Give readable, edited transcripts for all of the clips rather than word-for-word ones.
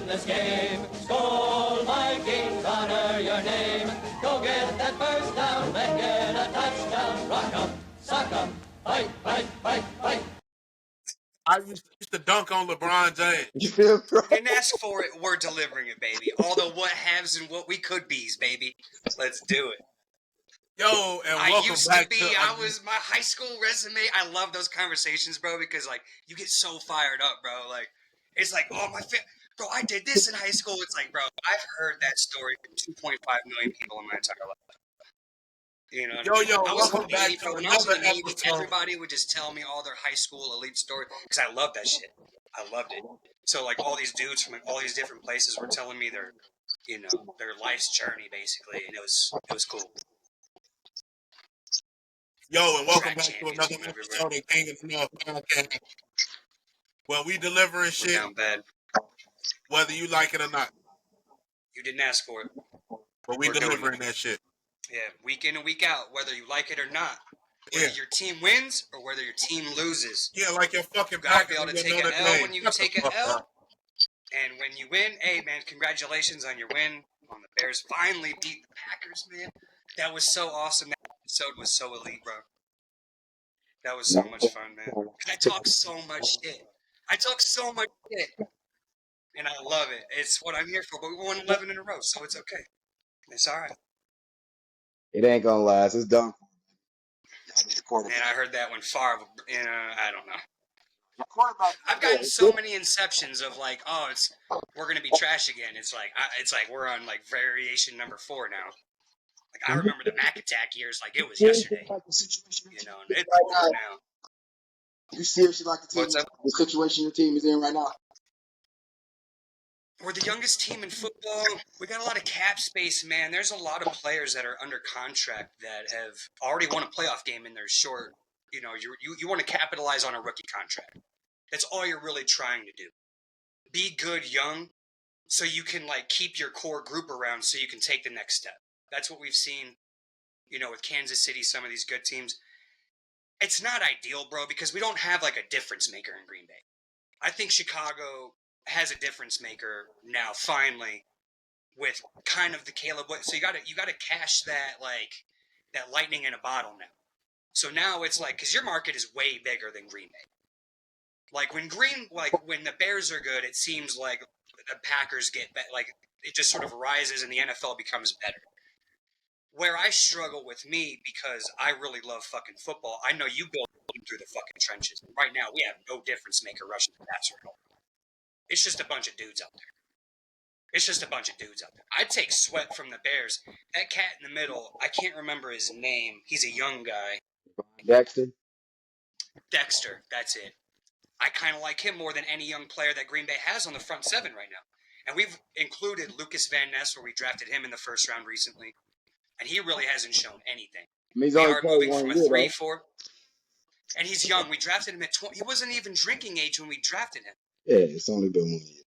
in this game. Skol Vikings, honor your name. Go get that first down, make it a touchdown. Rock 'em, sock 'em, fight, fight, fight, fight. I used to dunk on LeBron James. You feel me? Didn't ask for it. We're delivering it, baby. All the what haves and what we could be's, baby. Let's do it. Yo, and I welcome used back to be. I was my high school resume. I love those conversations, bro, because like you get so fired up, bro. Like it's like, oh bro, I did this in high school. It's like, bro, I've heard that story from 2.5 million people in my entire life. You know, Yo, I was welcome back Navy, to bro. When I was in another the Navy, episode. everybody would just tell me all their high school elite story because I love that shit. I loved it. So like all these dudes from all these different places were telling me their life's journey basically, and it was cool. Yo, and welcome Track back to champions another from episode everywhere. of King of Snuff Podcast. Well, we delivering We're shit down bad. whether you like it or not. You didn't ask for it. But we We're doing delivering it. that shit. Yeah, week in and week out, whether you like it or not. Whether Yeah. your team wins or whether your team loses. Yeah, like your fucking You gotta Packers be able to and take your an Notre L Dame. when you Shut the take an fuck L. up. And when you win, hey man, congratulations on your win on the Bears. Finally beat the Packers, man. That was so awesome. That episode was so elite, bro. That was so much fun, man. I talk so much shit. And I love it. It's what I'm here for. But we won 11 in a row, so it's okay. It's all right. It ain't gonna last. It's done. And I heard that one far, I don't know. Your quarterback. I've gotten so many inceptions of like, oh, we're gonna be trash again. It's like we're on like variation number 4 now. Like I remember the Mac Attack years like it was yesterday. You know, and it's over now. You seriously like the What's up? the situation your team is in right now? We're the youngest team in football. We got a lot of cap space, man. There's a lot of players that are under contract that have already won a playoff game in their short. You know, you want to capitalize on a rookie contract. That's all you're really trying to do. Be good young, so you can like keep your core group around, so you can take the next step. That's what we've seen. You know, with Kansas City, some of these good teams. It's not ideal, bro, because we don't have like a difference maker in Green Bay. I think Chicago has a difference maker now, finally, with kind of the Caleb. So you gotta cash that lightning in a bottle now. So now it's like, because your market is way bigger than Green Bay. Like when the Bears are good, it seems like the Packers get like it just sort of rises and the NFL becomes better. Where I struggle with me, because I really love fucking football, I know you go through the fucking trenches. Right now, we have no difference maker rushing the passer at all. It's just a bunch of dudes out there. I'd take Sweat from the Bears. That cat in the middle, I can't remember his name. He's a young guy. Dexter, that's it. I kind of like him more than any young player that Green Bay has on the front 7 right now. And we've included Lucas Van Ness, where we drafted him in the first round recently. And he really hasn't shown anything. We are moving from a 3-4. And he's young. We drafted him at 20. He wasn't even drinking age when we drafted him. Yeah, it's only been 1 year.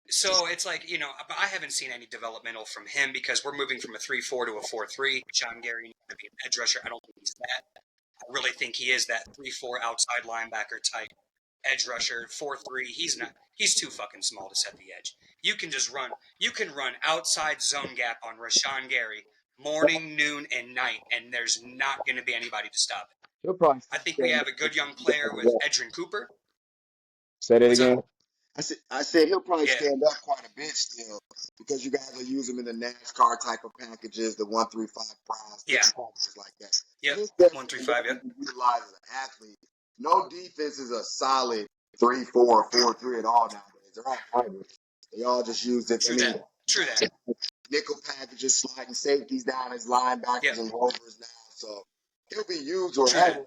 So it's like, you know, I haven't seen any developmental from him because we're moving from a 3-4 to a 4-3. Sean Gary needs to be an edge rusher. I don't think he's that. I really think he is that 3-4 outside linebacker type edge rusher. 4-3. He's not. He's too fucking small to set the edge. You can run outside zone gap on Rashawn Gary morning, noon, and night, and there's not going to be anybody to stop it. I think we have a good young player with Edrin Cooper. Say that again. I said he'll probably stand up quite a bit still, because you guys will use him in the NASCAR type of packages, the 1-3-5 prize, packages like that. Yep, 1-3-5. Yep. Utilize as an athlete. No defense is a solid 3-4, 4-3 at all nowadays. They're all hybrids. They all just use it. True that. Nickel packages, sliding safeties down as linebackers and rovers now. So he'll be used wherever.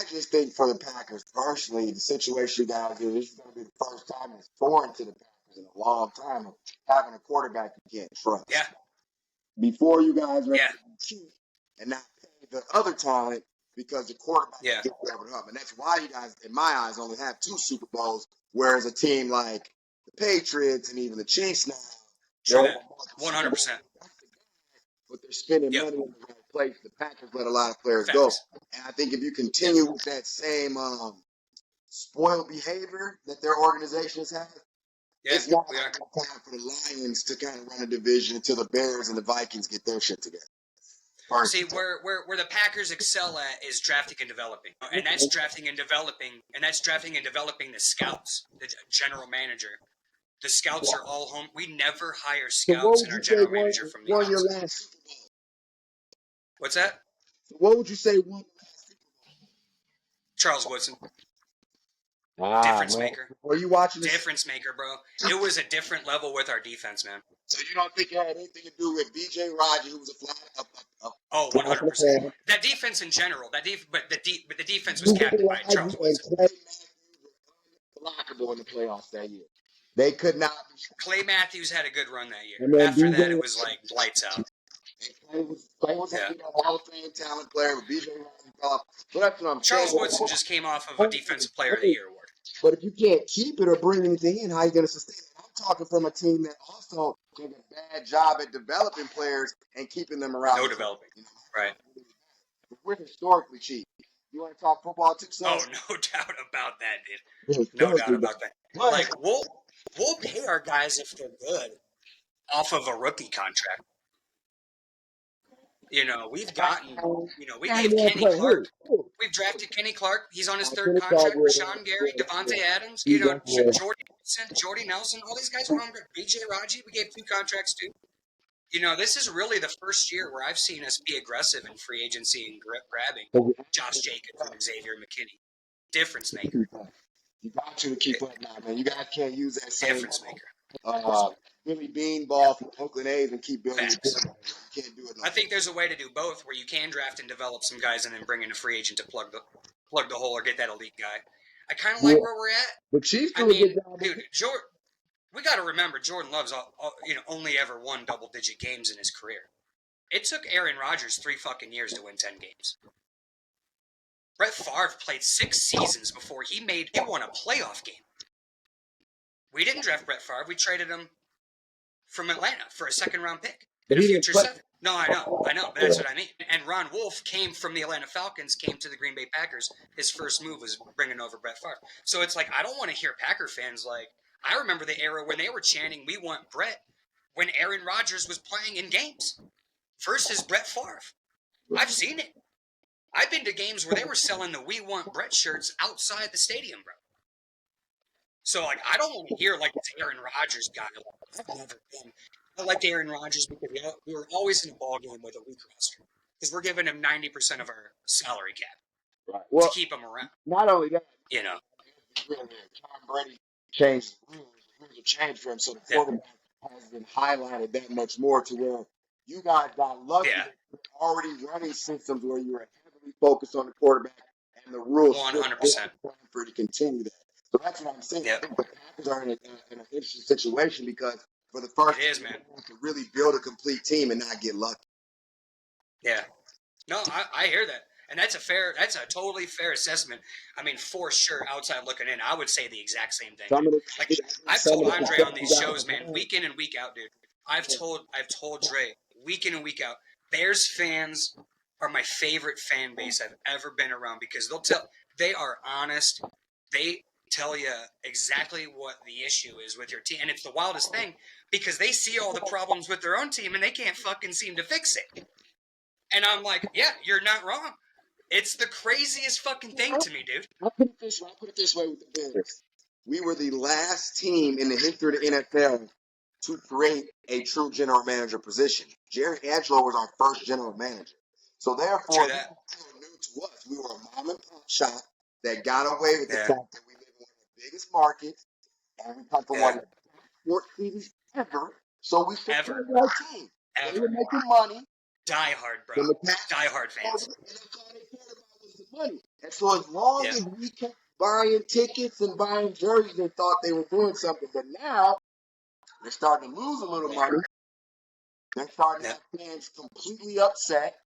I just think for the Packers, personally, the situation you guys do, this is going to be the first time it's foreign to the Packers in a long time of having a quarterback you can't trust. Yeah. Before you guys were cheap and not pay the other talent because the quarterback gets able to help. And that's why you guys, in my eyes, only have 2 Super Bowls, whereas a team like the Patriots and even the Chiefs now, True that. 100%. But they're spending money in the right place. The Packers let a lot of players go. And I think if you continue with that same spoiled behavior that their organizations have, Yeah, It's not we are. time for the Lions to kind of run a division until the Bears and the Vikings get their shit together. See, where the Packers excel at is drafting and developing, and that's drafting and developing, the scouts, the general manager. The scouts are all home. We never hire So what scouts would and our you say general manager from the won your outside. last Super Bowl? What's that? So what would you say won the last Super Charles Woodson. Bowl? Difference maker. Were you watching this? Difference maker, bro. It was a different level with our defense, man. So you don't think it had anything to do with B.J. Rodgers, who was a flat? Oh, 100%. That defense in general, but the defense was captained by Charles Woodson. And Clay Matthews were unblockable in the playoffs that year. They could not. Clay Matthews had a good run that year. And then After B.J. that, it was like lights out. And Clay was a Hall of Fame talent player with B.J. Rodgers. So that's what I'm saying. Charles Woodson just came off of a Defensive Player of the Year award. But if you can't keep it or bring anything in, how are you going to sustain it? I'm talking from a team that also did a bad job at developing players and keeping them around. No developing. Right. We're historically cheap. You want to talk football too, son? Oh, no doubt about that, dude. No doubt about that. Like, we'll pay our guys if they're good off of a rookie contract. You know, we gave Kenny Clark. We've drafted Kenny Clark. He's on his third contract. Rashawn Gary, Devontae Adams, Jordy Nelson, all these guys are on B.J. Raji. We gave 2 contracts too. You know, this is really the first year where I've seen us be aggressive in free agency and grabbing Josh Jacobs and Xavier McKinney. Difference maker. You got to keep up now, man. You guys can't use that same difference maker. Billy Beanball from Oakland A's and keep building. You can't do it. I think there's a way to do both, where you can draft and develop some guys and then bring in a free agent to plug the hole or get that elite guy. I kind of like where we're at. The Chiefs I mean, dude, we got to remember Jordan Love's only ever won double-digit games in his career. It took Aaron Rodgers 3 fucking years to win 10 games. Brett Favre played 6 seasons before he won a playoff game. We didn't draft Brett Favre. We traded him from Atlanta for a 2nd-round pick and a future 7. No, I know, but that's what I mean. And Ron Wolf came from the Atlanta Falcons, came to the Green Bay Packers. His first move was bringing over Brett Favre. So it's like, I don't want to hear Packer fans like, I remember the era when they were chanting, "We want Brett," when Aaron Rodgers was playing in games versus Brett Favre. I've seen it. I've been to games where they were selling the "We want Brett" shirts outside the stadium, bro. So, like, I don't want to hear, like, this Aaron Rodgers guy. Like, I've never been. I liked Aaron Rodgers because we were always in a ball game with a weak roster because we're giving him 90% of our salary cap to keep him around. Not only that, you know, Tom Brady changed the change for him, so the quarterback has been highlighted that much more to where you guys got lucky already running systems where you were heavily focused on the quarterback and the rules 100% for to continue that. So that's what I'm saying. I think the Packers are in an interesting situation because for the first time to really build a complete team and not get lucky. Yeah. No, I hear that. And that's a totally fair assessment. I mean, for sure, outside looking in, I would say the exact same thing. Like, I've told Andre on these shows, man, week in and week out, dude. I've told Dre week in and week out, Bears fans are my favorite fan base I've ever been around because they are honest. They tell you exactly what the issue is with your team. And it's the wildest thing because they see all the problems with their own team and they can't fucking seem to fix it. And I'm like, yeah, you're not wrong. It's the craziest fucking thing to me, dude. I'll put it this way with the Bears. We were the last team in the history of the NFL to create a true general manager position. Jerry Angelo was our first general manager. So therefore, it was new to us. We were a mom and pop shop that got away with the fact that we live in one of the biggest markets and we come from one of the sports cities ever. So we supported our team. They were making money. Die hard, bro. Die hard fans. And that's all they cared about was the money. And so as long as we kept buying tickets and buying jerseys, they thought they were doing something. But now they're starting to lose a little money. They're starting to have fans completely upset.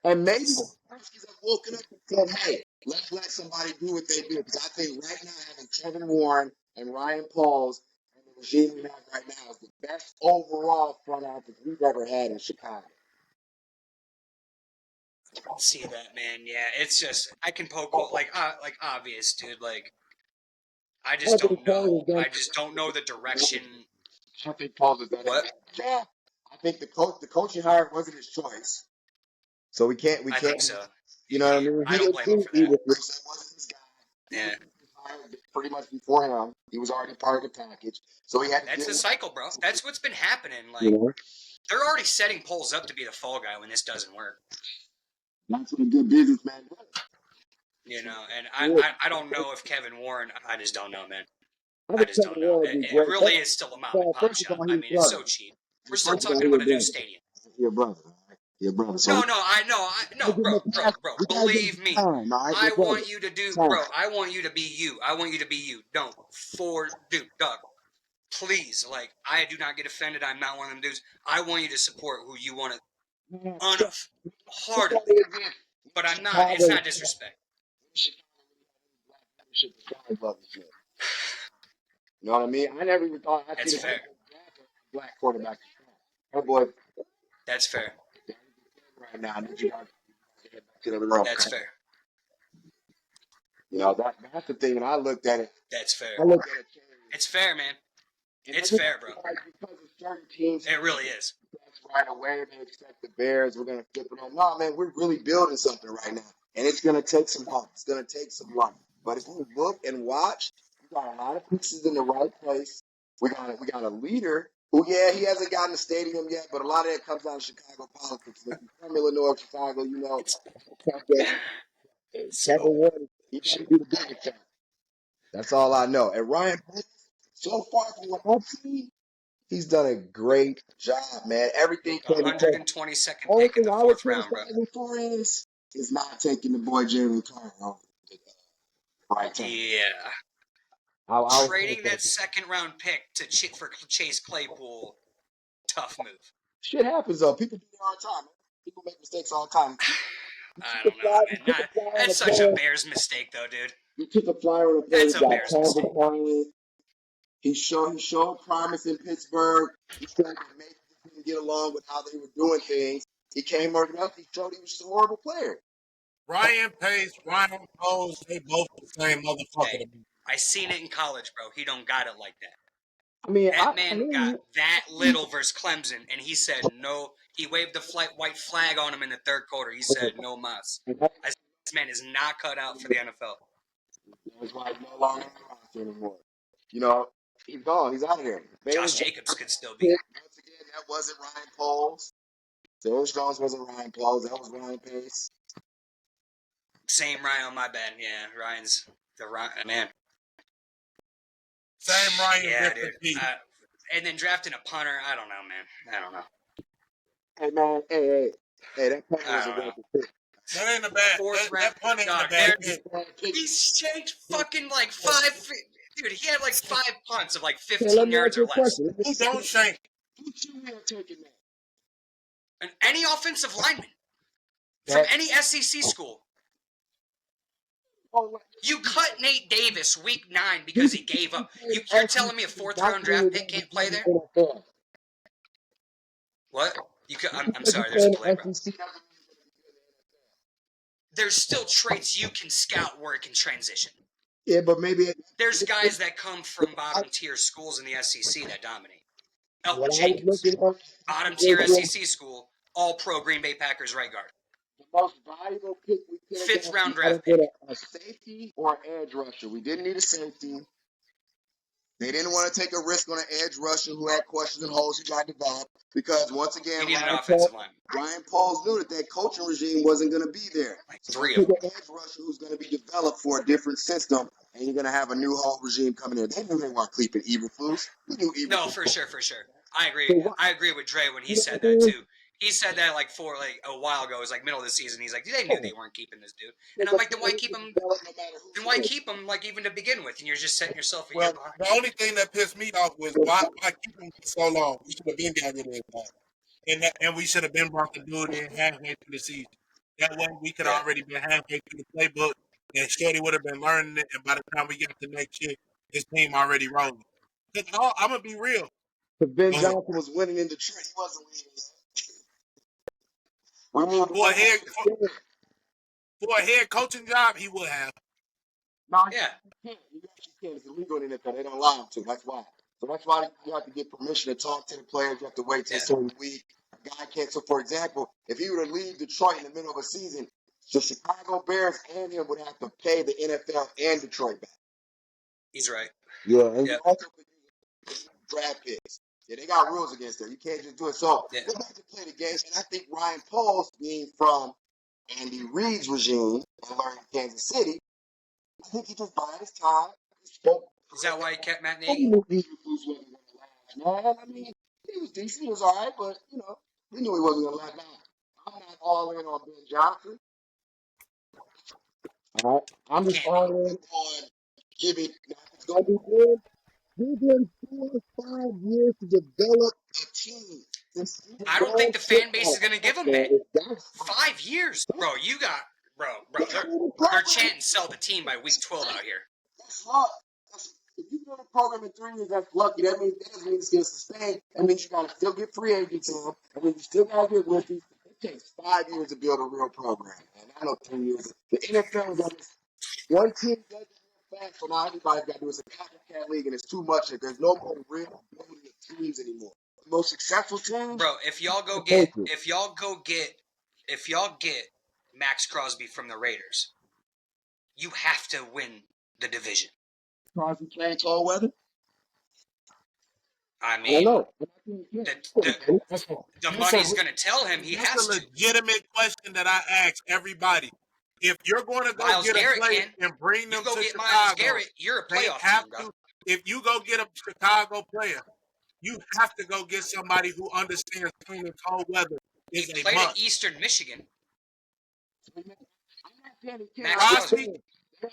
And maybe the Huskies have woken up and said, hey, let's let somebody do what they do. Because I think right now having Kevin Warren and Ryan Pauls and the regime we have right now is the best overall front office we've ever had in Chicago. I see that, man. Yeah, it's just I can poke like obvious, dude. Like I just don't know. I just don't know the direction. I think Paul has done What? a job. I think the coaching hire wasn't his choice, so we can't. I think so. You know what I mean? I don't blame him for that. That wasn't his guy. Yeah. He was hired pretty much before him. He was already part of the package, so he had. That's the cycle, bro. That's what's been happening. Like they're already setting polls up to be the fall guy when this doesn't work. That's what a good businessman does. You know, and I don't know if Kevin Warren. I just don't know, man. I just don't know. It really is still a mom and pop shop. I mean, it's so cheap. We're still talking about a new stadium. Your brother. Your brother. No, bro. Believe me. I want you to do, bro. I want you to be you. I want you to be you. Don't dude, Doug. Please, like, I do not get offended. I'm not one of them dudes. I want you to support who you want to wholeheartedly. But I'm not. It's not disrespect. You know what I mean? I never even thought I'd see a black quarterback. Oh boy. That's fair. Right now, that's fair. You know, that's the thing, and I looked at it. That's fair. I looked at it. It's fair, man. It's fair, bro. Because of certain teams, it really is. That's right away. They expect the Bears. We're gonna flip it on. No, man, we're really building something right now, and it's gonna take some help. It's gonna take some luck. But if you look and watch, we got a lot of pieces in the right place. We got a leader who, he hasn't gotten the stadium yet, but a lot of that comes out of Chicago politics. If you're from Illinois, Chicago, you know, Kevin Warren, he should be the biggest guy. That's all I know. And Ryan, so far from what I've seen, he's done a great job, man. Everything came 122nd pick in the 4th round, bro. Before is not taking the boy Jeremy Carr. Right. Yeah. Trading that 2nd round pick for Chase Claypool, tough move. Shit happens though. People do it all the time. People make mistakes all the time. I don't know, man. That's such a Bears mistake, though, dude. He took a flyer on the play. That's a Bears mistake. He showed promise in Pittsburgh. He showed that maybe he didn't get along with how they were doing things. He came over up. He showed he was just a horrible player. Ryan Pace, Ryan Poles, they both the same motherfucker. Hey, I seen it in college, bro. He don't got it like that. I mean, that man got that little versus Clemson, and he said no. He waved the white flag on him in the 3rd quarter. He said no mas. This man is not cut out for the NFL. That's why he's no longer in the roster anymore. You know, he's gone. He's out of there. Josh Jacobs could still be. Once again, that wasn't Ryan Poles. Darius Jones wasn't Ryan Poles. That was Ryan Pace. Same Ryan, my bad. Yeah, Ryan's the Ryan man. Same Ryan. Yeah, dude. And then drafting a punter, I don't know, man. I don't know. Hey, man. Hey, that punter was a good pick. That ain't a bad. 4th round. That punter ain't a bad pick. He's changed fucking like 5. Dude, he had like 5 punts of like 15 yards or less. Who don't shank? Who should we have taken that? And any offensive lineman from any SEC school. You cut Nate Davis week 9 because he gave up. You're telling me a 4th round draft pick can't play there? What? I'm sorry, there's a delay, bro. There's still traits you can scout where it can transition. Yeah, but maybe there's guys that come from bottom tier schools in the SEC that dominate. Elton Jenkins, bottom tier SEC school, all pro Green Bay Packers right guard. The most valuable pick we could have 5th round draft pick. A safety or edge rusher. We didn't need a safety. They didn't want to take a risk on an edge rusher who had questions and holes who got developed because once again, Ryan Poles knew that coaching regime wasn't going to be there. Like 3 of them. An edge rusher who's going to be developed for a different system, and you're going to have a new whole regime coming in. They knew they weren't keeping Eberflus. No, for sure. I agree with Dre when he said that too. He said that like a while ago. It was like middle of the season. He's like, they knew they weren't keeping this dude. And I'm like, then why keep him? Then why keep him like even to begin with? And you're just setting yourself a year behind. The only thing that pissed me off was why keep him so long? We should have been got rid of him. And we should have been brought the dude in halfway through the season. That way we could have already been halfway through the playbook, and Shorty would have been learning it. And by the time we get to next year, his team already rolling. I'm gonna be real. Because Ben Johnson was winning in Detroit, he wasn't winning. For a head coaching job, he would have. No, Yeah. you can't. You actually can't. It's illegal in the NFL. They don't allow them to. That's why. So that's why you have to get permission to talk to the players. You have to wait till a certain week. A guy can't. So, for example, if he were to leave Detroit in the middle of a season, the Chicago Bears and him would have to pay the NFL and Detroit back. He's right. Yeah, and Yep. you also could use draft picks. Yeah, they got rules against that. You can't just do it. So Yeah. they have to play the game. And I think Ryan Poles, being from Andy Reid's regime and learning Kansas City, I think he just bided his time. Is that why he kept Matt He Nagy? knew these recruits wasn't going to last. Man, I mean, he was decent. He was all right, but, you know, we knew he wasn't going to last. Now, I'm not all in on Ben Johnson. All right? I'm just all in on giving. Now, if it's going to be good, give him 4 or 5 years to develop a team. I don't think the fan base is going to give him that. 5 years, bro. Bro. They're chanting sell the team by week 12 out here. That's luck. If you build a program in 3 years, that's lucky. That doesn't mean it's going to sustain. That means you got to still get free agents in. I mean, you still got to get rookies. It takes 5 years to build a real program, man. I know 3 years. The NFL is on this. One team does it real fast, so now everybody's got to do it. It's a copycat league, and it's too much. There's no more real building of teams anymore. The most successful teams, bro. If y'all get Max Crosby from the Raiders, you have to win the division. Crosby playing cold weather. I mean, the money's going to tell him he has That's to. a legitimate question that I ask everybody. If you're going to go Myles get Garrett a player and bring them You go to get Chicago, Myles Garrett, you're a they playoff have team, bro. to. If you go get a Chicago player, you have to go get somebody who understands clean and cold weather. Is He a played must. at Eastern Michigan. Max Crosby?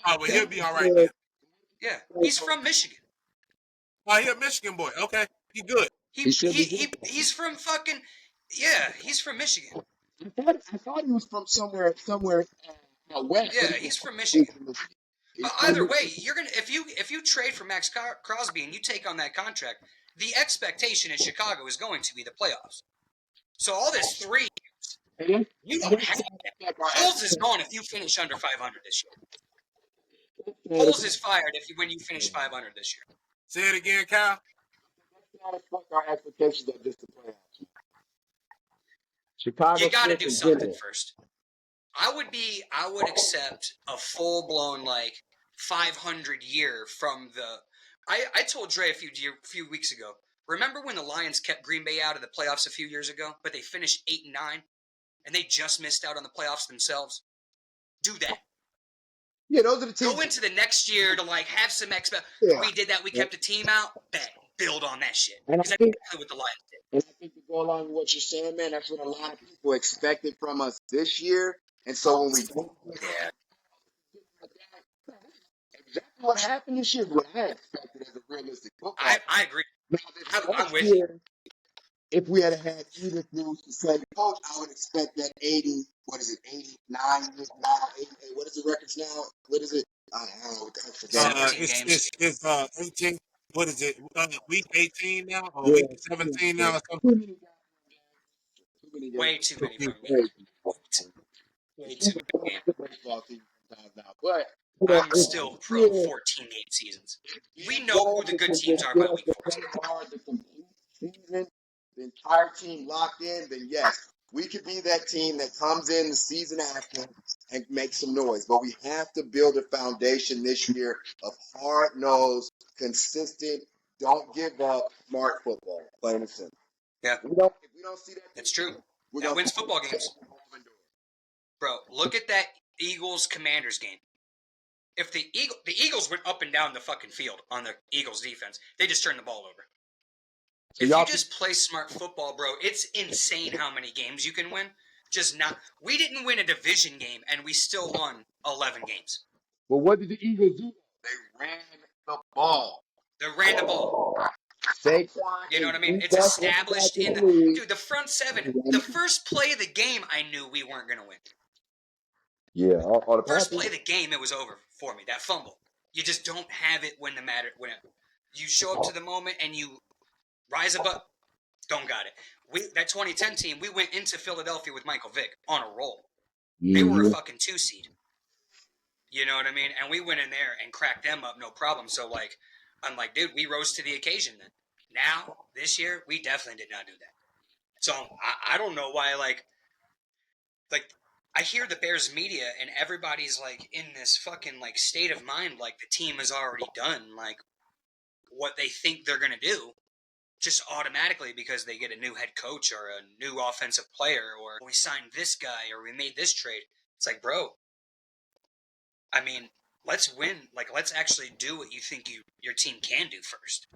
Oh, well, he'll be all right then. Yeah, he's from Michigan. Oh, he's a Michigan boy. Okay, he's good. He's from fucking he's from Michigan. I thought he was from somewhere out west. Yeah, he's from Michigan. But either way, you're gonna if you trade for Max Crosby and you take on that contract, the expectation in Chicago is going to be the playoffs. So all this 3 years, you don't have that. Poles is gone if you finish under 500 this year. Poles is fired when you finish 500 this year. Say it again, Kyle. Our expectations are just the playoffs. Chicago. You got to do something first. I would accept a full blown 500 year from the. I told Dre a few weeks ago. Remember when the Lions kept Green Bay out of the playoffs a few years ago, but they finished 8-9, and they just missed out on the playoffs themselves? Do that. Yeah, those are the teams. Go into the next year to have some We did that. We kept the team out. Bet. Build on that shit. And Because that's exactly what the Lions did. And I think to go along with what you're saying, man, that's what a lot of people expected from us this year. And so when we don't, exactly what happened this year is what I expected as a realistic football. I agree. Now, I'm with you. If we had had either Bruce the same coach, I would expect that 89, 88, what is the records now? What is it? I don't know. I forget. It's 18. What is it? Week 18 now, or week 17 now, or something? Way too many from games. Way too many games. But I'm still pro 14-8 seasons. We know who the good teams are by week 14. The entire team locked in, then yes, we could be that team that comes in the season after and makes some noise. But we have to build a foundation this year of hard-nosed, consistent, don't give up, smart football. Plain and simple. Yeah. If we don't see that, It's true. That wins football games. Bro, look at that Eagles-Commanders game. If the Eagles went up and down the fucking field on the Eagles defense, they just turned the ball over. If you just play smart football, bro, it's insane how many games you can win. We didn't win a division game, and we still won 11 games. But what did the Eagles do? They ran the ball. You know what I mean? It's established in the front seven. The first play of the game, I knew we weren't going to win. Yeah. First play of the game, it was over for me. That fumble. You just don't have it when you show up to the moment and you rise above. Don't got it. That 2010 team, we went into Philadelphia with Michael Vick on a roll. They were a fucking 2 seed. You know what I mean? And we went in there and cracked them up, no problem. So, like, I'm like, dude, we rose to the occasion then. Now, this year, we definitely did not do that. So, I don't know why, like, I hear the Bears media and everybody's, like, in this fucking, like, state of mind, like, the team has already done, like, what they think they're going to do. Just automatically because they get a new head coach or a new offensive player or we signed this guy or we made this trade. It's like, bro, I mean, let's win. Like, let's actually do what you think your team can do first.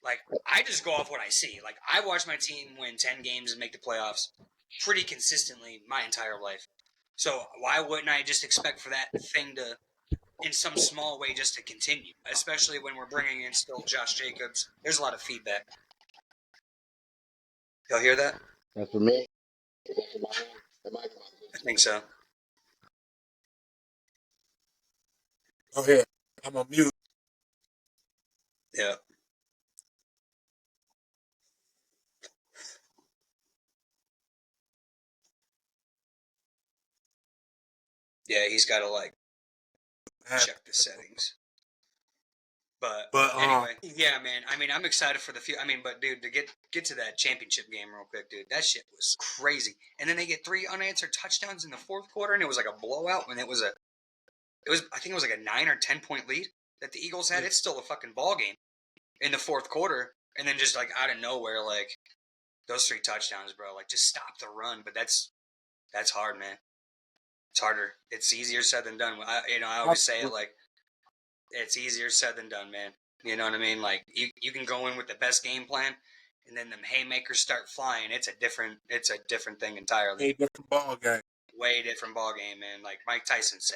Like, I just go off what I see. Like, I watch my team win 10 games and make the playoffs pretty consistently my entire life. So why wouldn't I just expect for that thing to, in some small way, just to continue? Especially when we're bringing in still Josh Jacobs. There's a lot of feedback. Y'all hear that? That's for me. I think so. Go ahead. I'm on mute. Yeah. Yeah, he's got to, like, check the settings. But anyway, yeah, man. I mean, I'm excited for the future. I mean, but dude, to get to that championship game real quick, dude, that shit was crazy. And then they get 3 unanswered touchdowns in the fourth quarter, and it was like a blowout. And I think it was like a 9 or 10 point lead that the Eagles had. It's still a fucking ball game in the fourth quarter, and then just like out of nowhere, like those 3 touchdowns, bro. Like just stop the run. But that's hard, man. It's harder. It's easier said than done. I always say it like. It's easier said than done, man. You know what I mean? Like you can go in with the best game plan, and then them haymakers start flying. It's a different thing entirely. A different ball game. Way different ball game, man. Like Mike Tyson say,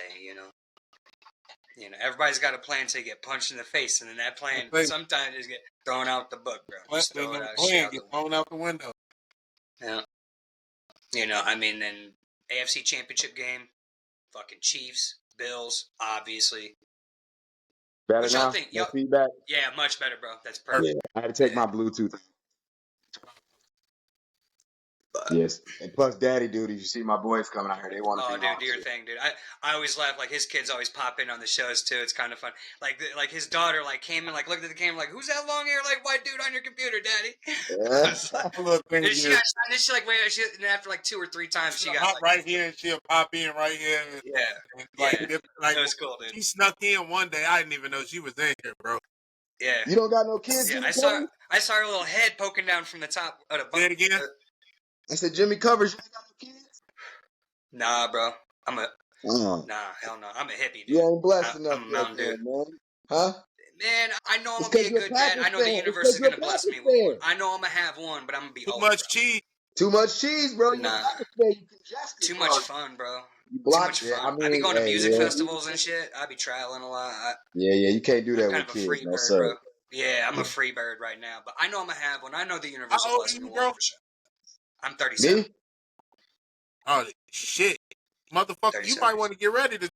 everybody's got a plan to get punched in the face, and then that plan sometimes just get thrown out the book, bro. Just throw it out. Get thrown out the window. Yeah. Then AFC Championship game, fucking Chiefs, Bills, obviously. Better now? No feedback? Yeah, much better, bro. That's perfect. Yeah, I had to take my Bluetooth. Yes. And plus daddy duties. You see my boys coming out here. They want to do your thing, dude. I always laugh. Like, his kids always pop in on the shows, too. It's kind of fun. Like his daughter, like, came and, like, looked at the camera, like, who's that long-haired, like, white dude on your computer, daddy? Yeah. She got signed this shit, like, wait, and after, like, 2 or 3 times, she got, hop right here, and she'll pop in right here. Yeah. That was cool, dude. She snuck in one day. I didn't even know she was in here, bro. Yeah. You don't got no kids? Yeah, I saw her little head poking down from the top of the bunk. Say it again? I said, Jimmy Covers, you ain't got no kids? Nah, bro. Nah, hell no. I'm a hippie, dude. You ain't blessed enough, I'm a mountain dude, man. Huh? Man, I know I'm going to be a good dad. I know the universe is going to bless me with one. I know I'm going to have one, but I'm going to be too much cheese. Too much cheese, bro. Nah. Too much fun, bro. You blocked too much fun. I be going to music festivals and shit. I be traveling a lot. Yeah, you can't do that with kids. I'm kind of a free bird, bro. Yeah, I'm a free bird right now, but I know I'm going to have one. I know the universe will bless me with one for sure. I'm 37. Me? Oh, shit. Motherfucker, 37. You might want to get ready to.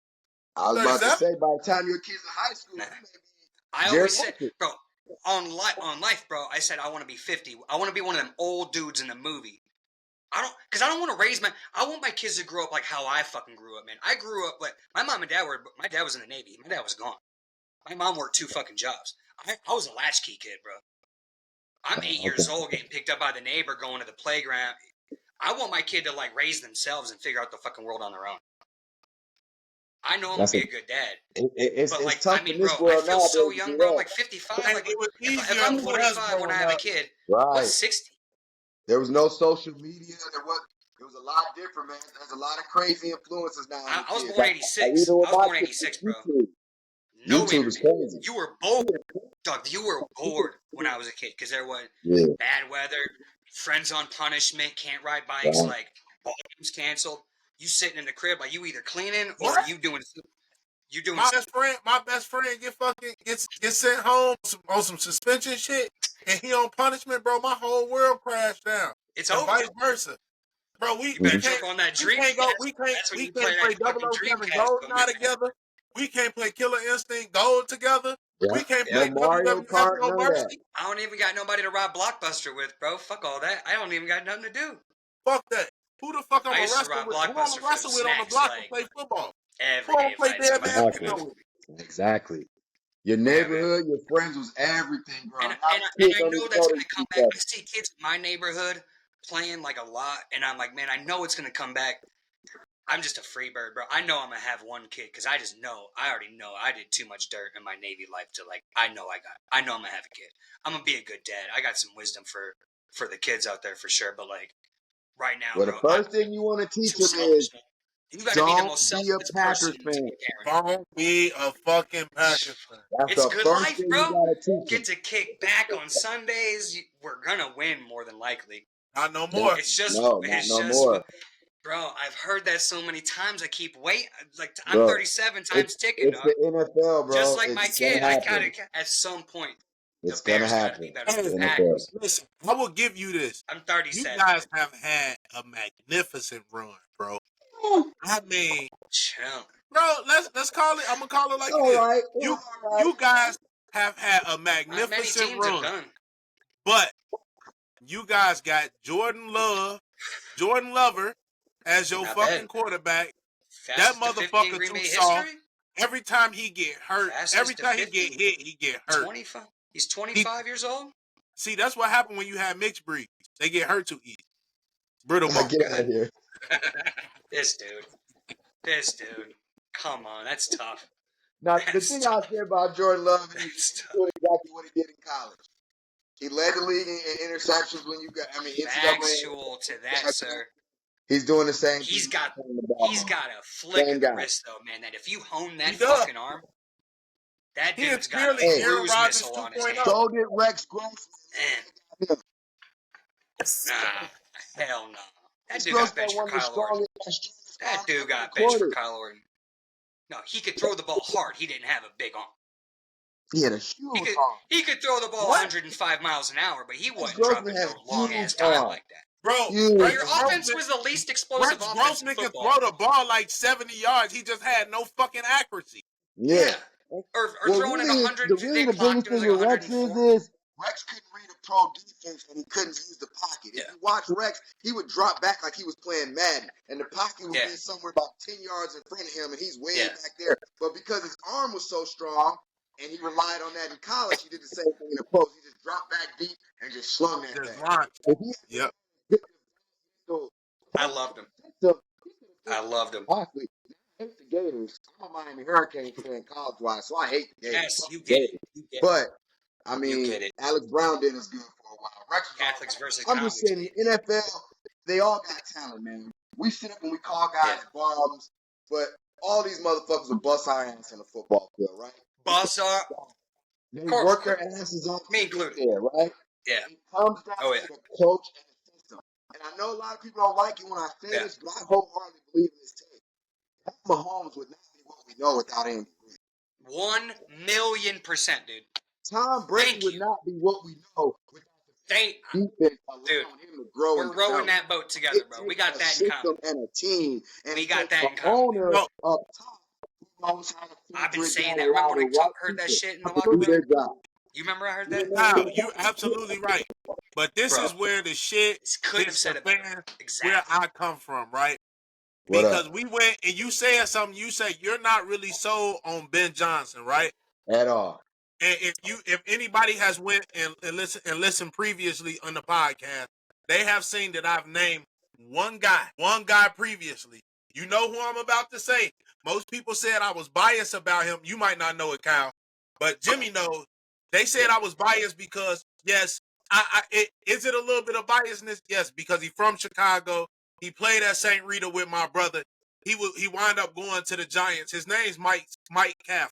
I was about to say, by the time your kids in high school, I always said, bro, on life, bro, I said I want to be 50. I want to be one of them old dudes in the movie. Because I don't want to I want my kids to grow up like how I fucking grew up, man. I grew up like, my mom and dad my dad was in the Navy. My dad was gone. My mom worked 2 fucking jobs. I was a latchkey kid, bro. I'm 8 years old, getting picked up by the neighbor, going to the playground. I want my kid to, like, raise themselves and figure out the fucking world on their own. I know I'm going to be a good dad. It's like, tough in this bro, world I feel now, so young, bro. I'm like 55. Like, if I'm 45 when I have a kid, what's 60? There was no social media. It was a lot different, man. There's a lot of crazy influences now. I was born 86. I was born 86, bro. No YouTube is crazy. You were bored, Doug. You were bored when I was a kid because there was bad weather, friends on punishment, can't ride bikes, like ball games canceled. You sitting in the crib, like you either cleaning or you doing. My best friend gets sent home on some suspension shit, and he on punishment, bro. My whole world crashed down. It's and over. Vice versa, bro. We can't on that dream. We can't play 007 Gold now together. We can't play Killer Instinct Gold together. Yeah. We can't play Mario Kart. No Mercy. I don't even got nobody to rob Blockbuster with, bro. Fuck all that. I don't even got nothing to do. Fuck that. Who the fuck I'm gonna wrestle with? Who I'm gonna wrestle with on the block and play football? Every Go day on, if play I had dead somebody man. looking Exactly. out for me. Exactly. Your Yeah, man. neighborhood, your friends was everything, bro. And Now I kids don't know even that's know gonna these come each back. other. I see kids in my neighborhood playing like a lot, and I'm like, man, I know it's gonna come back. I'm just a free bird, bro. I know I'm gonna have one kid because I already know I did too much dirt in my Navy life to like. I know I'm gonna have a kid. I'm gonna be a good dad. I got some wisdom for the kids out there for sure. But like right now, Well, the bro, I'm first thing you want to teach too them selfish. is Man. You got to be the don't most be a selfless person Packers to fan. be a parent. Don't be a fucking Packers fan. That's It's the good first life, thing bro. you gotta teach Get them. to kick back on Sundays. We're gonna win more than likely. Not no more. It's just, Not no more. bro. I've heard that so many times. I keep waiting. Like I'm Bro, 37 times ticking, it's dog. the NFL, bro. Just like It's my gonna kid, I gotta happen. at some point. The It's gonna Bears gotta be happen. better than Hey, the NFL. Packers. listen, I will give you this. I'm You 37. guys have had a magnificent run, bro. I mean, Chill. bro, let's call it. I'm gonna call it It's like all it is. right. You It's all right. you guys have had a Not many magnificent teams have run, done. but you guys got Jordan Lover as your Not fucking bad. quarterback. Fastest That to 50 in motherfucker Green too Bay soft. history. Every time he get hurt, Fastest every to time he 50. get hit, he get hurt. 25. He's He, 25 years old. see, that's what happened when you have mixed breeds. They get hurt too easy. Brittle bone. Get out of here. This dude. Come on, that's tough. Now, the That's thing tough. I say about Jordan Love is That's he's tough. doing exactly what he did in college. He led the league in interceptions when you got, NCAA. Factual to that, sir. He's doing the same He's thing. got He's a flick Same of the guy. wrist though, man. That if you hone that He does. fucking arm, that He is dude's got a clearly Aaron cruise Rodgers missile on his 2.0. hand. So did Rex Grossman. Man, nah, hell no. That dude got benched for Kyle Orton. That dude got benched for Kyle Orton. No, he could throw the ball hard. He didn't have a big arm. He had a huge arm. He could throw the ball What? 105 miles an hour, but he wasn't Grossman dropping has no long ass huge time arm. like that. Bro, Huge. Bro, Rex your Grossman- offense was the least explosive Rex offense in Grossman can football. throw the ball like 70 yards. He just had no fucking accuracy. Yeah. Or Well, throwing really, it 100. the biggest thing with Rex is Rex couldn't read a pro defense and he couldn't use the pocket. Yeah. If you watch Rex, he would drop back like he was playing Madden, and the pocket would be somewhere about 10 yards in front of him, and he's way back there. But because his arm was so strong, and he relied on that in college, he did the same thing in the pros. He just dropped back deep and just slung that Just thing. launched. Yep. So, I loved him. I loved him. Honestly, I hate the Gators. I'm a Miami Hurricane fan college-wise, so I hate the Gators. Yes, you get it. You get it. But, I You mean, get it. Alex Brown did us good for a while. Rex was Catholics versus I'm just saying, commies. the NFL, they all got talent, man. We sit up and we call guys bums, but all these motherfuckers will bust our ass on the football field, right? Buzz up. They work their asses off Me to get included. there, right? Yeah. It comes down Oh, yeah. to the coach and the system. And I know a lot of people don't like it when I say Yeah. this, but I wholeheartedly believe in this take. Mahomes would not be what we know without Andy Reid. 1,000,000%, dude. Tom Brady would not be what we know without the defense allowing him to grow. We're rowing that boat together, bro. We got that in common. And a team, and We got that in the common. owner up top who knows how to I've been filter it saying down that. and Remember allow when I the right heard that people shit in the to locker do room? their job. You remember I heard that? Now, you're absolutely right. But this Bro. is where the shit Couldn't have hits said the it better. fan, Exactly. where I come from, right? What Because up? we went and you said something. You said you're not really sold on Ben Johnson, right? At all. And if anybody has went and listened previously on the podcast, they have seen that I've named one guy previously. You know who I'm about to say. Most people said I was biased about him. You might not know it, Kyle, but Jimmy knows. They said I was biased because yes, is it a little bit of biasness? Yes, because he's from Chicago. He played at St. Rita with my brother. He wound up going to the Giants. His name's Mike Kafka.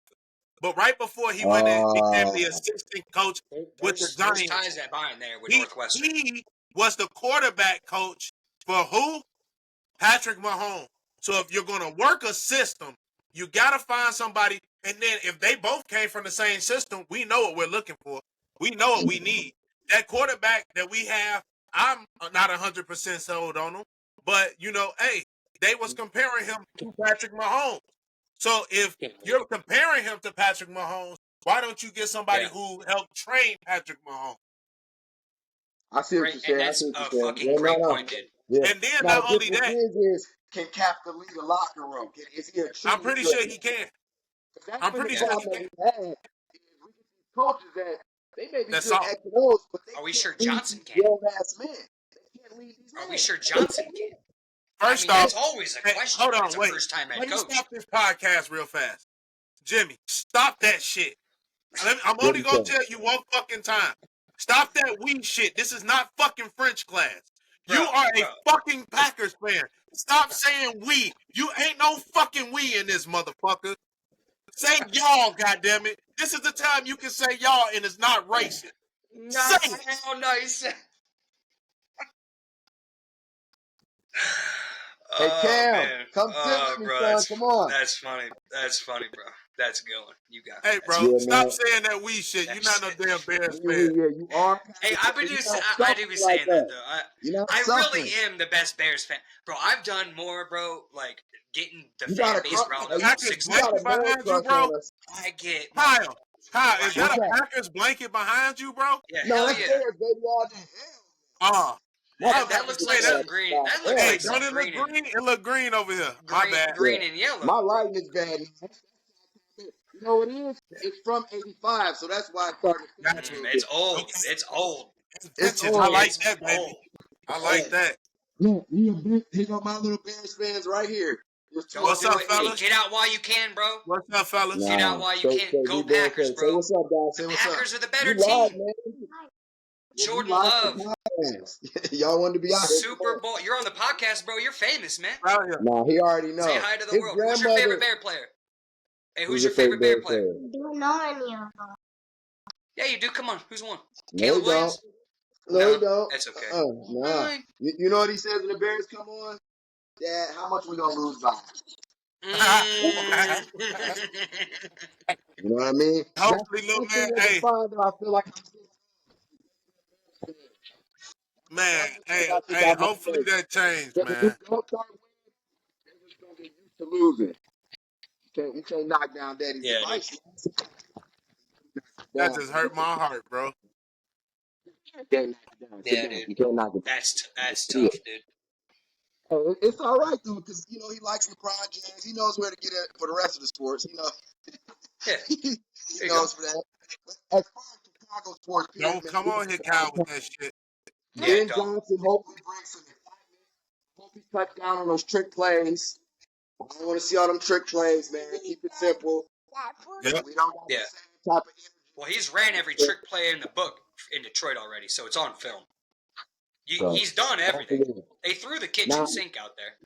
But right before he went and became the assistant coach with the There's Giants, ties that bind there with Northwestern. he was the quarterback coach for who? Patrick Mahomes. So if you're going to work a system, you got to find somebody. And then if they both came from the same system, we know what we're looking for. We know what we need. That quarterback that we have, I'm not 100% sold on him. But, hey, they was comparing him to Patrick Mahomes. So if you're comparing him to Patrick Mahomes, why don't you get somebody who helped train Patrick Mahomes? I see what you're saying. And that's a fucking great point, dude. Yeah. And then not only that, can Captain lead a locker room? Is he a true I'm pretty leader? sure he can. That's I'm been the pretty sure problem he that can. we had. Is we get these coaches that they may be That's good all. X and O's, but they Are we can't sure lead Johnson these can? grown-ass men. They can't lead these Are we men. sure Johnson can? First I mean, off, that's always a hey, question hold when on, it's a wait. first-time head Let me coach. stop this podcast real fast. Jimmy, stop that shit. I'm What only you gonna say? tell you one fucking time. Stop that we shit. This is not fucking French class. You are a fucking Packers fan. Stop saying we. You ain't no fucking we in this motherfucker. Say y'all, goddammit. This is the time you can say y'all and it's not racist. No, Say it. hell no, you said. Hey, Cam, man. come sit with me, bro, son. Come on. That's funny. That's funny, bro. That's a good one. You got it. Hey, That's bro, Yeah, stop man. saying that we shit. You're not no damn Bears Yeah, fan. you are. Hey, I do You're be not saying suffering like that though. You're not I suffering. really am the best Bears fan, bro. I've done more, bro. Like getting the You fan got a base crush. around The us. Packers 6 You got blanket a man behind you, crush bro. on us. I get Kyle, is that What's a that? Packers blanket behind you, bro? Yeah, No, hell that's yeah. Bears, baby. All day. Oh, That looks like some green. That looks Hey, like some don't it look green green? It look green over here. My bad. green and yellow. My lighting is bad. You know what it is? It's from '85, so that's why I started. Gotcha. It's old. Okay. It's old. It's Vintage. old. I like It's that, baby. old. I like that. Look, here go my little Bears fans right here. Don't What's do up, it. fellas? Get out while you can, bro. What's up, fellas? Get out while you can. Go Packers, bro. Say what's up, guys. Say The what's up. Packers are the better You live, team. man. Jordan You live Love. for podcasts. Y'all wanted to be out here. Super Bowl. You're on the podcast, bro. You're famous, man. Proud of you. No, he already knows. Say hi to the His world. Who's your favorite Bear player? Hey, who's your favorite Bear player? Don't know any of them. Yeah, you do. Come on. Who's one? No, Caleb he don't. Williams? No, he don't. That's okay. Nah. Really? You know what he says when the Bears come on? Dad, how much we gonna lose by? Mm. You know what I mean? Hopefully, little That's one man. thing as a Hey, father, I feel like man. Hey, I think hey. I might Hopefully say. that changed, If you man. don't start winning, they're just gonna get used to losing. You can't knock down daddy's Yeah, dude. device. That just hurt my heart, bro. You can't knock it down. Yeah, dude. You can't knock it down. That's tough, dude. Hey, it's all right though, because he likes LeBron James. He knows where to get it for the rest of the sports. Yeah. He knows for that. But as far as Chicago sports, Don't come on here, Kyle, with that shit. Yeah, Ben don't. Johnson hopefully brings some excitement. Hope he cuts down on those trick plays. I don't want to see all them trick plays, man. Keep it simple. Yep. We don't got Yeah. the same type of energy. Well, he's ran every trick play in the book in Detroit already, so it's on film. He's done everything. They threw the kitchen sink out there.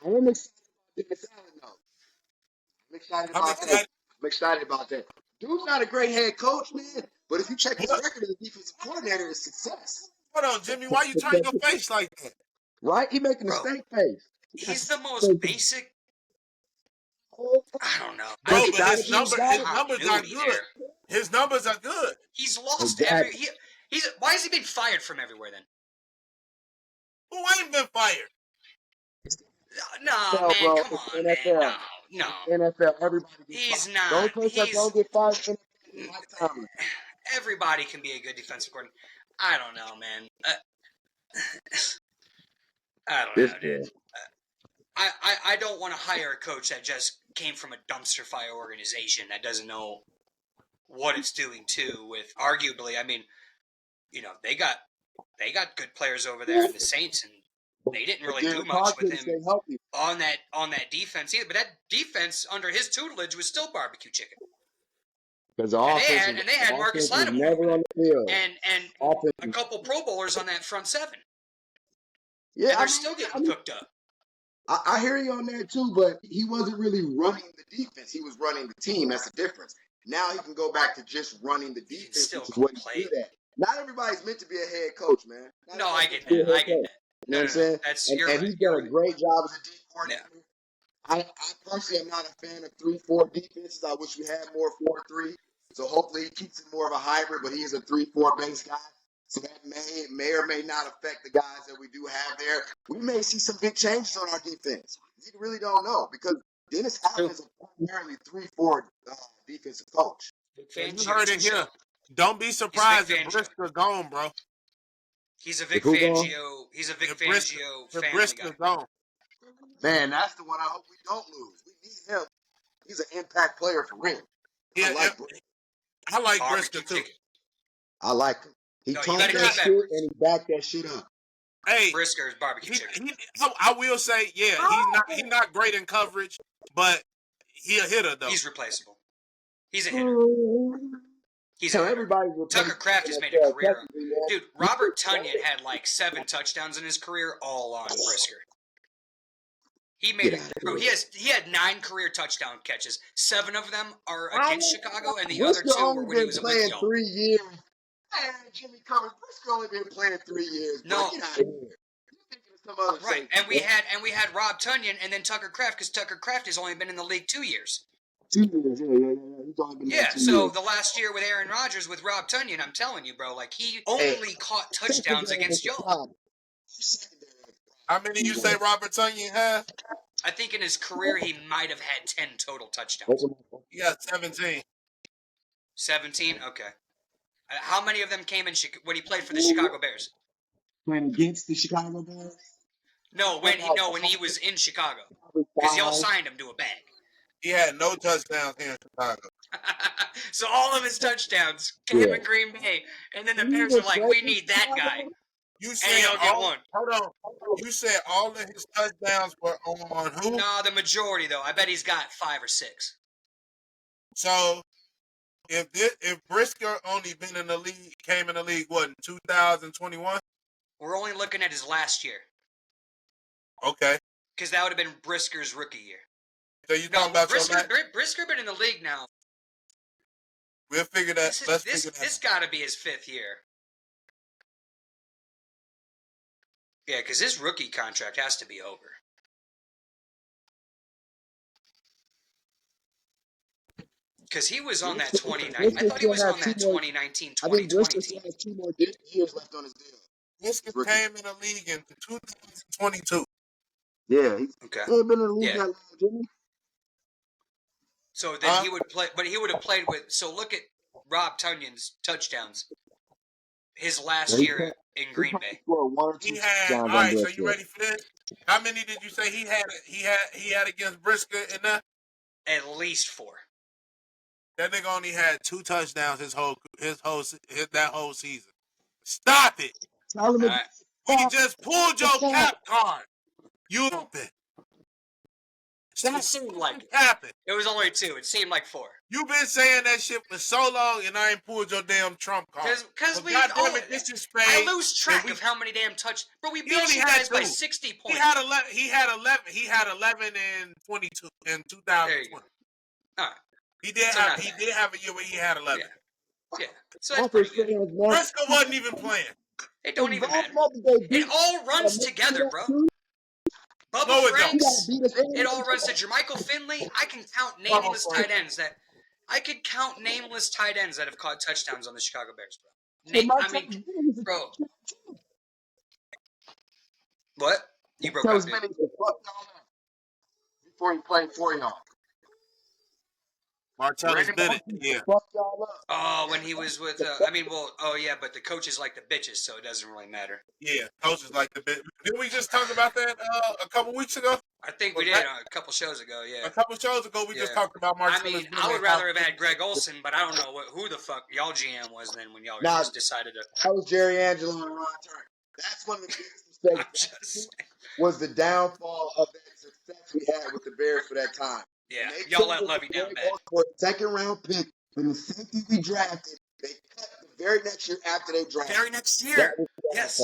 I am excited about Dennis Allen, though. I'm excited about that. Dude's not a great head coach, man. But if you check his record as a defensive coordinator, it's success. Hold on, Jimmy. Why you turning your face like that? Right? He making a Bro, steak face. He's the most basic. I don't know. Bro, I think but his he's numbers are continuity good. there. His numbers are good. He's lost Exactly. why has he been fired from everywhere then? Who ain't been fired? No, NFL, man, bro, come it's on, NFL. man. No. NFL, everybody gets He's fired. not. The only place that don't get fired in the NFL is Mike Tomlin. Everybody can be a good defensive coordinator. I don't know, man. I don't know, dude. I don't want to hire a coach that just came from a dumpster fire organization that doesn't know what it's doing too. With arguably, I mean, they got good players over there in the Saints, and they didn't really do much with him on that defense either. But that defense under his tutelage was still barbecue chicken. Because they had Marcus Lattimore never on the field. And a couple Pro Bowlers on that front seven. Yeah, and they're still getting cooked up. I hear you on that too, but he wasn't really running the defense. He was running the team. That's the difference. Now he can go back to just running the defense, which is what he's good at. Not everybody's meant to be a head coach, man. No, I get that. You know what I'm saying? And he's done a great job as a D coordinator. Yeah. I personally am not a fan of 3-4 defenses. I wish we had more 4-3. So hopefully he keeps it more of a hybrid, but he is a 3-4 base guy. So that may or may not affect the guys that we do have there. We may see some big changes on our defense. We really don't know because Dennis Allen is a primarily 3-4 defensive coach. You heard it here. Don't be surprised if Brisker gone, bro. He's a Vic Fangio. He's a Vic Fangio family guy. Gone. Man, that's the one I hope we don't lose. We need him. He's an impact player for real. Yeah, I like Brisker too. Chicken. I like him. He No, you talked gotta that keep shit that. and he backed that shit up. Hey, Brisker's barbecue chicken. I will say, yeah, he's not great in coverage, but he a hitter though. He's replaceable. He's a hitter. He's a hitter. Everybody's Tucker Kraft has made a career. Dude, Robert Tonyan had like 7 touchdowns in his career, all on Brisker. He made it. Bro, he had 9 career touchdown catches. 7 of them are against Chicago, and the other 2 were when he was playing with 3 years. Man, Jimmy Cummings, Brisker only been playing 3 years. No. Get out of here. You're thinking of some other right, and we had Rob Tonyan and then Tucker Kraft, because Tucker Kraft has only been in the league 2 years. 2 years, yeah. He's only been there 2 so years. the last year with Aaron Rodgers with Rob Tonyan, I'm telling you, bro, like he only caught touchdowns against y'all. How many you say Robert Tonyan has? I think in his career he might have had 10 total touchdowns. Yeah, 17. 17? Okay. How many of them came in when he played for the Chicago Bears? Playing against the Chicago Bears? No, when he was in Chicago. Because y'all signed him to a bag. He had no touchdowns here in Chicago. So all of his touchdowns came in Green Bay, and then the Bears are like, we need that guy. You said one. Hold on. You said all of his touchdowns were on who? No, the majority though. I bet he's got 5 or 6. So if Brisker only came in the league what in 2021? We're only looking at his last year. Okay. Because that would have been Brisker's rookie year. So you talking about Brisker been in the league now. We'll figure that. This got to be his 5th year. Yeah, because his rookie contract has to be over. Because he was on that 2019. I thought he was on that 2019, 2020 team. Has 2 more years left on his deal. Brisker came in the league in 2022. Yeah. He ain't been in the league that long, Jimmy. So then he would play, but he would have played with. So look at Rob Tonyan's touchdowns. His last year in Green Bay. He had. All right, so you ready for this? How many did you say he had? He had against Brisker in that? At least 4. That nigga only had 2 touchdowns that whole season. Stop it! Tell him We just pulled your cap card. You open. It seemed like happened. It was only 2. It seemed like 4. You've been saying that shit for so long, and I ain't pulled your damn trump card. Because this is Spain. I lose track of how many damn bro. We beat you guys by 60 points. He had 11. He had 11 in 22 in 2020. All right. He did have a year where he had 11. Yeah. So that's pretty good. Briscoe wasn't even playing. It don't even matter. It all runs together, bro. Bubba Franks, it all runs to Jermichael Finley. I can count nameless tight ends that have caught touchdowns on the Chicago Bears, bro. Bro. What? You broke up, dude. Before he played for y'all. Martellus Bennett, yeah. Oh, when he was with, but the coaches like the bitches, so it doesn't really matter. Yeah, coaches like the bitches. Didn't we just talk about that a couple weeks ago? I think we did a couple shows ago, yeah. A couple shows ago, we just talked about Martellus Bennett. I would rather have had Greg Olson, but I don't know who the fuck y'all GM was then when y'all just decided to. That was Jerry Angelo and Ron Turner. That's one of the biggest mistakes. Was the downfall of that success we had with the Bears for that time. Yeah, y'all let Levy down bad. For a 2nd round pick, for the safety we drafted, they cut the very next year after they drafted. Very next year. Yes.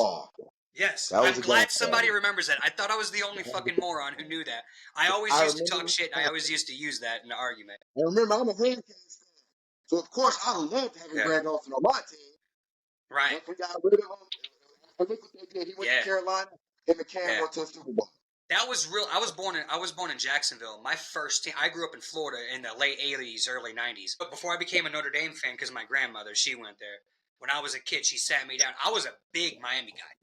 Yes. I'm glad somebody remembers that. I thought I was the only fucking moron who knew that. I always used to talk shit, and I always used to use that in the argument. And remember, I'm a Hurricanes fan. So, of course, I loved having Greg Olson on my team. Right. Once we got rid of him, look what they did. He went to Carolina, and McCann went to the Super Bowl. That was real. I was born in Jacksonville. My first team. I grew up in Florida in the late '80s, early '90s. But before I became a Notre Dame fan, because my grandmother, she went there. When I was a kid, she sat me down. I was a big Miami guy.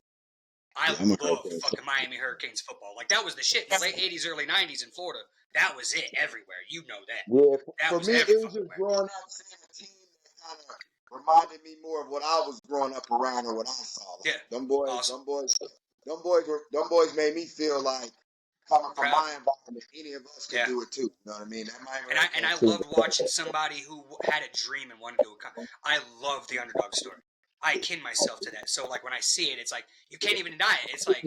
I love fucking Miami Hurricanes football. Like that was the shit. Late '80s, early '90s in Florida. That was it everywhere. You know that. Yeah. For me, it was just growing up seeing a team that kind of reminded me more of what I was growing up around or what I saw. Like, them boys made me feel like coming from Proud. my environment, any of us could do it too. You know what I mean? That might And I loved watching somebody who had a dream and wanted to do it. I love the underdog story. I kin myself to that. So like when I see it, it's like you can't even deny it. It's like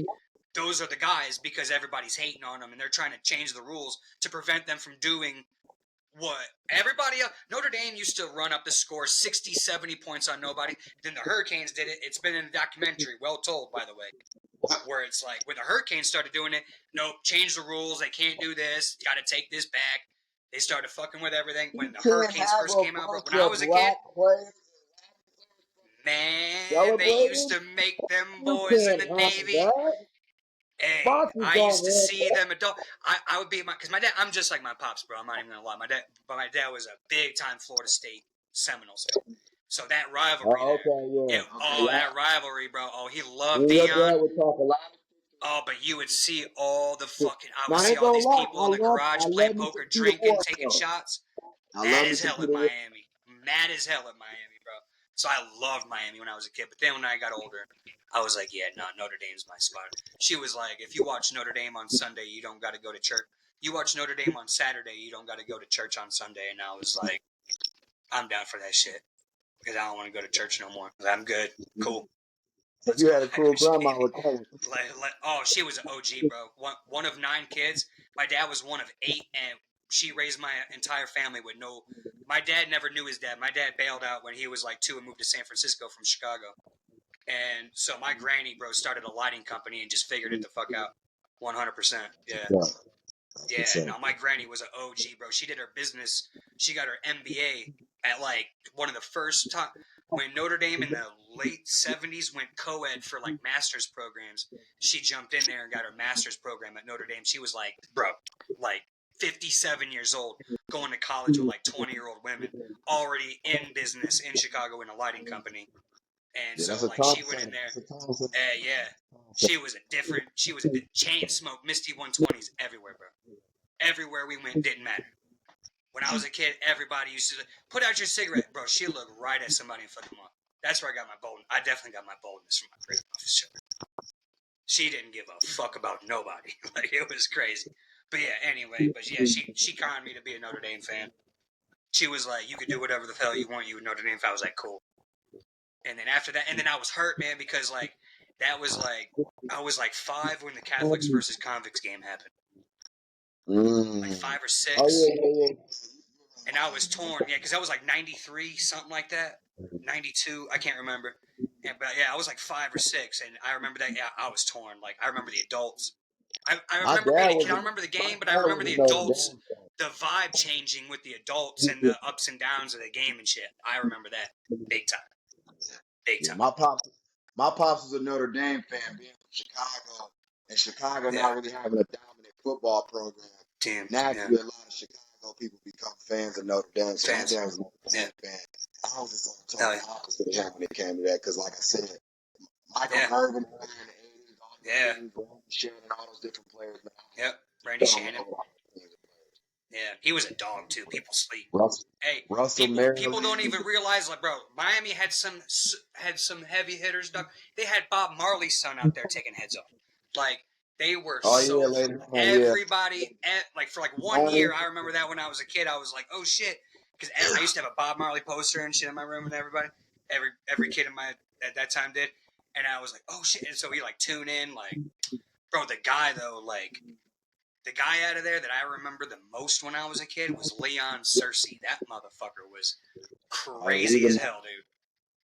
those are the guys because everybody's hating on them and they're trying to change the rules to prevent them from doing what everybody else. Notre Dame used to run up the score 60, 70 points on nobody. Then the Hurricanes did it. It's been in a documentary, well told, by the way, where it's like when the Hurricanes started doing it, nope, change the rules. They can't do this. Got to take this back. They started fucking with everything. When the Hurricanes first came out, bro, when I was a kid, man, they used to make them boys in the Navy. Hey, I used to see them adult. I would be because my dad. I'm just like my pops, bro. I'm not even gonna lie. My dad was a big time Florida State Seminoles fan. So that rivalry that rivalry, bro. Oh, he loved Dion. Oh, but you would see all the fucking. I would see all these people in the garage playing poker, drinking, taking shots. Mad as hell at Miami. Mad as hell at Miami, bro. So I loved Miami when I was a kid. But then when I got older, I was like, yeah, no, Notre Dame's my spot. She was like, if you watch Notre Dame on Sunday, you don't got to go to church. You watch Notre Dame on Saturday, you don't got to go to church on Sunday. And I was like, I'm down for that shit. Because I don't want to go to church no more. I'm good. Cool. You had a cool grandma. Oh, she was an OG, bro. One of 9 kids. My dad was one of 8, and she raised my entire family with no. My dad never knew his dad. My dad bailed out when he was like 2 and moved to San Francisco from Chicago. And so my granny, bro, started a lighting company and just figured it the fuck out. 100%. Yeah. Yeah. No, my granny was an OG, bro. She did her business. She got her MBA at like one of the first time. When Notre Dame in the late 70s went co-ed for like master's programs, she jumped in there and got her master's program at Notre Dame. She was like, bro, like 57 years old, going to college with like 20-year-old women, already in business in Chicago in a lighting company. And so like she went in there. She was a chain smoke, Misty 120s everywhere, bro. Everywhere we went, didn't matter. When I was a kid, everybody used to put out your cigarette, bro. She looked right at somebody and flick them off. That's where I got my boldness. I definitely got my boldness from my grandma for sure. She didn't give a fuck about nobody. Like it was crazy. But yeah, anyway. But yeah, she conned me to be a Notre Dame fan. She was like, you could do whatever the hell you want. You a Notre Dame fan. I was like, cool. And then after that, and then I was hurt, man, because like that was like I was like 5 when the Catholics versus convicts game happened. Like 5 or 6. And I was torn, because that was like 93, something like that. 92, I can't remember. But yeah, I was like 5 or 6, and I remember that. Yeah, I was torn. Like I remember the adults. I remember being a kid. I don't remember the game, but I remember the adults, the vibe changing with the adults and the ups and downs of the game and shit. I remember that big time. Big time. My pops was a Notre Dame fan, being from Chicago, and Chicago not really having a dominant football program. Naturally, a lot of Chicago people become fans of Notre Dame. So my dad was a Notre Dame fan. I was just on the opposite of him when it came to that, because like I said, Michael Irvin in the 80s, Randy Shannon, all those different players. Man. Yep, Randy Shannon. Yeah, he was a dog too. People sleep. People don't even realize, like, bro, Miami had some heavy hitters. Dog. They had Bob Marley's son out there taking heads off. Like they were everybody. Like for like 1 year, I remember that when I was a kid, I was like, oh shit, because I used to have a Bob Marley poster and shit in my room, and everybody, every kid at that time did, and I was like, oh shit, and so we like tune in, like, bro, the guy though, like. The guy out of there that I remember the most when I was a kid was Leon Searcy. That motherfucker was crazy as hell, dude.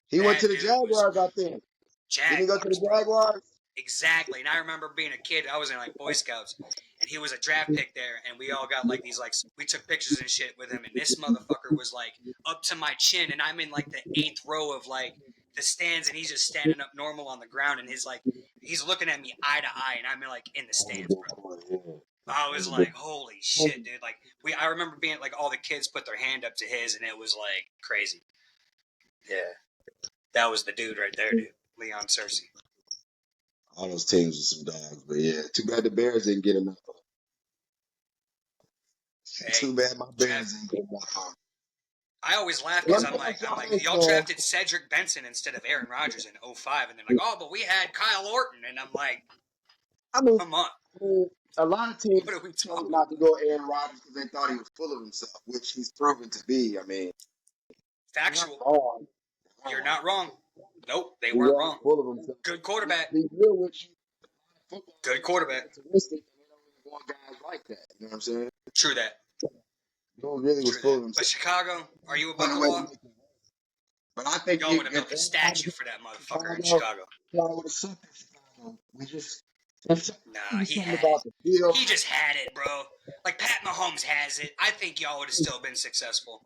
He went to the Jaguars, I think. Did he go to the Jaguars? Exactly. And I remember being a kid, I was in like Boy Scouts, and he was a draft pick there, and we all got like these, like, we took pictures and shit with him, and this motherfucker was like up to my chin, and I'm in like the 8th row of like the stands, and he's just standing up normal on the ground, and he's looking at me eye to eye, and I'm like in the stands, bro. I was like, holy shit, dude. Like I remember being like all the kids put their hand up to his, and it was like crazy. Yeah. That was the dude right there, dude. Leon Searcy. All those teams with some dogs, but yeah. Too bad the Bears didn't get enough. Too bad my Bears didn't get enough. I always laugh because I'm like, y'all drafted Cedric Benson instead of Aaron Rodgers in 05, and they're like, oh, but we had Kyle Orton, and I'm like, come on. a lot of teams What are we chose talking not to go Aaron Rodgers because they thought he was full of himself, which he's proven to be. I mean, Factual. You're not wrong. Nope, they He weren't was wrong. full of himself. Good quarterback. Be real with you. Good quarterback. Optimistic, and they don't really want guys like that. You know what I'm saying? True that. He really was True full that. of himself. But Chicago, are you above By the the way, law? but I think Y'all would have built a statue for that motherfucker in Chicago. would have sucked in Chicago. We just Nah, he had about it. the field. He just had it, bro. Like Pat Mahomes has it. I think y'all would have still been successful.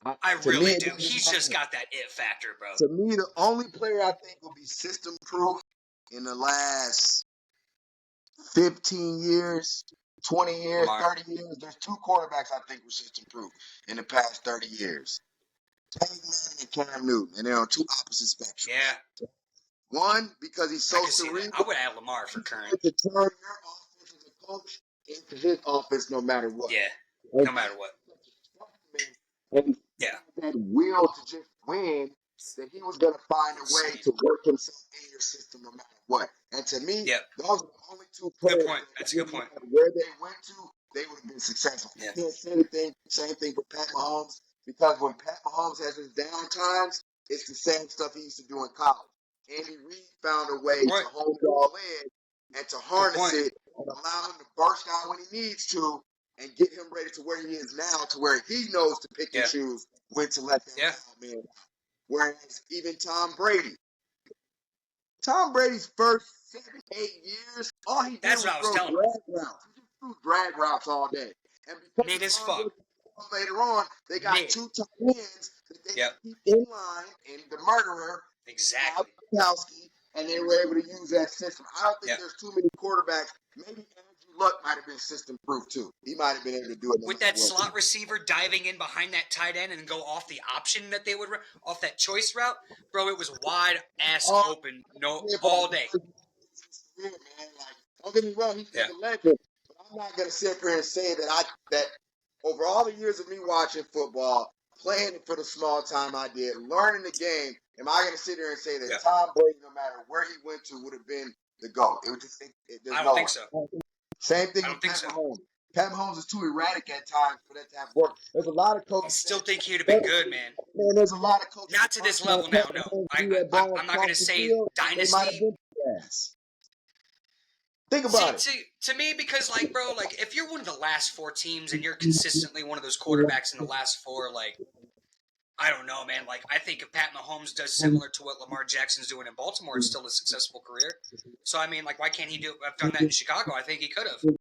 I To really me, do. He's just got that it factor, bro. To me, the only player I think will be system proof in the last 15 years, 20 years, Lamar. 30 years. There's two quarterbacks I think were system proof in the past 30 years. Peyton Manning and Cam Newton, and they're on two opposite spectrums. Yeah. One, because he's so I could see that. cerebral. I would add Lamar for current. To turn your offense as a coach into his offense no matter what. Yeah. No matter what. And Yeah. that will to just win, that he was going to find a way to work himself in your system no matter what. And to me, those are the only two players. Good point. That's a good point. Where they went to, they would have been successful. Yeah. You can't say anything, same thing for Pat Mahomes, because when Pat Mahomes has his down times, it's the same stuff he used to do in college. Andy Reid found a way to hold it all in and to harness it and allow him to burst out when he needs to and get him ready to where he is now, to where he knows to pick and choose when to let that man out. Whereas even Tom Brady's first 7-8 years, all he did was throw drag routes. He just threw drag routes all day. And because Mid as fuck. Later on, they got two tight ends that they keep in line, and the murderer, exactly, Kowski, and they were able to use that system. I don't think there's too many quarterbacks. Maybe Andrew Luck might have been system proof too. He might have been able to do it with that slot receiver diving in behind that tight end and go off the option that they would run, off that choice route, bro. It was wide ass open, all day. Man, like, don't get me wrong, he's a legend, but I'm not gonna sit here and say that over all the years of me watching football, playing it for the small time I did, learning the game, am I gonna sit here and say that Tom Brady, no matter where he went to, would have been the GOAT? It would just I don't think so. Same thing with Pat Mahomes. Pat Mahomes is too erratic at times for that to have worked. There's a lot of coaches. I still think he would have been good, man. Man, there's a lot of coaches. Not to this level now, no. I'm not going to say dynasty. Think about it. To me, because, like, bro, like, if you're one of the last four teams and you're consistently one of those quarterbacks in the last four, like, I don't know, man. Like, I think if Pat Mahomes does similar to what Lamar Jackson's doing in Baltimore, it's still a successful career. So, I mean, like, why can't he have done that in Chicago? I think he could have.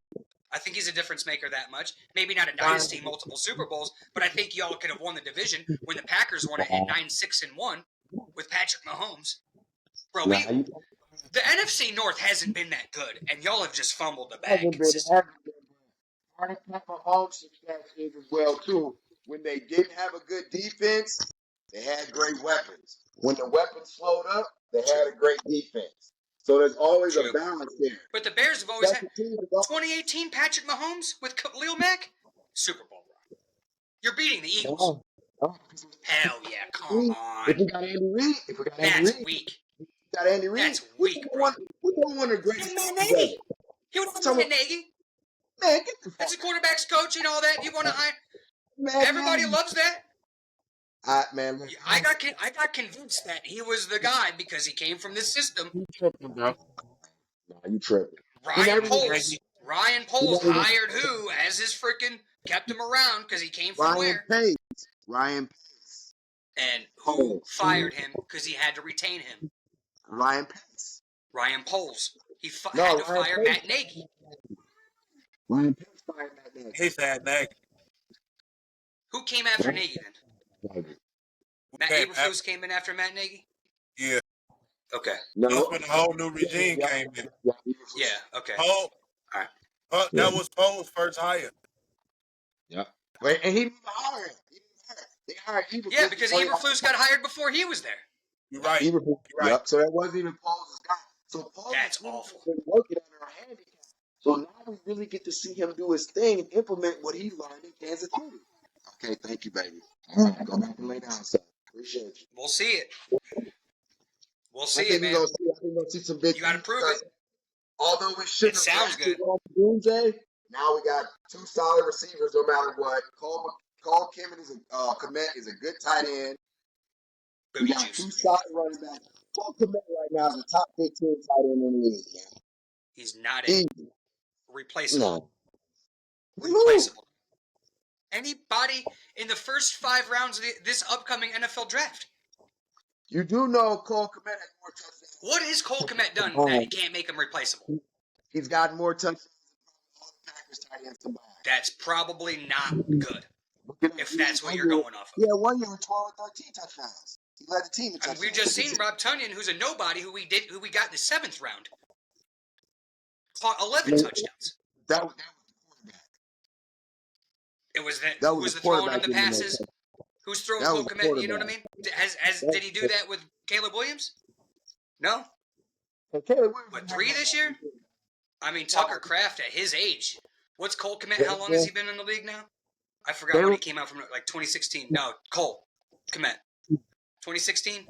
I think he's a difference maker that much. Maybe not a dynasty, multiple Super Bowls, but I think y'all could have won the division when the Packers won it at 9-6-1 with Patrick Mahomes. Bro, the NFC North hasn't been that good, and y'all have just fumbled the bag consistently. Pat Mahomes success is as well, too. When they didn't have a good defense, they had great weapons. When the weapons slowed up, they had a great defense. So there's always a balance there. But the Bears have always had 2018 Patrick Mahomes with Khalil Mack, Super Bowl run. You're beating the Eagles. Hell yeah, come on. If we got Andy Reid, that's weak. Got Andy Reid. That's weak, bro. We don't want the greatest. Matt Nagy. He would have Matt Nagy. Man, get the fuck. That's a quarterback's coach and all that. You want to hire? Everybody loves that. I got convinced that he was the guy because he came from this system. You tripping, bro? Nah, you tripping. Ryan Poles hired who as his freaking kept him around because he came from Ryan Pace. And who fired him because he had to retain him? Ryan Pace. Ryan Poles. He had to fire Matt Nagy. Ryan Pace fired Matt Nagy. He fired Nagy. Who came after Nagy then? Matt Eberflus came in after Matt Nagy? Yeah. Okay. That's when the whole new regime came in. Yeah, okay. All right. That was Poe's first hire. Yep. Wait, and he didn't hire him. They hired Eberflus. Yeah, because Eberflus got hired before he was there. You're right. You're right. Yep. So that wasn't even Poles' guy. So Poles That's awful. Been working under a handicap. So now we really get to see him do his thing and implement what he learned in Kansas City. Okay, thank you, baby. All right, go back and lay down, son. Appreciate you. We'll see it. We'll see it, man. I think we're gonna see some big. You got to prove it. Although we shouldn't It have sounds drafted good. Doomsday, now we got two solid receivers no matter what. Cole Kimmon is Kmet is a good tight end. Booty We got juice. two solid running backs. Cole Kmet right now is a top 15 tight end in the league. Man. He's not replaceable. No. Replaceable. Anybody in the first 5 rounds of this upcoming NFL draft? You do know Cole Kmet has more touchdowns. What has Cole Kmet done that can't make him replaceable? He's gotten more touchdowns than all the Packers tight ends combined. That's probably not good. If that's what you're going off of. Yeah, 1 year with 12 or 13 touchdowns. He led the team in touchdowns. We've just seen Rob Tunyon, who's a nobody, who we got in the 7th round, caught 11 touchdowns. That was the quarterback. It was that. That Who was was the the throwing quarterback him the giving him passes? that. Who's throwing That Cole was the Kmet? You know what I mean? quarterback. Did he do that with Caleb Williams? No. So Caleb Williams What, didn't 3 have this that. year? I mean, Tucker Kraft at his age. What's Cole Kmet? How long has he been in the league now? I forgot when he came out from, like 2016. No, Cole Kmet. 2016?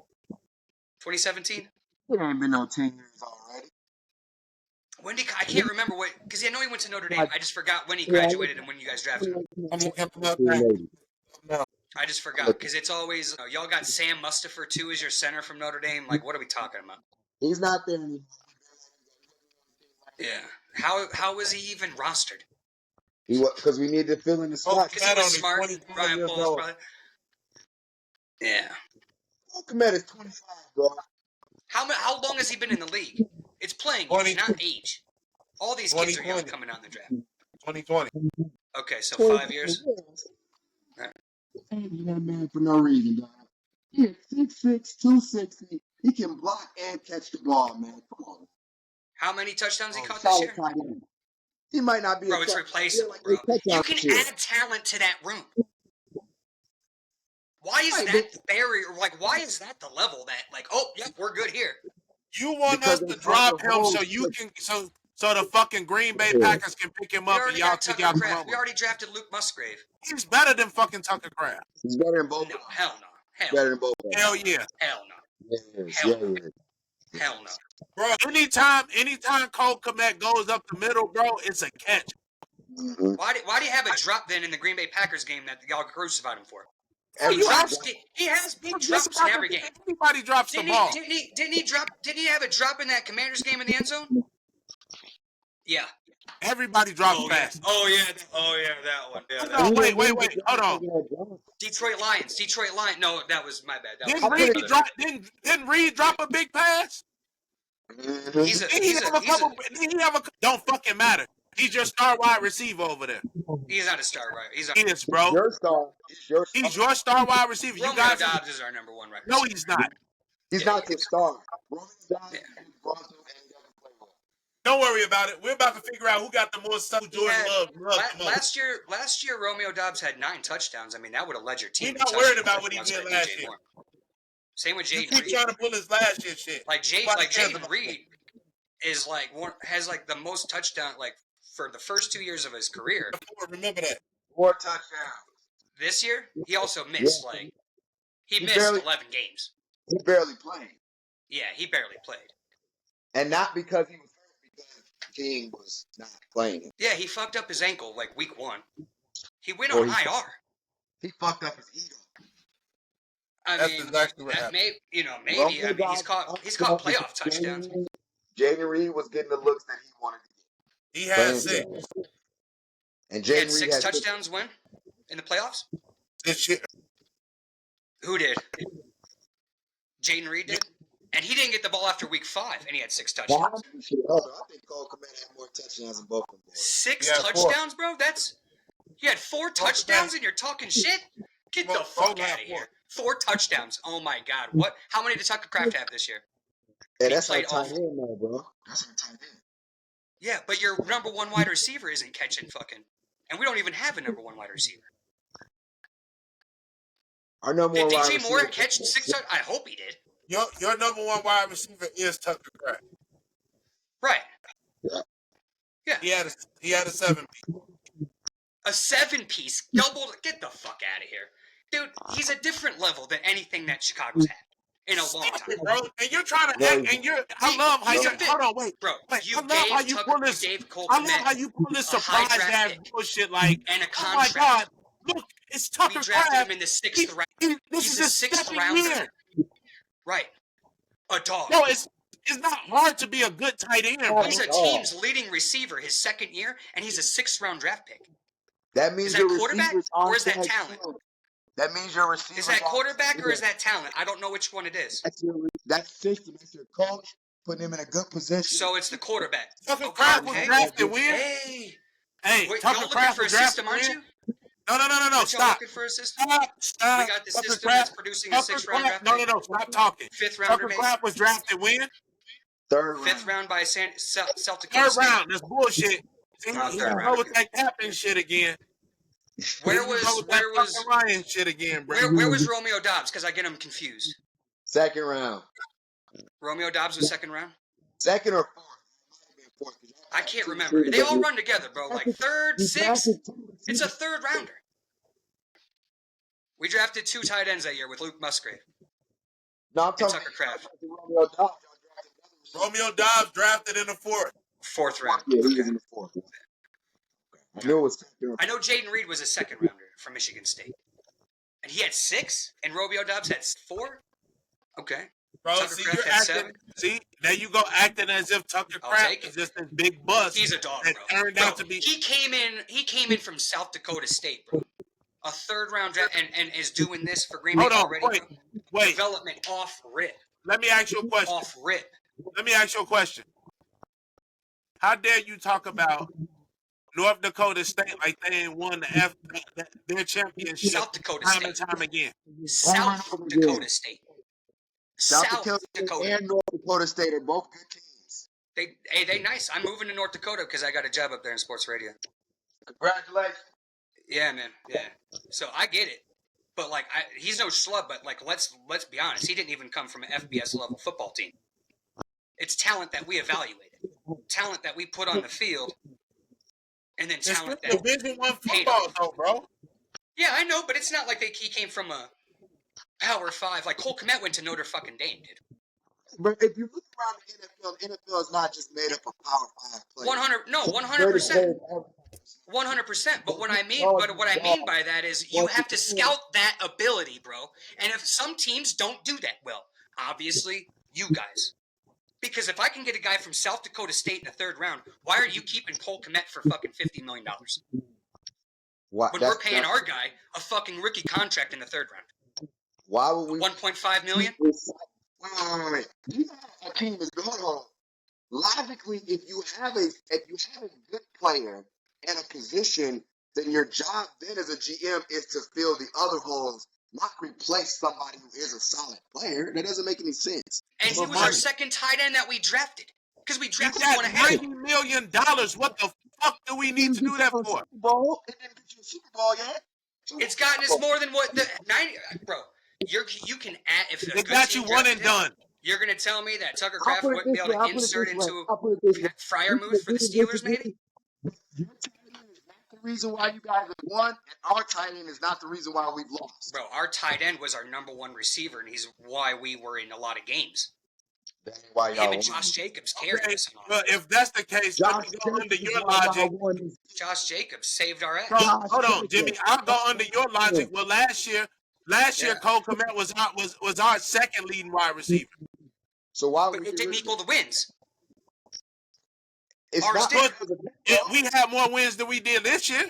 2017? It ain't been no 10 years already. When did I can't remember what, because I know he went to Notre Dame. I just forgot when he graduated and when you guys drafted him. I just forgot because it's always y'all got Sam Mustipher too as your center from Notre Dame. Like, what are we talking about? He's not there anymore. Yeah. How was he even rostered? Because we need to fill in the spot. Because he was smart. Brian Poles probably. Yeah. Kmet is 25, bro. How long has he been in the league? It's playing age, not age. All these kids are young coming out in the draft. 2020. Okay, so 5 years. That man for no reason, dog. He is 6'6", 260. He can block and catch the ball, man. Come on. How many touchdowns he caught this year? He might not be. Bro, it's replaceable, bro. You can add talent to that room. Why is that the barrier? Like, why is that the level that, like, oh, yep, we're good here? You want us to drop him so you can so the fucking Green Bay Packers can pick him up and y'all take out the Kraft. We already drafted Luke Musgrave. He's better than fucking Tucker Kraft. He's better than both. No, hell no. Hell better than both. Hell yeah. Hell no. Yes, Hell yeah, no. yeah. Hell no. Bro, anytime Cole Kmet goes up the middle, bro, it's a catch. Mm-hmm. Why do you have a drop then in the Green Bay Packers game that y'all crucified him for? He drops in every game. Everybody drops the ball. Didn't he have a drop in that Commanders game in the end zone? Yeah. Everybody drops fast. Oh yeah, that one. Yeah, No, wait. Hold on. Detroit Lions. No, that was my bad. Didn't Reed drop a big pass? Don't fucking matter. He's your star wide receiver over there. He's not a star wide. He is, bro. He's your star wide receiver. Romeo Doubs is our number one right now. No, he's not. He's not your star. Romeo Doubs Don't worry about it. We're about to figure out who got the most stuff. Last year, Romeo Doubs had 9 touchdowns. I mean, that would have led your team. He's not worried about what he did last year. Same with Jaden Reed. Keep trying to pull his last year shit. Like Jaden Reed is has the most touchdown for the first 2 years of his career. Remember that. 4 touchdowns. This year, he also missed he missed 11 games. He barely played. Yeah, he barely played. And not because he was hurt, because King was not playing. Yeah, he fucked up his ankle week 1. He went on IR. He fucked up his ego. That's exactly what happened. Maybe. I mean, he's caught playoff touchdowns. Jaden Reed was getting the looks that he wanted to get. He had 6. And Jaden Reed 6 had touchdowns when? In the playoffs? This year. Who did? Jaden Reed did? And he didn't get the ball after week 5, and he had 6 touchdowns. I think Cole Kmet had more touchdowns than both of them. 6 touchdowns, bro? You had 4 touchdowns and you're talking shit? Get the fuck out of here. 4 touchdowns. Oh my God. What? How many did Tucker Kraft have this year? Hey, that's our tight end now, bro. That's our tight end. Yeah, but your number 1 wide receiver isn't catching fucking. And we don't even have a number 1 wide receiver. Our number 1 did wide DJ receiver. Moore catch 6 touchdowns? I hope he did. Your number 1 wide receiver is Tucker Kraft. Right. Yeah. He had a 7-piece. A 7-piece. Double. Get the fuck out of here. Dude, he's a different level than anything that Chicago's had. in a long Stop time. it, bro. And you're trying to No, act, and you're. I love how you. Hold on, wait. Bro, Wait, you I love how you pull this. gave Cole I love Kmet how you pull this a high surprise draft ass pick bullshit. Like, and a oh my contract. god, look, it's Tucker We drafted Kraft. him in the 6th round. This He's is a his 6th second rounder. year. Right. A dog. No, it's not hard to be a good tight end, bro. He's a team's leading receiver his 2nd year, and he's a 6th round draft pick. That means Is that your quarterback receivers aren't or is that that talent? good. That means your receivers. Is that aren't quarterback or good. is that talent? I don't know which one it is. That's system. That's your coach putting him in a good position. So it's the quarterback. Tucker Kraft was drafted when? Hey, Hey, wait, Tucker y'all looking Kraft for a was drafted system, aren't when? you? No, Y'all stop. looking for a system? Stop. We got the Tucker system that's Kraft- producing a Tucker 6th round Kraft- draft pick. No, stop talking. 5th rounder, Tucker maybe. Kraft was drafted when? 3rd 5th round. round by South Dakota Third State. round. That's bullshit. See, Oh, he third can round. go with that captain shit again. Where He can go with that was fucking Ryan shit again, bro. where was Romeo Dobbs? Because I get him confused. 2nd round. Romeo Dobbs was 2nd round. 2nd or 4th? I can't remember. They all run together, bro. Like 3rd, 6th. It's a 3rd rounder. We drafted 2 tight ends that year with Luke Musgrave No, I'm and talking Tucker Kraft. Romeo Dobbs. Romeo Dobbs drafted in the 4th. 4th round. Yeah, he was Okay. in the 4th. I knew it was 2nd. I know Jaden Reed was a 2nd rounder from Michigan State. And he had 6, and Romeo Dobbs had 4? Okay. Bro, Tucker see, Kraft you're had acting. 7. See, there you go, acting as if Tucker I'll Kraft take is it. just this big bust. He's a dog, that bro. turned out to be. He came in from South Dakota State, bro. A 3rd round draft and is doing this for Green Bay Hold on, already. wait. Development off rip. Let me ask you a question. Off rip. Let me ask you a question. How dare you talk about North Dakota State like they ain't won their championship South Dakota time State. and time again? South Dakota State. South Dakota and North Dakota State are both good teams. They nice. I'm moving to North Dakota because I got a job up there in sports radio. Congratulations. Yeah, man. Yeah. So I get it, but like, he's no schlub. But like, let's be honest. He didn't even come from an FBS level football team. It's talent that we evaluated, talent that we put on the field, and then talent It's that. Division I football, though, bro. Yeah, I know, but it's not like he came from a Power 5. Like Cole Kmet went to Notre fucking Dame, dude. But if you look around the NFL is not just made up of Power 5 players. 100%. 100%. But what I mean by that is you have to scout that ability, bro. And if some teams don't do that well, obviously you guys. Because if I can get a guy from South Dakota State in the 3rd round, why are you keeping Cole Kmet for fucking $50 million? When we're paying our guy a fucking rookie contract in the 3rd round. Why would we? $1.5 million? Wait. You know how a team is going on. Logically, if you have a good player in a position, then your job then as a GM is to fill the other holes, not replace somebody who is a solid player. That doesn't make any sense. And he was our 2nd tight end that we drafted. Because we You drafted got one ahead of him. $90 million. What the fuck do we need to do that for? Super Bowl? It didn't get you a Super Bowl yet. It's gotten us more than what the 90. Bro, you can add if They got you one and done. You're gonna tell me that Tucker Kraft wouldn't be able to insert into Fryermuth for the Steelers, maybe? Your tight end is not the reason why you guys have won, and our tight end is not the reason why we've lost. Bro, our tight end was our number 1 receiver, and he's why we were in a lot of games. That ain't why Him y'all and won. Josh Jacobs carried Okay, us. well, if that's the case, let me go under your logic. Josh Jacobs saved our ass. So, hold on, Jimmy. I'll go under your logic. Well, last year, Cole Kmet was our 2nd leading wide receiver. So why But would it didn't equal the wins. It's Ours not did. We had more wins than we did this year.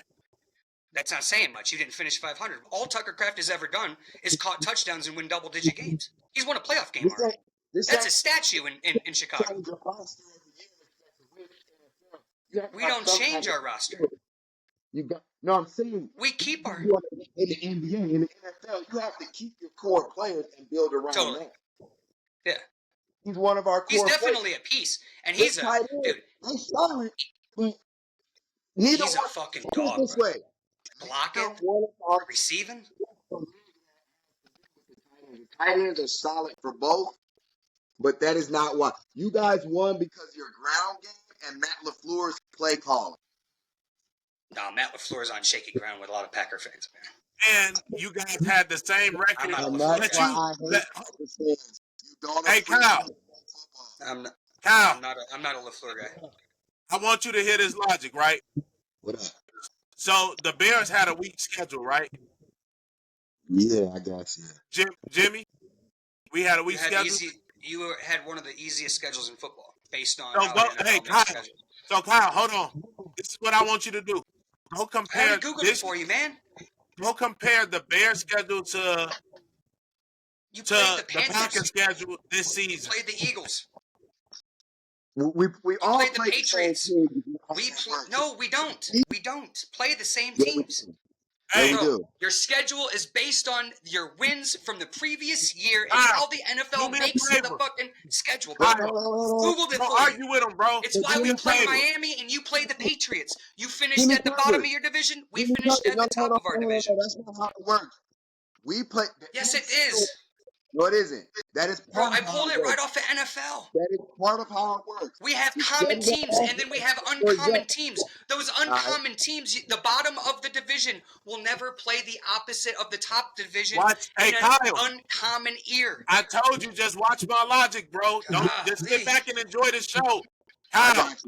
That's not saying much. You didn't finish 500. All Tucker Kraft has ever done is caught touchdowns and win double-digit games. He's won a playoff game already. That's a statue in Chicago. We don't change our roster. I'm saying We keep our... in the NBA, in the NFL, you have to keep your core players and build around Totally. that. Yeah. He's one of our core He's players. definitely a piece. And he's a... Dude, He's solid, but neither he's a one. fucking Put it dog, this bro. way. Blocking, One of our receiving. tight ends are solid for both, but that is not why. You guys won because of your ground game and Matt LaFleur's play calling. No, Matt LaFleur's on shaky ground with a lot of Packer fans, man. And you guys had the same record. I'm not And LaFleur. that's why I hate Packers fans. don't Hey, appreciate Kyle. football. I'm not. Kyle, I'm not a LaFleur guy. I want you to hear this logic, right? What up? So the Bears had a weak schedule, right? Yeah, I guess, yeah. Jimmy, we had a weak schedule. You had one of the easiest schedules in football based on So how go, the NFL hey, makes Kyle. schedules. So Kyle, hold on. This is what I want you to do. Go I compare already Googled it for you, man. Go compare the Bears schedule to You played the the Packers Panthers. schedule this You season. played the Eagles. We all played the play Patriots. same teams. No, we don't. We don't play the same Yeah, we teams. do. Hey, we Bro, do. your schedule is based on your wins from the previous year and Kyle, how the do NFL me a makes the favor. fucking schedule, But bro. Kyle, Googled it don't for you. argue with him, bro. It's why Do we me a played favor. Miami and you played the Patriots. You finished Jimmy at the bottom of your division. We finished at the top of our division. That's not how it works. We play. Yes, it is. No, it isn't. That is Bro, part I of how pulled it works. right off the NFL. That is part of how it works. We have common teams, and then we have uncommon teams. Those uncommon teams, the bottom of the division will never play the opposite of the top division Hey, in an Kyle. uncommon year. I told you, just watch my logic, bro. Don't just sit back and enjoy the show. Kyle, It's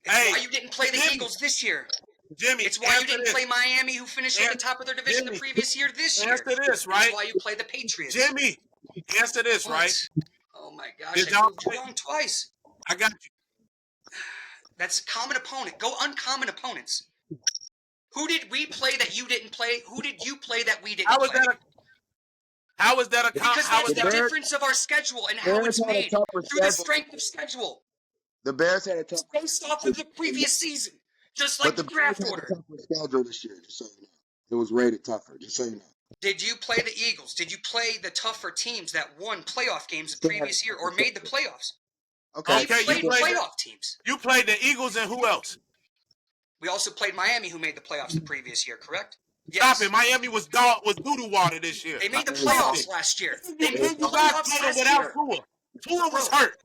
hey, why you didn't play the Jimmy. Eagles this year. Jimmy, It's why you answer didn't this. play Miami, who finished at the top of their division Jimmy, the previous year this year. Answer this, right? It's why you played the Patriots. Jimmy, answer this, What? right? Oh my gosh, Did I y'all proved you play- wrong twice. I got you. That's common opponent. Go uncommon opponents. Who did we play that you didn't play? Who did you play that we didn't How is play? that a Because how that's is the that? difference of our schedule and how it's made through the strength of schedule. The Bears had a tough. It's based off of the previous season, just like But the the Bears draft had a order. tougher schedule this year, just so you know. It was rated tougher, just so you know. Did you play the Eagles? Did you play the tougher teams that won playoff games the previous year or made the playoffs? Okay. We played playoff teams. You played the Eagles and who else? We also played Miami, who made the playoffs the previous year, correct? Stop it. Miami was doo-doo water this year. They made the Stop playoffs it. last year. You They made the guys playoffs played last without year. Tua. Tua was Bro. hurt.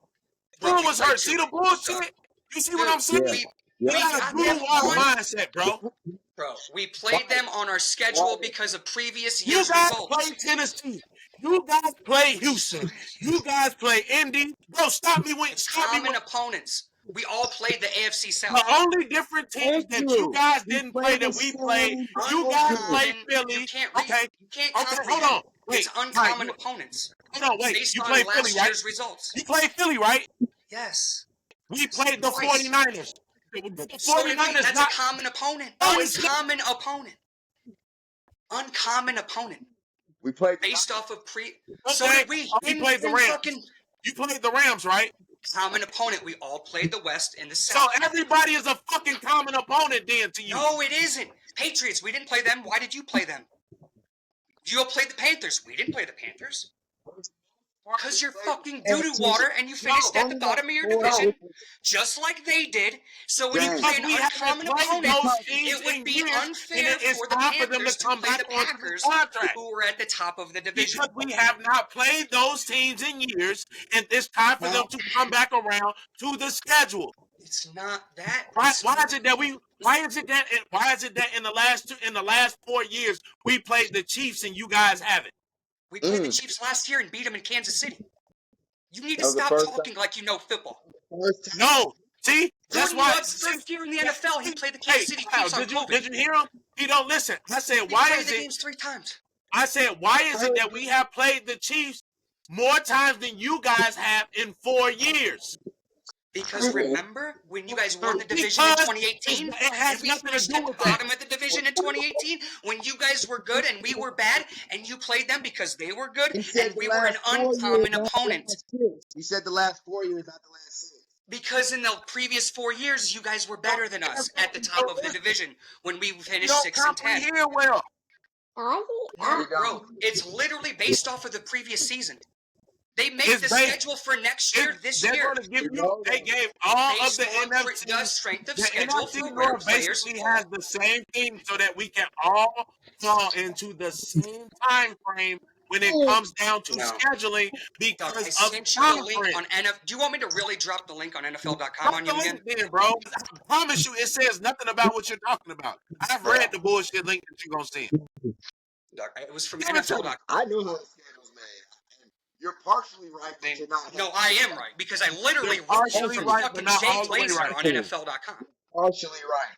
Bro, Tua we was played hurt. two. See the bullshit? You see what I'm saying? Yeah. You Yeah. got a doo-doo-water mindset, bro. Bro, we played them on our schedule because of previous You year's guys results. play Tennessee. You guys play Houston. You guys play Indy. Bro, stop me when Common opponents. We all played the AFC South. the only different teams that you guys didn't play that we played, you guys played Philly. You can't Okay, you can't okay, comprehend. hold on. Wait, It's uncommon right, opponents. hold on, wait. Based You on played last Philly, right? year's results. You played Philly, right? Yes. We played the Twice. 49ers. The So did we. 49ers That's not. a common opponent. No, it's not. Uncommon opponent. Uncommon opponent. We played Based off of So Okay, did we. we played the Rams. You played the Rams, right? Common opponent. We all played the West and the So South. everybody is a fucking common opponent then to you. No, it isn't. Patriots. We didn't play them. Why did you play them? You all played the Panthers. We didn't play the Panthers. Because you're fucking doo-doo water and you finished at the bottom of your division, just like they did. So when you play an uncommon opponent, it would be unfair for the Panthers to play the Packers, who were at the top of the division. Because we have not played those teams in years, and it's time for them to come back around to the schedule. It's not that. Why is it that in the last 4 years we played the Chiefs and you guys haven't? We played the Chiefs last year and beat them in Kansas City. You need to stop talking like you know football. No. See? That's why. First year in the NFL, he played the Kansas City Chiefs on COVID. Did you hear him? He don't listen. I said, He why played is the it? games 3 times. I said, why is it that we have played the Chiefs more times than you guys have in 4 years? Because remember when you guys won the division in 2018? It has we nothing to finished do at the with that. bottom of the division in 2018 when you guys were good and we were bad, and you played them because they were good and we were an uncommon opponent. He said the last 4 years, not the last 6. Because in the previous 4 years, you guys were better than us at the top of the division when we finished 6 and 10. Well. No, bro, it's literally based off of the previous season. They make the schedule for next year this year. They gave all of the NFC. The strength of The schedule for NFC where North players basically has the same thing so that we can all fall into the same time frame when it comes down to scheduling because I of sent you the link on NFL. Do you want me to really drop the link on NFL.com on you again? Then, bro. I promise you, it says nothing about what you're talking about. I've read the bullshit link that you're gonna see. It was from NFL.com. I know how the schedule's made. You're partially right, but you're not. No, I am right because I literally You're wrote you partially from right, fucking but not Jay all the way Glazer right. on NFL.com. Partially right.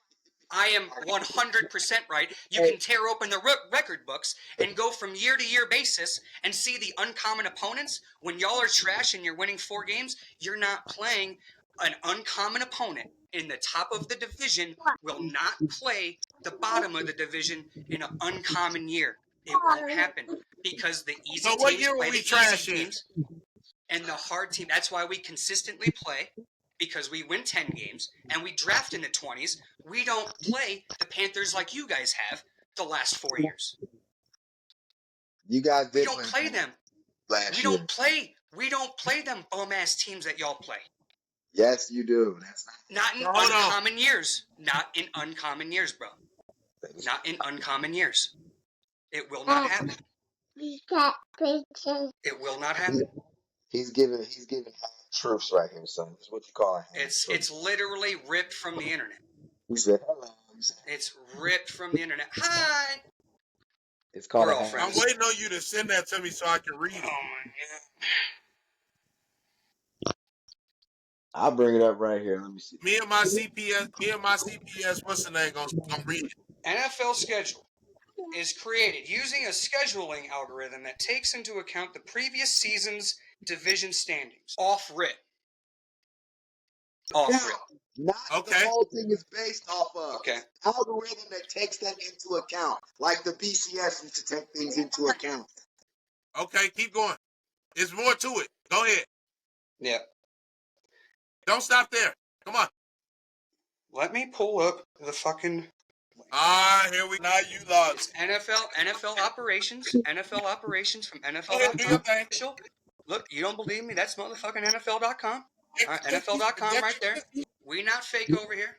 I am 100% right. You can tear open the record books and go from year to year basis and see the uncommon opponents. When y'all are trash and you're winning 4 games, you're not playing an uncommon opponent in the top of the division. Will not play the bottom of the division in an uncommon year. It won't happen because the easy So what teams year were play we the trash easy in? teams, and the hard team. That's why we consistently play. Because we win 10 games and we draft in the 20s, we don't play the Panthers like you guys have the last 4 years. You guys We did don't win play them. last We year. don't play them bum ass teams that y'all play. Yes, you do. That's Not in So hold on. uncommon years. Not in uncommon years, bro. Not in uncommon years. It will not happen. It will not happen. He's giving half truths right here, son. This is what you call it. It's literally ripped from the internet. He said hello. It's ripped from the internet. Hi. It's called We're a all half. I'm friends. waiting on you to send that to me so I can read Oh it. my god. I'll bring it up right here. Let me see. Me and my CPS, what's the name? I'm reading. NFL schedule is created using a scheduling algorithm that takes into account the previous season's division standings. Off rip. Off rip. Not Okay. the whole thing is based off of. Okay. Algorithm that takes that into account. Like the BCS used to take things into account. Okay, keep going. There's more to it. Go ahead. Yeah. Don't stop there. Come on. Let me pull up the fucking. Here we now you lost. It's NFL operations from Go ahead, do your thing. NFL.com. Look, you don't believe me? That's motherfucking NFL.com. All right, NFL.com right there. We not fake over here.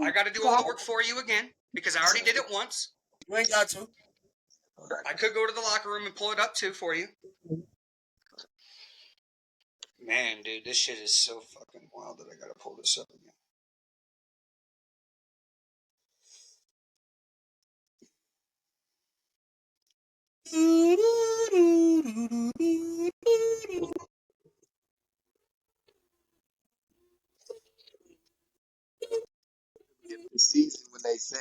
I got to do all the work for you again because I already did it once. You ain't got to. I could go to the locker room and pull it up too for you. Man, dude, this shit is so fucking wild that I gotta pull this up again. The season when they say,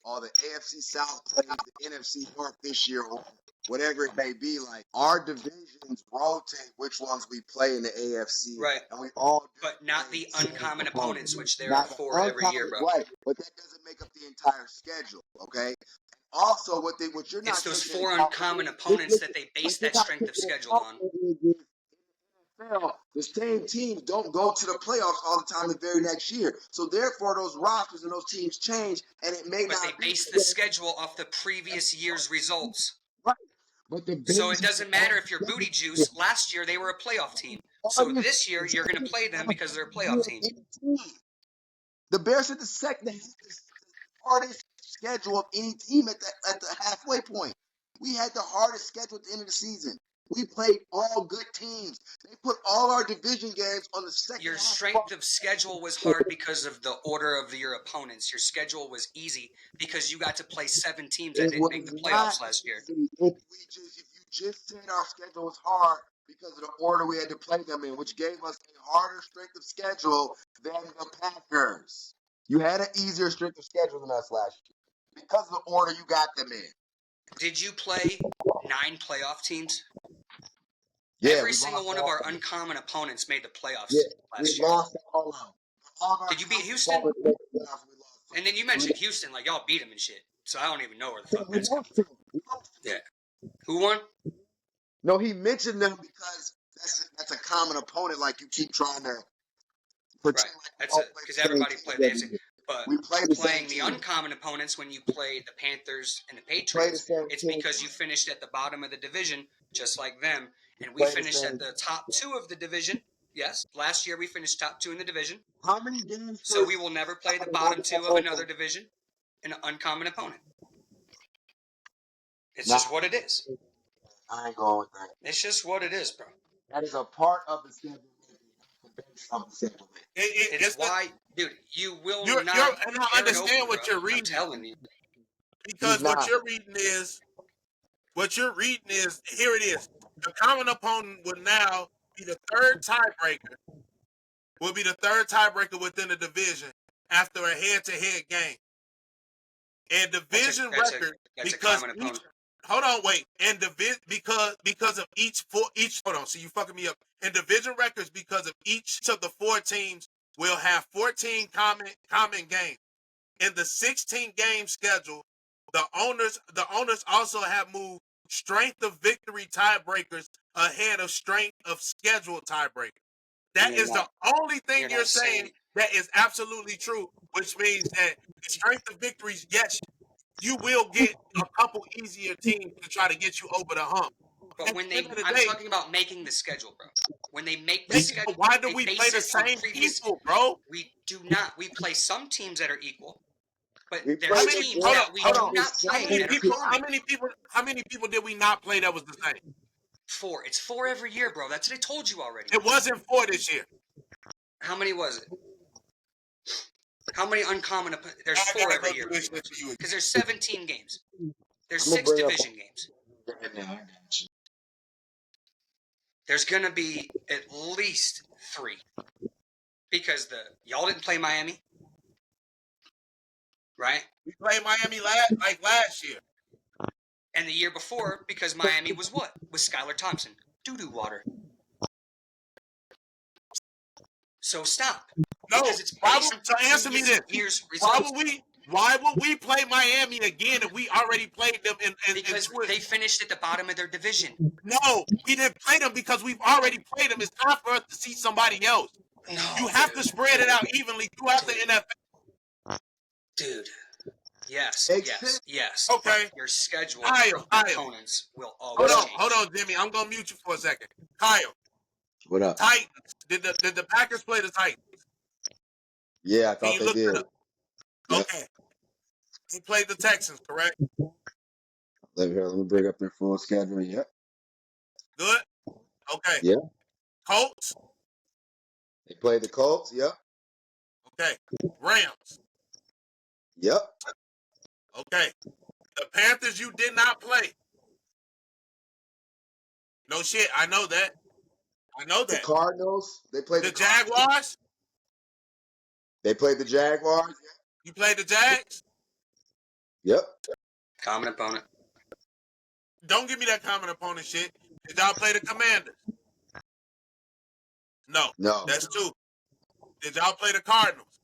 "Oh, the AFC South plays the NFC North this year," or whatever it may be, like our divisions rotate which ones we play in the AFC, Right? And we all, but not the uncommon opponents, which there Not are the 4 every year, uncommon, bro. right? But that doesn't make up the entire schedule, okay? Also, what you're not It's those taking 4 into account- uncommon opponents that they base what that you're not strength of taking schedule into on. account is in the NFL, the same teams don't go to the playoffs all the time the very next year. So therefore, those rosters and those teams change, and it may But not they be base the schedule off the previous year's results. right. But So it doesn't matter if you're booty juice. Last year they were a playoff team. So this year you're going to play them because they're a playoff team. The Bears had the hardest schedule of any team at the halfway point. We had the hardest schedule at the end of the season. We played all good teams. They put all our division games on the second Your half. strength of schedule was hard because of the order of your opponents. Your schedule was easy because you got to play 7 teams that didn't make the playoffs last year. If you just said our schedule was hard because of the order we had to play them in, which gave us a harder strength of schedule than the Packers. You had an easier strength of schedule than us last year because of the order you got them in. Did you play 9 playoff teams? Yeah, Every single one of our uncommon opponents made the playoffs last year. Lost all of them. Did you beat Houston? And then you mentioned Houston, like y'all beat them and shit. So I don't even know where the fuck that's coming from. Yeah. Who won? No, he mentioned them because that's a common opponent. Like you keep trying to pretend Right. like Because everybody played the AFC. But we played playing the uncommon opponents when you play the Panthers and the Patriots, it's because you finished at the bottom of the division, just like them. And we finished at the top 2 of the division. Yes. Last year we finished top 2 in the division. How many games? So we will never play the bottom 2 of another division, an uncommon opponent. It's just what it is. I ain't going with that. It's just what it is, bro. That is a part of the schedule. It's why, dude, you will not. And I understand what you're reading. I'm telling you. Because what you're reading is, here it is. the common opponent will now be the third tiebreaker. Will be the third tiebreaker within the division after a head-to-head game. And division record that's because a common opponent. Hold on, wait. And because of each hold on, so you fucking me up. And division records because of each of the 4 teams will have 14 common games. In the 16 game schedule, the owners also have moved strength of victory tiebreakers ahead of strength of schedule tiebreakers. That is the only thing you're saying that is absolutely true, which means that the strength of victories, yes, you will get a couple easier teams to try to get you over the hump. But when I'm talking about making the schedule, bro. When they make the schedule, why do we play the same people, bro? We do not. We play some teams that are equal, but We there's play teams that we do not play that are common. How many people did we not play that was the same? 4. It's 4 every year, bro. That's what I told you already. It wasn't 4 this year. How many was it? How many uncommon? There's 4 every year. Because there's 17 games. There's 6 division games. There's gonna be at least 3 because y'all didn't play Miami, right? We played Miami last year, and the year before because Miami was what? With Skylar Thompson, doo-doo water. So stop. No, because it's so answer me this. Why would we play Miami again if we already played them because they finished at the bottom of their division? No, we didn't play them because we've already played them. It's time for us to see somebody else. No, you have to spread it out evenly throughout the NFL. Dude. Yes. Okay. But your schedule opponents will always change. Hold on, Jimmy. I'm gonna mute you for a second. Kyle. What up? Titans. Did the Packers play the Titans? Yeah, I thought they did. Okay. He played the Texans, correct? Let me bring up their full schedule. Yep. Good. Okay. Yeah. Colts. They played the Colts. Yep. Okay. Rams. Yep. Okay. The Panthers you did not play. No shit. I know that. The Cardinals. They played the Jaguars. They played the Jaguars. You played the Jags? Yep. Common opponent. Don't give me that common opponent shit. Did y'all play the Commanders? No. That's 2. Did y'all play the Cardinals?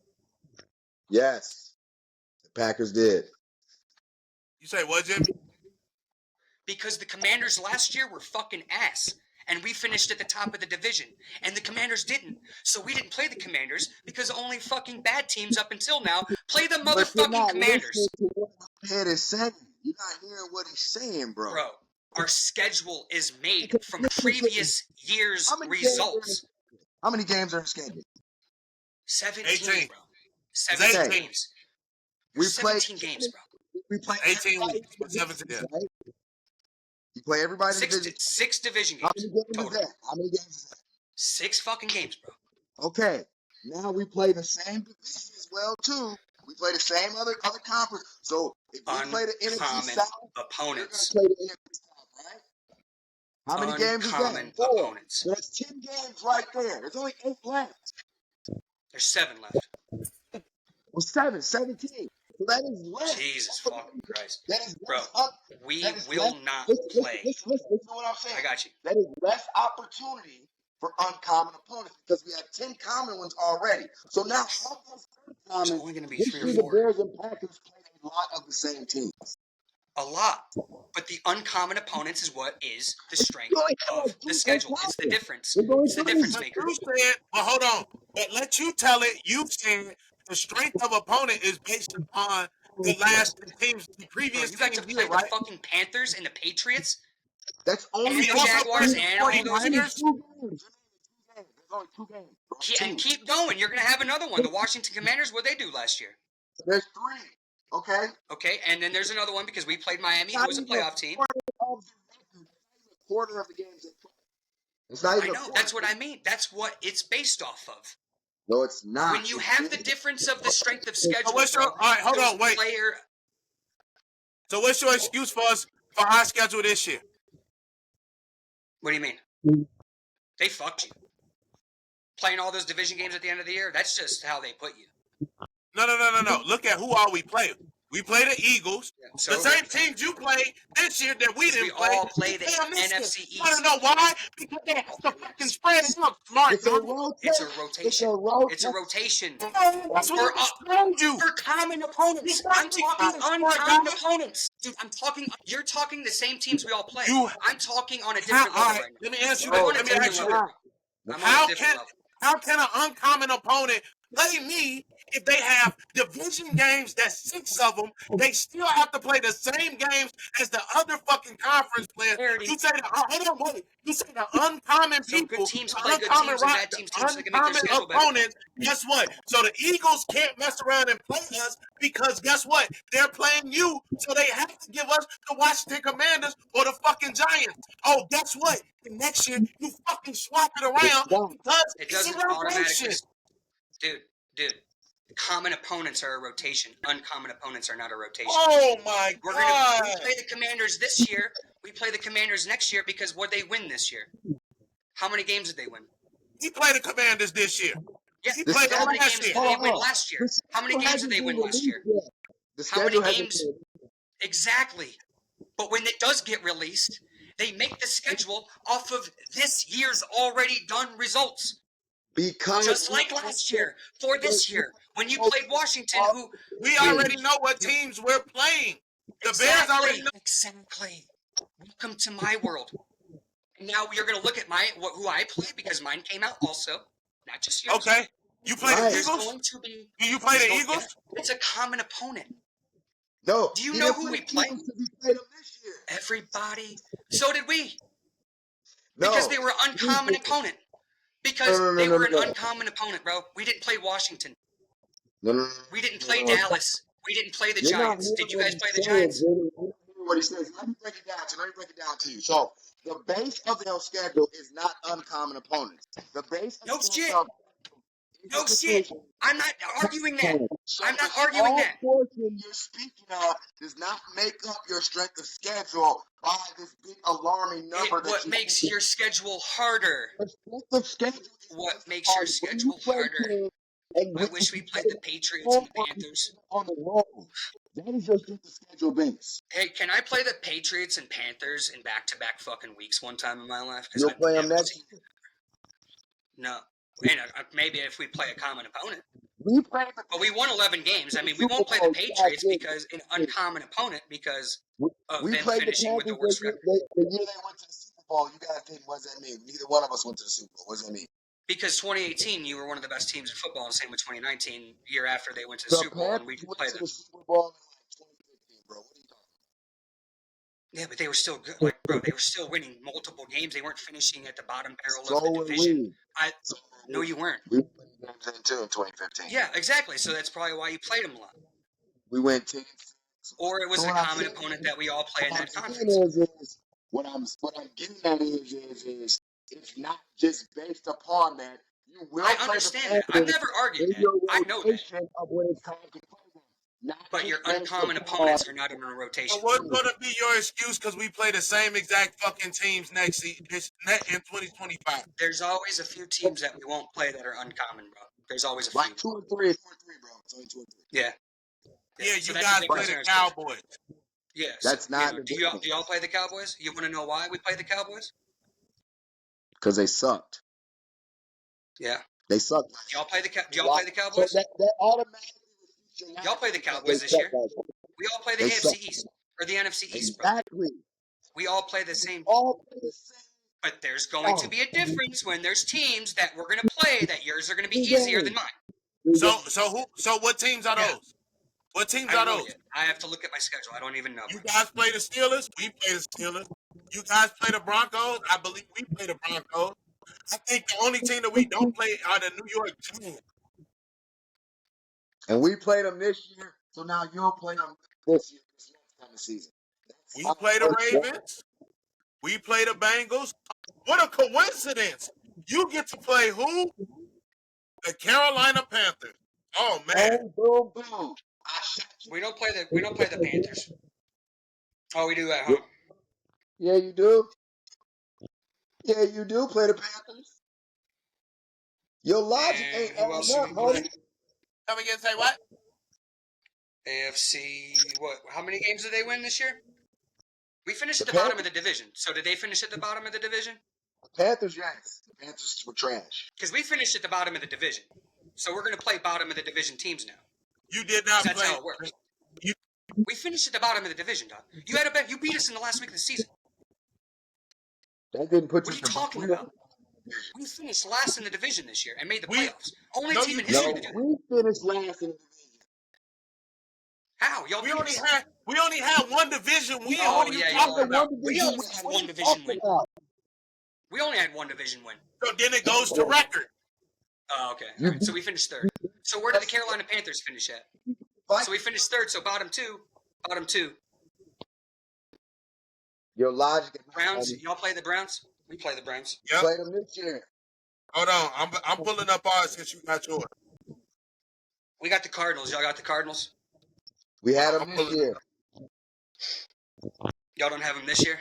Yes. The Packers did. You say what, Jimmy? Because the Commanders last year were fucking ass. And we finished at the top of the division. And the Commanders didn't. So we didn't play the Commanders because only fucking bad teams up until now play the motherfucking Commanders. Hotthead is saying. You're not hearing what he's saying, bro. Bro, our schedule is made from previous years' results. How many games are scheduled? 17, 18. bro. 17 games. We 17 games, bro. We play 18 weeks. 17. Yeah. Right? You play everybody. 6 division games. How many games is that? 6 fucking games, bro. Okay. Now we play the same division as well too. We play the same other conference. So if we play the NFC South, opponents. We're gonna play the NFC South, right? How many games is that? Uncommon opponents. So that's 10 games right there. There's only 8 left. There's 7 left. Well, 17. So that is less. Jesus fucking Christ. That is bro, we will not play. Listen to what I'm saying. I got you. That is less opportunity for uncommon opponents because we have 10 common ones already. So now, all those uncommon, there's only going to be 3 or 4. The Bears and Packers played a lot of the same teams. A lot. But the uncommon opponents is what is the strength of the schedule. It's the difference. It's the difference maker. You said, well, hold on. But let you tell it. You said the strength of opponent is based upon the last teams, the previous you got to play the fucking Panthers and the Patriots. That's only the Jaguars and all those There's only 2 games. And keep going. You're going to have another one. The Washington Commanders, what they do last year? There's 3. Okay, and then there's another one because we played Miami, who was a playoff team. Quarter of the games they play. It's not even. I know. That's what I mean. That's what it's based off of. No, it's not. When you have the difference of the strength of schedule, all right, hold on, wait. So what's your excuse for our schedule this year? What do you mean? They fucked you. Playing all those division games at the end of the year, that's just how they put you. No. Look at who all we play. We play the Eagles. Yeah, so the same teams you played this year that we didn't play. We all play the them this NFC year. East. You want to know why? Because they have to fucking spread it out, smart. It's a rotation. It's a rotation. It's a rotation. That's what I told you. For common opponents. I'm talking uncommon opponents. Dude, you're talking the same teams we all play. I'm talking on a different level right now. Let me ask you I'm this. on a different level. How can an uncommon opponent play me if they have division games? That's 6 of them. They still have to play the same games as the other fucking conference players. You say You say the uncommon people, good teams the play good uncommon teams and bad teams so they can make their uncommon schedule better. opponents. Guess what? So the Eagles can't mess around and play us because guess what? They're playing you, so they have to give us the Washington Commanders or the fucking Giants. Oh, guess what? The next year you fucking swap it around because it doesn't automatically. Dude. Common opponents are a rotation. Uncommon opponents are not a rotation. Oh my God! We play the Commanders this year. We play the Commanders next year because what they win this year? How many games did they win? He played the Commanders this year. Yeah. He played How many games last year. did they win last year? How many games did they win last year? How many games? Exactly. But when it does get released, they make the schedule off of this year's already done results. Because just like last year, for this year, when you played Washington, who we already know what teams we're playing. The Bears already know. Exactly. Welcome to my world. Now you're going to look at who I play because mine came out also, not just yours. Okay. You play the Eagles? Do you play the Eagles? It's a common opponent. No. Do you know who we play? We played them this year. Everybody. So did we. No. Because they were an uncommon opponent. Because they were an uncommon opponent, bro. We didn't play Washington. No. We didn't play Dallas. We didn't play the Giants. Did you guys play the Giants? What he says. Let me break it down to you. So the base of their schedule is not uncommon opponents. The base of No shit. I'm not arguing that. I'm not the arguing that. portion you're speaking of does not make up your strength of schedule by this big alarming number. What makes your schedule harder? What makes your schedule harder? I wish we played the Patriots and the Panthers. On the road. That is your strength of schedule base. Hey, can I play the Patriots and Panthers in back-to-back fucking weeks one time in my life? You'll play them next year? No. And maybe if we play a common opponent. But we won 11 games. I mean, we won't play the Patriots because an uncommon opponent because of them finishing with the worst record. The year they went to the Super Bowl, you guys didn't. What does that mean? Neither one of us went to the Super Bowl. What does that mean? Because 2018, you were one of the best teams in football, and same with 2019, year after they went to the Super Bowl, and we didn't play them. The Super Bowl in 2015, bro. What are you talking about? Yeah, but they were still good. Like, bro, they were still winning multiple games. They weren't finishing at the bottom barrel of the division. No, you weren't. We went games in 2015. Yeah, exactly. So that's probably why you played them a lot. We went 10. Or it was a common opponent that we all play in that conference. What I'm getting at is it's not just based upon that. You will. I understand that. I've never argued that. I know that. But your uncommon opponents are not in a rotation. So what's going to be your excuse because we play the same exact fucking teams next in 2025? There's always a few teams that we won't play that are uncommon, bro. There's always a few. Like 2 and 3 is 4 and 3, bro. It's only 2 and 3. Yeah. Yeah, so you guys play the Cowboys. Yeah. That's not. Do y'all play the Cowboys? You want to know why we play the Cowboys? Because they sucked. Yeah. They sucked. Do y'all play the Cowboys? So that automatically. Y'all play the Cowboys this year. We all play the AFC East or the NFC East, bro. Exactly. We all play the same. But there's going to be a difference when there's teams that we're going to play that yours are going to be easier than mine. So what teams are those? What teams are those? I have to look at my schedule. I don't even know. You guys play the Steelers? We play the Steelers. You guys play the Broncos? I believe we play the Broncos. I think the only team that we don't play are the New York Giants. And we played them this year, so now you'll play them this year, this next time of season. We play the Ravens. We play the Bengals. What a coincidence! You get to play who? The Carolina Panthers. Oh man! Boom, boom, boom. We don't play the Panthers. Oh, we do at home. Yeah, you do. Yeah, you do play the Panthers. Your logic And ain't who else adding do up, we play? homie. Come again, say what? AFC. What? How many games did they win this year? We finished The at the bottom of Panthers, the division. So did they finish at the bottom of the division? yes. The Panthers were trash. Because we finished at the bottom of the division. So we're going to play bottom of the division teams now. You did not That's play. how it works. You We finished at the bottom of the division, dog. You had a bet. You beat us in the last week of the season. That didn't put What you are you talking about? We finished last in the division this year and made the We- playoffs. Only No, team you in history No, to do that. we finished last in the division. How? Y'all we beat only us. had one division win. Oh, what are you yeah, talking y'all are. about? We only had one division win. We only had one division win. So then it goes to record. Oh, okay. All right. So we finished third. So where did the Carolina Panthers finish at? So we finished third. So bottom two. Bottom two. Your logic. Browns. Y'all play the Browns? We play the Browns. Yep. Played them this year. Hold on. I'm pulling up ours since you got yours. We got the Cardinals. Y'all got the Cardinals? We had I'm them this pulling year. Y'all don't have them this year?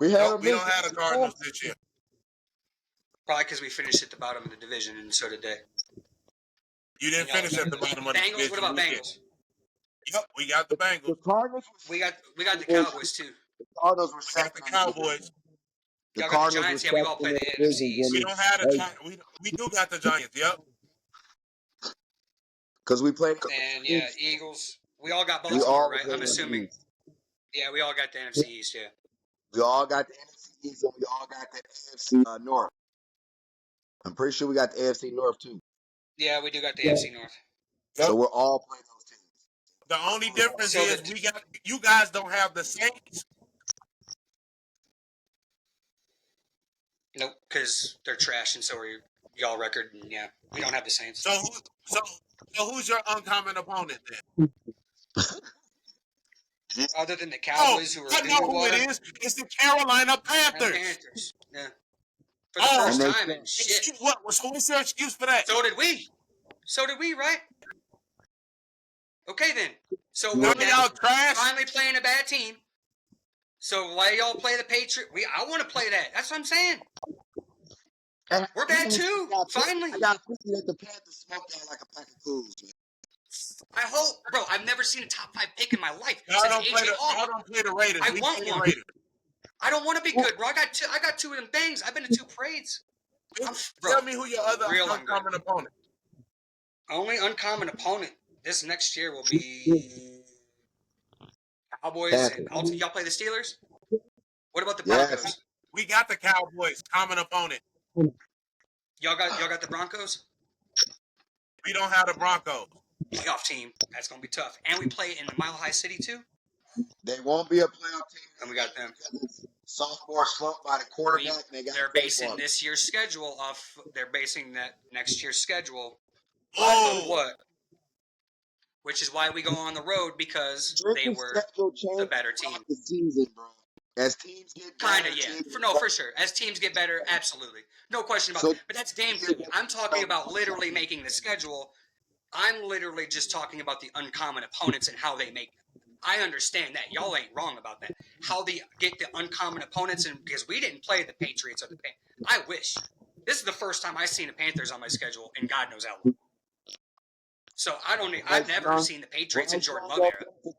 We had Nope, them we this don't have the Cardinals this year. Probably because we finished at the bottom of the division, and so did they. You didn't Y'all finish got at the bottom of the Bengals. division. What about We did. Bengals? Yep, we got the The Bengals. Cardinals. We got the Cowboys too. The Cardinals were We got second. the Cowboys. The Y'all got the Cardinals Giants. were Yeah, we all second play in the the NFC division, East. We don't have the Giants. We do got the Giants. Yep. because we played. And yeah, Eagles. We all got We Baltimore, all right? I'm assuming. Yeah, we all got the NFC East. Yeah. We all got the NFC East and we all got the AFC North. I'm pretty sure we got the AFC North too. Yeah, we do got the AFC North. Yep. So we're all playing those teams. The only difference So is you guys don't have the Saints. Nope, because they're trash, and so are y'all record. And yeah, we don't have the Saints. So who's your uncommon opponent then? Other than the Cowboys, who are I know who it is. It's the Carolina and Panthers. Panthers. Yeah. For the first time and shit. So what's your excuse for that? So did we. So did we, right? Okay then. So None we're of y'all trash. finally playing a bad team. So why y'all play the Patriots? I want to play that. That's what I'm saying. We're bad too. Finally. I got to that the Panthers smoked out like a pack of fools, man. I hope, bro. I've never seen a top 5 pick in my life. Y'all Since don't play AJ Hawk. the Raiders. I We want play the one. Raiders. I don't want to be good, bro. I got two of them things. I've been to 2 parades. Tell me who your other real uncommon opponent. Only uncommon opponent this next year will be Cowboys. And y'all play the Steelers? What about the Broncos? Yes. We got the Cowboys. Common opponent. Y'all got the Broncos? We don't have the Broncos. Playoff team. That's gonna be tough. And we play in the Mile High City too. They won't be a playoff team. And we got them. Sophomore slump by the quarterback. They're basing this year's schedule off. They're basing that next year's schedule Oh, on what? Which is why we go on the road, because they were the better team. The season, bro. As teams get better, Kinda, yeah. For sure. As teams get better, absolutely. No question about it. But that's damn good. I'm talking about literally making the schedule. I'm literally just talking about the uncommon opponents and how they make them. I understand that. Y'all ain't wrong about that. How they get the uncommon opponents, and because we didn't play the Patriots or the Panthers. I wish. This is the first time I've seen the Panthers on my schedule, and God knows how long. So I've never seen the Patriots in Jordan Love era.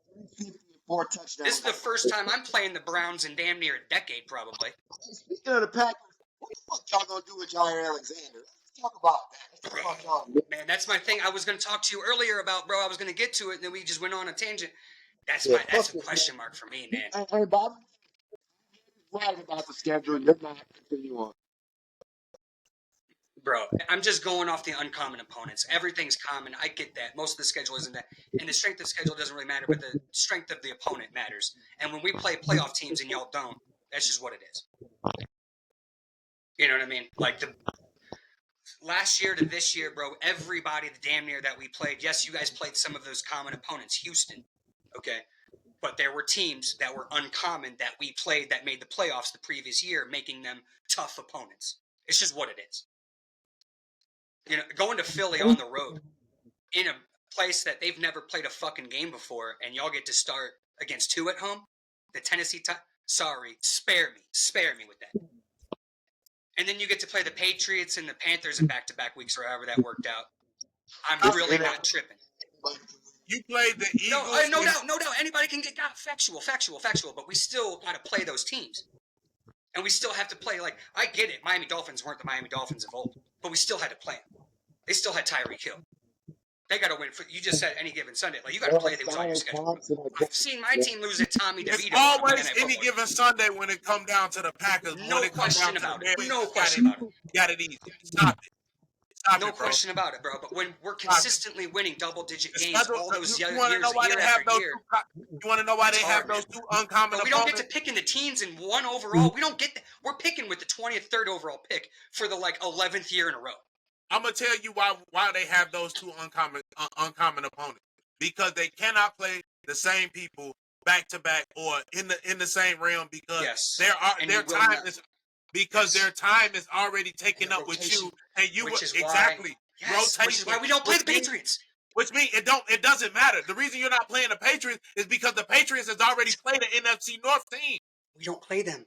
This is the first time I'm playing the Browns in damn near a decade, probably. Speaking of the Packers, what the fuck y'all gonna do with Jair Alexander? Let's talk about that. Let's talk about y'all. Man, that's my thing. I was going to talk to you earlier about, bro. I was going to get to it, and then we just went on a tangent. That's a question mark for me, man. Hey, Bobby, right about the schedule. You're not continue on. Bro, I'm just going off the uncommon opponents. Everything's common. I get that. Most of the schedule isn't that. And the strength of the schedule doesn't really matter, but the strength of the opponent matters. And when we play playoff teams and y'all don't, that's just what it is. You know what I mean? Like the last year to this year, bro, everybody the damn near that we played, yes, you guys played some of those common opponents, Houston, okay? But there were teams that were uncommon that we played that made the playoffs the previous year, making them tough opponents. It's just what it is. You know, going to Philly on the road in a place that they've never played a fucking game before, and y'all get to start against 2 at home, the Tennessee Sorry, spare me with that. And then you get to play the Patriots and the Panthers in back-to-back weeks or however that worked out. I'm really not tripping. You played the Eagles. No doubt. Anybody can get factual. But we still got to play those teams. And we still have to play, like, I get it. Miami Dolphins weren't the Miami Dolphins of old. But we still had to play them. They still had Tyreek Hill. They got to win. You just said any given Sunday. Like, you got to play things on your schedule. I've seen my team lose at Tommy DeVito. It's always any given Sunday when it comes down to the Packers. No question about it. No question about it. You got it easy. Stop it. No question about it, bro. But when we're consistently winning double-digit games all those years, you want to know why they have those? You want to know why they have those two uncommon? But we don't get to pick in the teens in 1 overall. We don't get. We're picking with the 20th, 3rd overall pick for the 11th year in a row. I'm gonna tell you why they have those two uncommon opponents. Because they cannot play the same people back to back or in the same realm because their time is. Because their time is already taken up with you, and you were rotation. Which is why we don't play the Patriots. Which means it doesn't matter. The reason you're not playing the Patriots is because the Patriots has already played an NFC North team. We don't play them,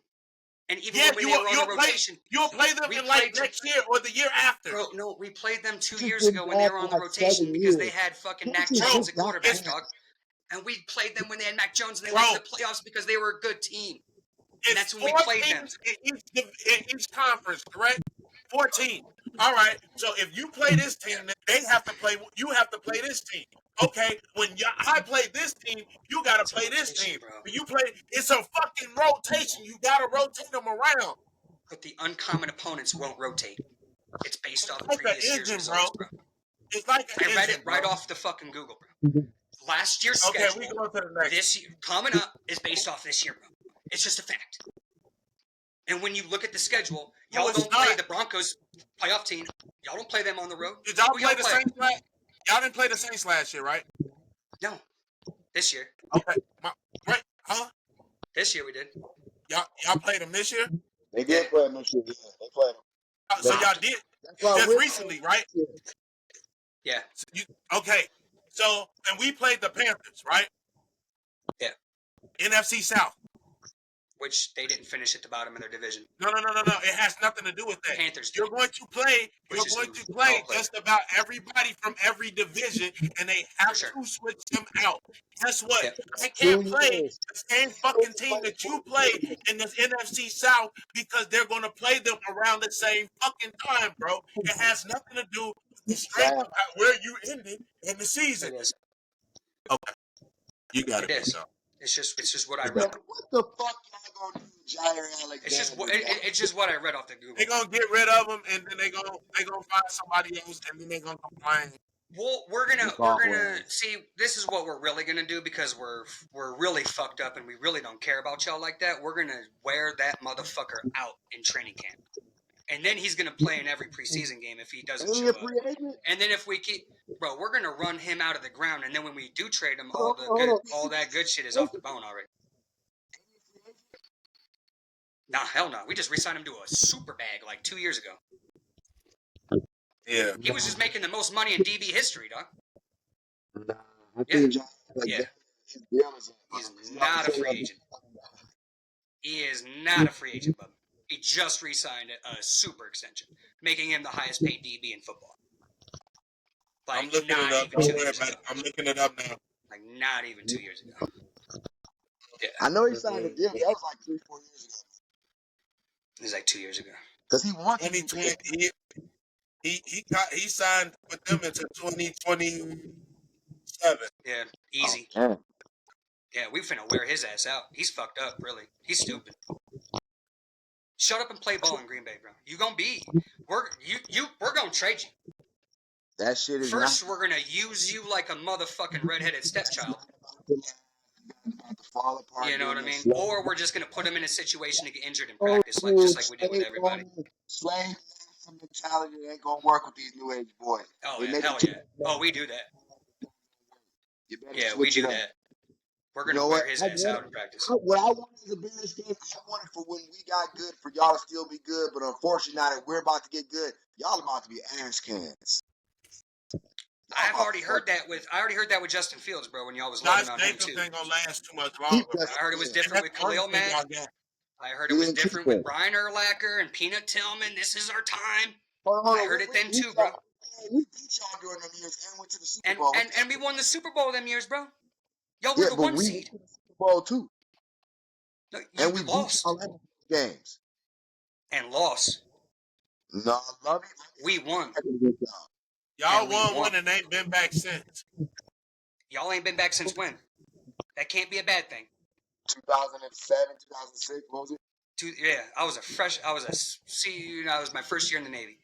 and even when they were on the rotation, you'll play them in next year or the year after. Bro, no, we played them 2 years ago when they were on the rotation because they had fucking Mac Jones at quarterback, dog, and we played them when they had Mac Jones and they went to the playoffs because they were a good team. And that's when we played them. In each conference, correct? 14. All right. So if you play this team, they have to play. You have to play this team. Okay. When I play this team, you got to play this team. When you play, it's a fucking rotation. You got to rotate them around. But the uncommon opponents won't rotate. It's based off the previous year's results, bro. It's like I read it right off the fucking Google, bro. Last year's schedule, we go to the next. This year, coming up is based off this year, bro. It's just a fact. And when you look at the schedule, y'all don't play the Broncos playoff team. Y'all don't play them on the road. Did y'all play the Saints last? Y'all didn't play the Saints last year, right? No. This year. Okay. Right? Huh? This year we did. Y'all played them this year? They did play them this year. Yeah, they played them. So y'all did just recently, right? Yeah. Okay. So, and we played the Panthers, right? Yeah. NFC South. Which they didn't finish at the bottom of their division. No. It has nothing to do with that. Panthers did. You're going to play just about everybody from every division, and they have to switch them out. Guess what? I can't play the same fucking team that you played in this NFC South because they're going to play them around the same fucking time, bro. It has nothing to do with the strength of where you ended in the season. It is. Okay. You got it. It is. It's just what I read. What the fuck y'all gonna do, Jair Alexander? It's just what I read off the Google. They're gonna get rid of him, and then they're gonna find somebody else, and then they're gonna complain. Well, we're gonna see. This is what we're really gonna do because we're really fucked up, and we really don't care about y'all like that. We're gonna wear that motherfucker out in training camp, and then he's gonna play in every preseason game if he doesn't show up. And then if we keep, bro, we're gonna run him out of the ground, and then when we do trade him, all that good shit is off the bone already. Nah, hell no. We just re-signed him to a super bag like 2 years ago. Yeah. He was just making the most money in DB history, dog. Nah, I think He's not a free agent. He is not a free agent, bub. He just re-signed a super extension, making him the highest paid DB in football. Like, I'm looking it up. Don't worry about it. I'm looking it up now. Like, not even 2 years ago. Yeah. I know he signed a deal. That was like 3-4 years ago. It was like 2 years ago. Because he wanted to. He signed with them until 2027. Yeah, easy. Oh, yeah, we finna wear his ass out. He's fucked up, really. He's stupid. Shut up and play ball in Green Bay, bro. We're gonna trade you. That shit is First, we're gonna use you like a motherfucking redheaded stepchild. Fall apart. You know what I mean? Or we're just gonna put him in a situation to get injured in practice, just like we did with everybody. Slave mentality ain't gonna work with these new age boys. Oh yeah, hell yeah. Oh, we do that. Yeah, we do that. We're gonna wear his ass out in practice. What I want is a Bears game. I want it for when we got good, for y'all to still be good. But unfortunately, now that we're about to get good, y'all about to be ass cans. I already heard that with Justin Fields, bro. When y'all was loving on him too. Ain't gonna last too much longer. I heard it was different with Khalil Mack. I heard it was different with Brian Urlacher and Peanut Tillman. This is our time. I heard it then too, bro. We beat y'all during them years and went to the Super And Bowl. and we won the Super Bowl them years, bro. Y'all were the one seed. Went to the Super Bowl too. No, And we lost. beat y'all games. And lost. No, love it. We won. Y'all won one and ain't been back since. Y'all ain't been back since when? That can't be a bad thing. 2007, 2006, what was it? I was my first year in the Navy.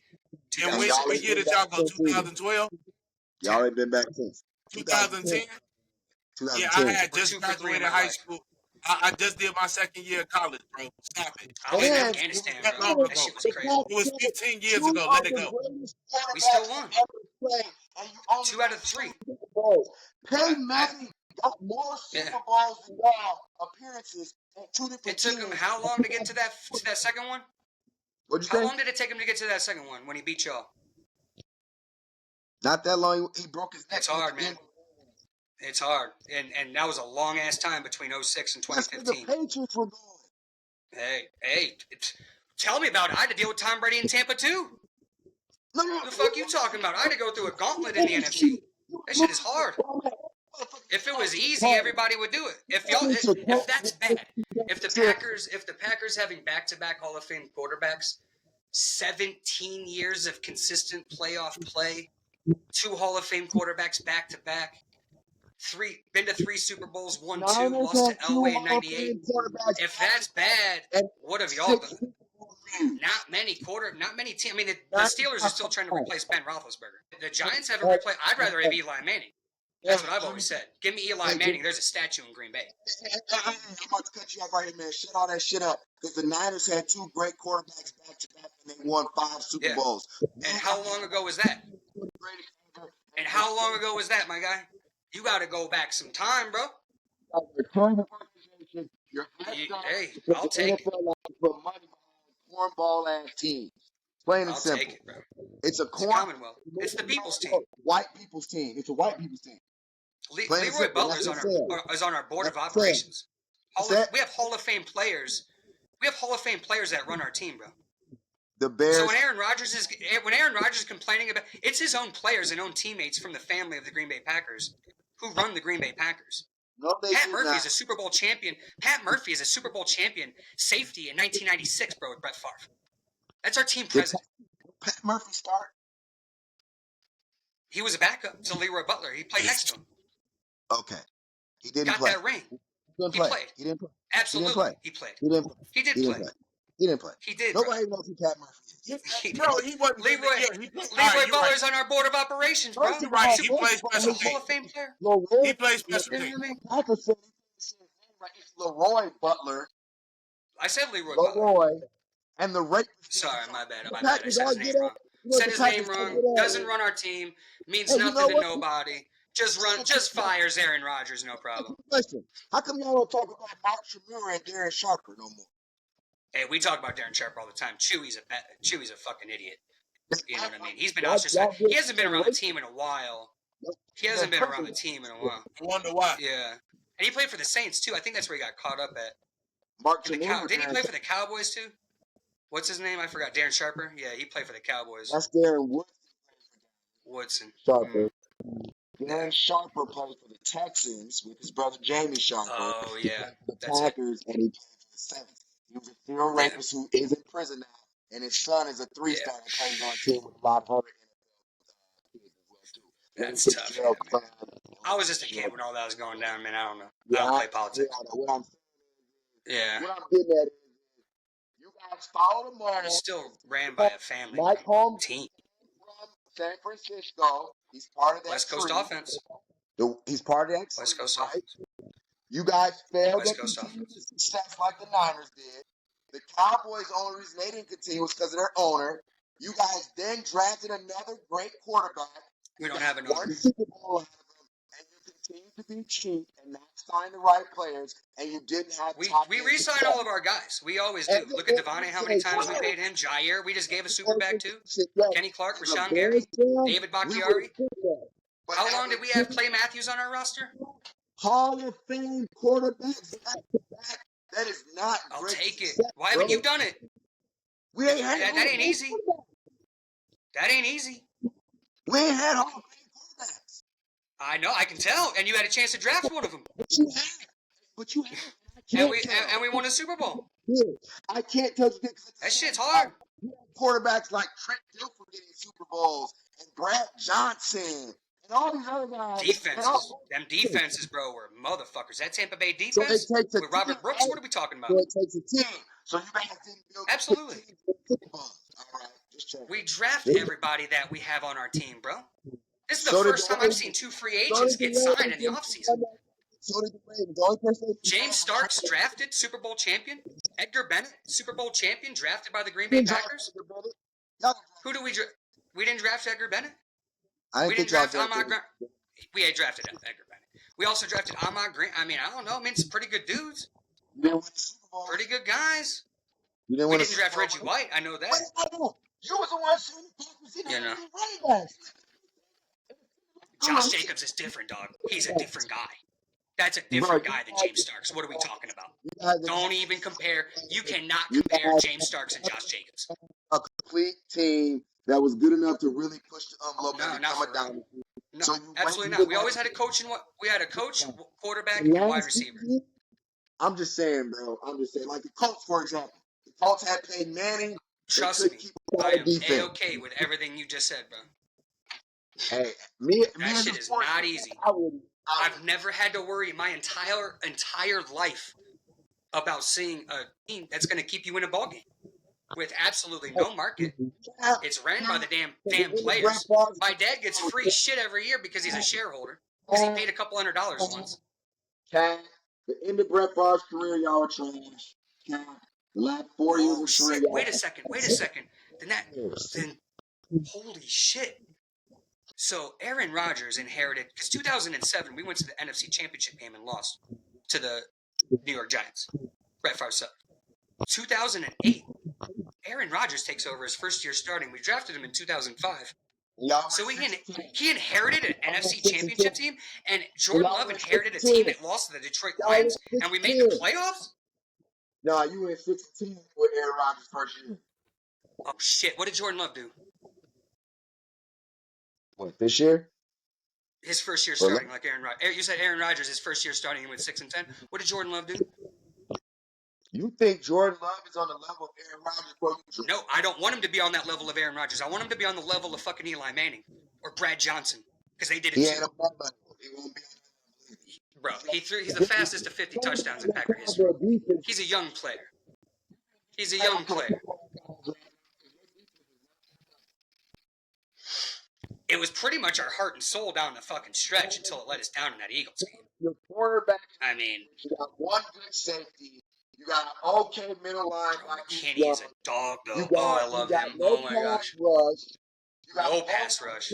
And what year did y'all go? 2012? Y'all ain't been back since. 2010? 2010. Yeah, I had just graduated high school. I just did my second year of college, bro. Stop it. I was in Afghanistan, bro. That shit was crazy. It was 15 years ago. Let it go. We still won. 2 out of 3. Peyton Manning got more Super Bowls than y'all appearances in 2 different It took him how long to get to that second one? What'd you say? How long did it take him to get to that second one when he beat y'all? Not that long. He broke his neck. It's hard, man. It's hard. And that was a long-ass time between 06 and 2015. The Patriots were going. Hey, tell me about it. I had to deal with Tom Brady in Tampa, too. What the fuck you talking about? I had to go through a gauntlet in the NFC. That shit is hard. If it was easy, everybody would do it. If that's bad, if the Packers having back-to-back Hall of Fame quarterbacks, 17 years of consistent playoff play, 2 Hall of Fame quarterbacks back-to-back, been to 3 Super Bowls, won 2, lost to Elway in 98. If that's bad, what have y'all done? Not many teams. I mean, the Steelers are still trying to replace Ben Roethlisberger. The Giants haven't replaced. I'd rather have Eli Manning. That's what I've always said. Give me Eli Manning. There's a statue in Green Bay. I'm about to cut you off right here, man. Shut all that shit up. Because the Niners had 2 great quarterbacks back-to-back, and they won 5 Super Bowls. And how long ago was that? And how long ago was that, my guy? You got to go back some time, bro. Hey, I'll take it. Put money behind cornball-ass teams. Plain and simple. Take it, bro. It's a Commonwealth. It's the people's team. White people's team. It's a white people's team. Leroy Butler is on our board of operations. We have Hall of Fame players. We have Hall of Fame players that run our team, bro. The Bears. So when Aaron Rodgers is complaining about, it's his own players and own teammates from the family of the Green Bay Packers who run the Green Bay Packers. No, Pat Murphy is a Super Bowl champion. Pat Murphy is a Super Bowl champion safety in 1996, bro, with Brett Favre. That's our team president. Pat Murphy start? He was a backup to Leroy Butler. He played next to him. Okay. He didn't play. Got that ring. He played. He didn't play. Absolutely. He played. He didn't play. He did play. He didn't play. He did. Nobody knows who Pat Murphy is. Bro, he wasn't. Leroy Butler's on our board of operations, bro. You're right. He plays special Hall of Fame player. He plays special teams. It's Leroy Butler. I said Leroy Butler. Leroy and the rate. Sorry, my bad. I said his name wrong. Said his name wrong. Doesn't run our team. Means nothing to nobody. Just fires Aaron Rodgers, no problem. Question: how come y'all don't talk about Mark Shimura and Darren Sharper no more? Hey, we talk about Darren Sharper all the time. Chewy's a fucking idiot. You know what I mean? He's been he hasn't been around the team in a while. He hasn't been around the team in a while. I wonder why. Yeah, and he played for the Saints too. I think that's where he got caught up at. Mark Didn't he play for the Cowboys too? What's his name? I forgot. Darren Sharper. Yeah, he played for the Cowboys. That's Darren Woodson. Sharper. Darren Sharper played for the Texans with his brother Jamie Sharper. Oh yeah, the Packers, and he played for the Saints. He was a serial rapist who is in prison now, and his son is a 3-star that plays on a team with a lot of other NFL kids as well too. That's tough. I was just a kid when all that was going down, man. I don't know. I don't play politics. What I'm getting at is you guys follow them all. It's still ran by a family team. From San Francisco. He's part of that West Coast offense. He's part of that West Coast right? offense. You guys failed West to Coast continue offense. success like the Niners did. The Cowboys' only reason they didn't continue was because of their owner. You guys then drafted another great quarterback. We don't have an owner. One Super Bowl out of them, and you continue to be cheap and not sign the right players, and you didn't have We re-sign all of our guys. We always do. Look at Devontae, how many times we paid him. Jair, we just gave a super back to. Kenny Clark, Rashawn Gary, David Bakhtiari. How long did we have Clay Matthews on our roster? Hall of Fame quarterbacks back to back. That is not I'll great take it. success, Why bro. haven't you done it? We ain't had That ain't easy. That ain't easy. We ain't had Hall of Fame quarterbacks. I know, I can tell. And you had a chance to draft one of them. But you have. And we won a Super Bowl. I can't tell you that. That shit's hard. Quarterbacks like Trent Dilfer getting Super Bowls and Brad Johnson and all these other guys. Defenses. Them defenses, bro, were motherfuckers. That Tampa Bay So defense it takes a with Robert team, Brooks, what are we talking about? So it takes a team. So you guys didn't build Absolutely. Super Bowls. All right, just check. We draft everybody that we have on our team, bro. This is the first time I've seen 2 free agents get signed in the offseason. So did the Ravens. The only person James Starks drafted, Super Bowl champion. Edgar Bennett, Super Bowl champion, drafted by the Green Bay Packers. Who do we draft? We didn't draft Edgar Bennett. We didn't draft Ahmad Grant. We had drafted Edgar Bennett. We also drafted Ahmad Grant. I mean, I don't know. I mean, it's pretty good dudes. Pretty good guys. We didn't draft Reggie White. I know that. You was the one shooting Packers in You know. running backs. Josh Jacobs is different, dog. He's a different guy. That's a different guy than James Starks. What are we talking about? Don't even compare. You cannot compare James Starks and Josh Jacobs. A complete team that was good enough to really push the envelope No, and not become for a dominant. No, So absolutely not. We always had a coach we had a coach, quarterback, and wide receiver. I'm just saying, bro. I'm just saying. Like the Colts, for example. The Colts had Peyton Manning. Trust me, I am A-okay with everything you just said, bro. Hey, that shit is not easy. I've never had to worry my entire life about seeing a team that's going to keep you in a ballgame with absolutely no market. It's ran by the damn players. My dad gets free shit every year because he's a shareholder because he paid a couple $100 once. Cat, the end of Brett Favre's career, y'all are trash. Cat, the last 4 years of career. Wait a second. Then holy shit. So Aaron Rodgers inherited, because 2007 we went to the NFC Championship game and lost to the New York Giants. Brett Favre sucked. 2008, Aaron Rodgers takes over his first year starting. We drafted him in 2005. So he inherited an NFC Championship team, and Jordan Love inherited a team that lost to the Detroit Lions, and we made the playoffs? No, you went 16 with Aaron Rodgers' first year. Oh shit! What did Jordan Love do? What, this year? His first year starting, like Aaron Rodgers. You said Aaron Rodgers, his first year starting, he went 6-10. What did Jordan Love do? You think Jordan Love is on the level of Aaron Rodgers, bro? No, I don't want him to be on that level of Aaron Rodgers. I want him to be on the level of fucking Eli Manning or Brad Johnson, because they did it too. He won't be. Bro, he's the fastest to 50 touchdowns in Packer history. He's a young player. It was pretty much our heart and soul down the fucking stretch until it let us down in that Eagles game. Your quarterback. I mean, you got one good safety. You got an okay middle line. Kenny is a dog, though. I love him. Oh my gosh. No pass rush.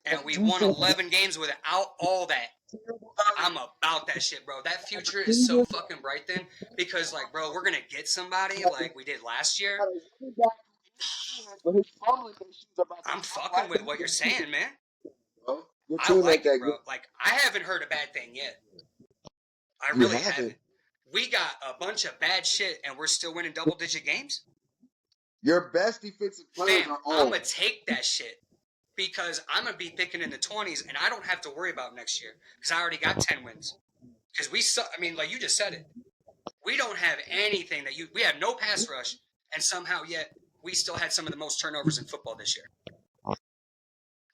And we won 11 games without all that. I'm about that shit, bro. That future is so fucking bright then. Because, like, bro, we're going to get somebody like we did last year. I'm fucking with what you're saying, man. I like it, bro. Like, I haven't heard a bad thing yet. I really haven't. We got a bunch of bad shit, and we're still winning double-digit games? Your best defensive players are old. I'm going to take that shit. Because I'm going to be picking in the 20s, and I don't have to worry about next year. Because I already got 10 wins. Because we suck. I mean, like you just said it. We don't have anything that we have no pass rush, and somehow yet we still had some of the most turnovers in football this year.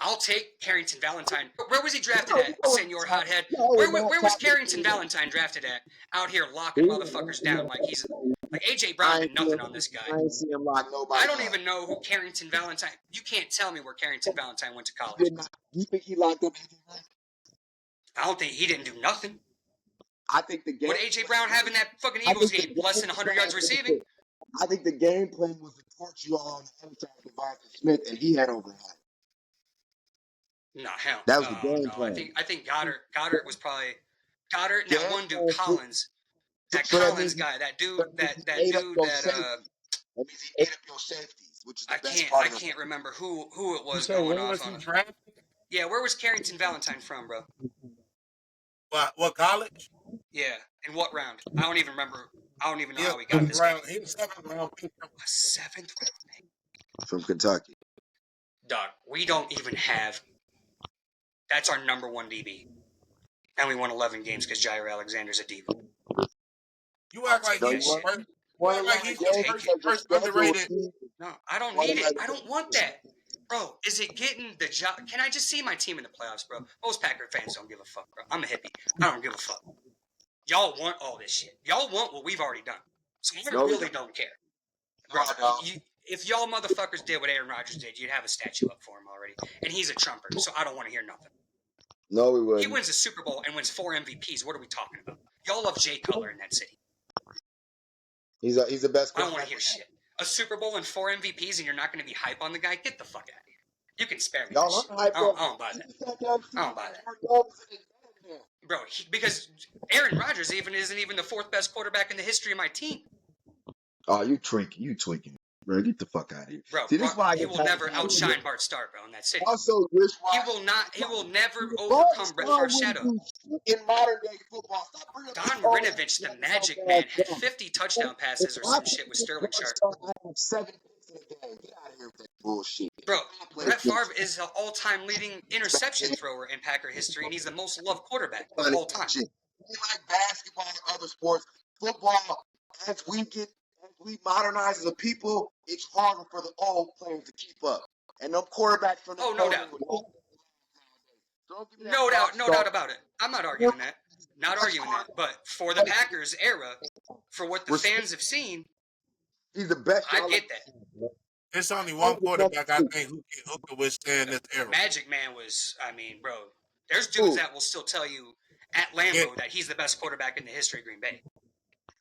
I'll take Carrington Valentine. Where was he drafted at, Senor Hotthead? Where was Carrington Valentine drafted at? Out here locking motherfuckers down like he's... Like, A.J. Brown did nothing on this guy. I ain't seen him lock nobody. I don't even know who Carrington Valentine... You can't tell me where Carrington Valentine went to college. You think he locked up A.J. Brown? I don't think he didn't do nothing. I think the game... What did A.J. Brown have in that fucking Eagles game? Less than 100 yards receiving? I think the game plan was to torch you all on the other side of Devonta Smith, and he had overhead. No, hell. That was the game plan. I think Goddard was probably... Goddard and that one dude, Collins... That Collins guy, that dude that That means he ate up your safeties, which is the best part. I can't remember who it was going off on. Drafted? Yeah, where was Carrington Valentine from, bro? What college? Yeah. In what round? I don't even remember. I don't even know He how we got this guy. He was 7th round pick. A 7th round. From Kentucky. Dog, we don't even have. That's our number one DB. And we won 11 games because Jair Alexander's a diva. You act like he's first underrated. No, I don't need it. I don't want that. Bro, is it getting the job? Can I just see my team in the playoffs, bro? Most Packer fans don't give a fuck, bro. I'm a hippie. I don't give a fuck. Y'all want all this shit. Y'all want what we've already done. So I really don't care. Bro, if y'all motherfuckers did what Aaron Rodgers did, you'd have a statue up for him already. And he's a trumper, so I don't want to hear nothing. No, we wouldn't. He wins a Super Bowl and wins 4 MVPs. What are we talking about? Y'all love Jay Cutler in that city. He's the best. I don't want to hear shit. A Super Bowl and 4 MVPs and you're not going to be hype on the guy? Get the fuck out of here. You can spare me. I don't buy that. I don't buy that. Bro, because Aaron Rodgers isn't even the 4th best quarterback in the history of my team. Oh, you tweaking. Bro, get the fuck out of here. Bro, see, this why he will never outshine Bart Starr, bro, in that city. Also, he will never overcome Brett Favre's shadow. In modern day football, Don Marinovich, the Magic Man, had 50 touchdown passes or some shit with Sterling Sharp. 7 picks in a game. Get out of here with that bullshit. Bro, Brett Favre is the all-time leading interception thrower in Packer history, and he's the most loved quarterback of all time. You like basketball and other sports, football, as we modernize as a people, it's harder for the old players to keep up. And them quarterbacks from the no doubt. No doubt about it. I'm not arguing that. Not arguing that. But for the Packers era, for what the fans have seen, he's the best. I get that. There's only one quarterback I think who can withstand this era. Magic Man was, bro, there's dudes that will still tell you at Lambeau that he's the best quarterback in the history of Green Bay.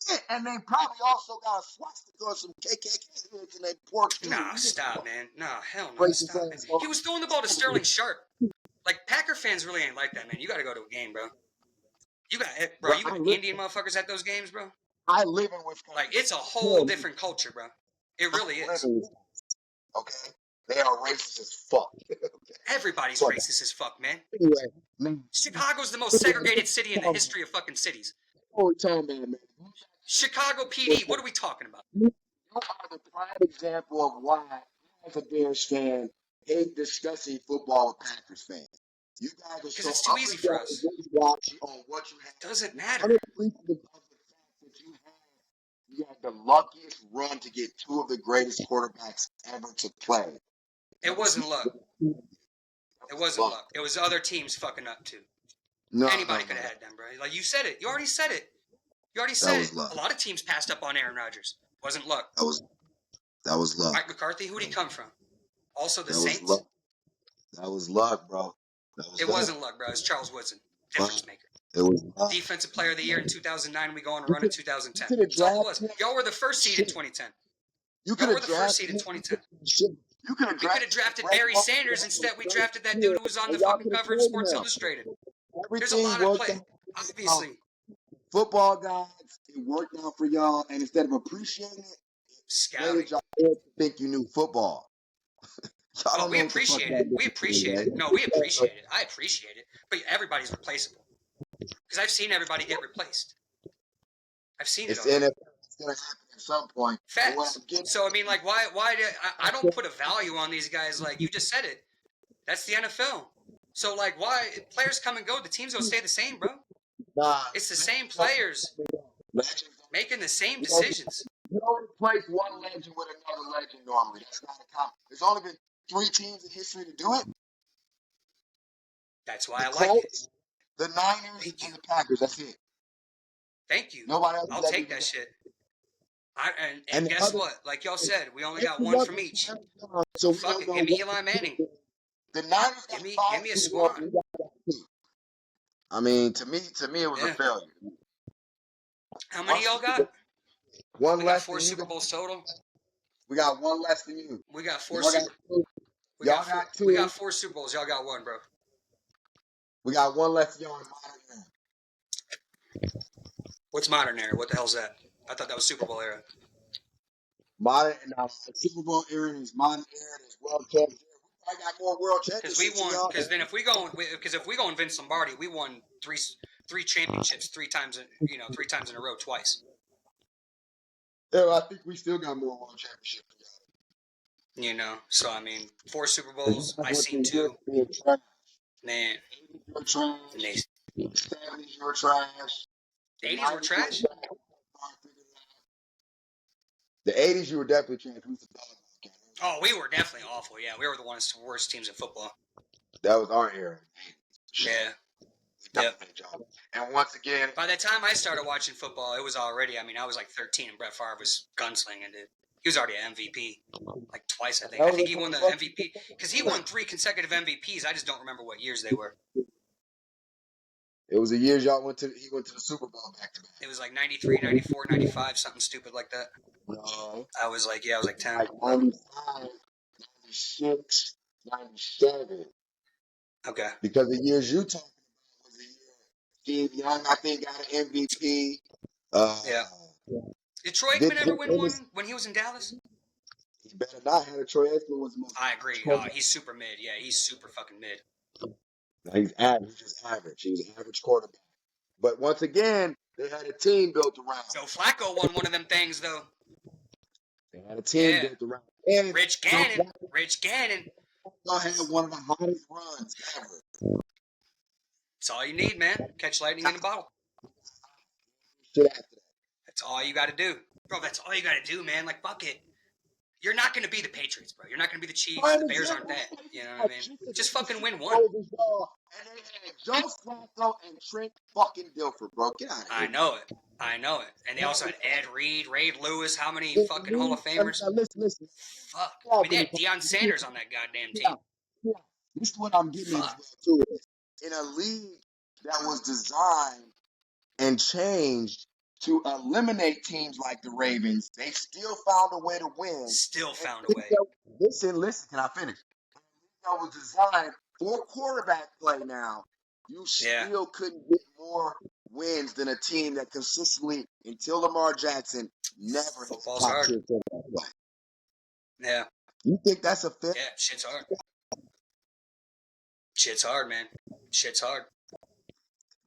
Yeah, and they probably also got a swastika or some KKK hoods in their porch too. Nah, stop, man. Nah, hell no, stop, man. He was throwing the ball to Sterling Sharp. Like, Packer fans really ain't like that, man. You got to go to a game, bro. You got Indian motherfuckers at those games, bro. I live in Wisconsin. Like, it's a whole different culture, bro. It really is. Okay? They are racist as fuck. Everybody's racist as fuck, man. Anyway, Chicago's the most segregated city in the history of fucking cities. Man. Chicago PD, what are we talking about? You are the prime example of why I, as a Bears fan, hate discussing football with Packers fans. You guys are so it's too easy for us. On what you have. Doesn't matter. I'm appreciative of the fact that you had the luckiest run to get 2 of the greatest quarterbacks ever to play. It wasn't luck. It wasn't luck. It was other teams fucking up too. Anybody could have had them, bro. Like, you said it. You already said it. A lot of teams passed up on Aaron Rodgers. Wasn't luck. That was luck. Mike McCarthy, who'd he come from? Also the Saints? That was luck, bro. It wasn't luck, bro. It was Charles Woodson. Difference maker. It was luck. Defensive player of the year in 2009. We go on a run in 2010. That's all it was. Y'all were the first seed in 2010. Y'all were the first seed in 2010. We could have drafted Barry Sanders. Instead, we drafted that dude who was on the fucking cover of Sports Illustrated. There's a lot of play. Obviously. Football guys, it worked out for y'all, and instead of appreciating it, scouting. Y'all think you knew football. We appreciate it. We appreciate it. No, we appreciate it. I appreciate it. But everybody's replaceable. Because I've seen everybody get replaced. I've seen it already. It's going to happen at some point. Facts. So, like, why I don't put a value on these guys. Like, you just said it. That's the NFL. So, like, why? Players come and go. The teams don't stay the same, bro. Nah, it's the same players making the same decisions. You don't replace one legend with another legend normally. That's not a common. There's only been 3 teams in history to do it. That's why I like it. The Niners and the Packers. That's it. Thank you. Nobody else. I'll take that shit. And guess what? Like y'all said, we only got one from each. So fuck it. Give me Eli Manning. The Niners give me a squad. I mean, to me, it was a failure. How many y'all got? One we less. Got 4 Super Bowls total. We got 1 less than you. We got 4. We got 2. We got 4 Super Bowls. Y'all got 1, bro. We got 1 less than y'all in modern era. What's modern era? What the hell's that? I thought that was Super Bowl era. Modern, Super Bowl era is modern era. Is World Championship. I got more World Championships. Because if we go and Vince Lombardi, we won 3 championships 3 times, 3 times in a row, twice. Yeah, I think we still got more world championships. So I mean, 4 Super Bowls. I seen 2. Man, You were trash. and they, 70s, you were trash. the 80s were trash. The 80s, you were definitely trash. Who's the dog? Oh, we were definitely awful. Yeah, we were the worst teams in football. That was our era. Yeah. Yep. And once again, by the time I started watching football, it was already. I mean, I was like 13, and Brett Favre was gunslinging, dude. He was already an MVP, like twice, I think. I think he won the MVP because he won 3 consecutive MVPs. I just don't remember what years they were. It was the years y'all went to. He went to the Super Bowl back to back. It was like 93, 94, 95, something stupid like that. No. I was like 10. Like 95, 96, 97. Okay. Because the years you talking about was the year Steve Young, I think, got an MVP. Yeah. Did Troy Aikman ever win one when he was in Dallas? He better not have a Troy Aikman was the most. I agree. He's super mid. Yeah, he's super fucking mid. No, he's average. He's just average. He was an average quarterback. But once again, they had a team built around. Joe Flacco won one of them things, though. They had a team built around. And Rich Gannon. Had one of the hottest runs ever. That's all you need, man. Catch lightning in a bottle. That's all you got to do. Bro, that's all you got to do, man. Like, fuck it. You're not going to be the Patriots, bro. You're not going to be the Chiefs. The Bears aren't that. You know what I mean? Just fucking win one. And they had Joe Flacco and Trent fucking Dilfer, bro. Get out of here. I know it. And they also had Ed Reed, Ray Lewis. How many fucking Hall of Famers? Listen. Fuck. I mean, they had Deion Sanders on that goddamn team. Yeah. This is what I'm getting at too. In a league that was designed and changed to eliminate teams like the Ravens, they still found a way to win. Still found a way. Listen, can I finish? That was designed for quarterback play now. You still couldn't get more wins than a team that consistently, until Lamar Jackson, never hits Football's hard. Yeah. You think that's a fit? Yeah, shit's hard. Shit's hard, man. Shit's hard.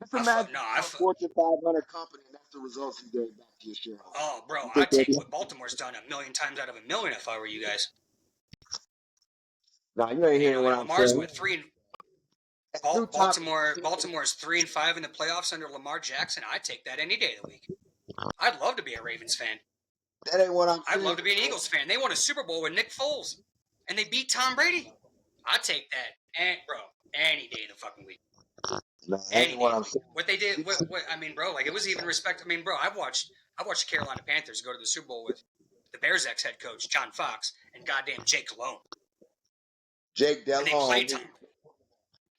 Just imagine a Fortune 500 company, and that's the results you gave back to your shareholders. Oh, bro, I'd take what Baltimore's done 1,000,000 times out of 1,000,000 if I were you guys. No, you ain't hearing what I'm Lamar's saying. With 3 and Baltimore's 3-5 in the playoffs under Lamar Jackson. I'd take that any day of the week. I'd love to be a Ravens fan. That ain't what I'm saying. I'd love to be an Eagles fan. They won a Super Bowl with Nick Foles, and they beat Tom Brady. I'd take that, any day of the fucking week. No, that ain't what I'm saying. What they did, I mean, bro, like it was even respect. I mean, bro, I watched the Carolina Panthers go to the Super Bowl with the Bears ex-head coach John Fox and goddamn Jake Delhomme. Jake Delhomme. And they played Tom.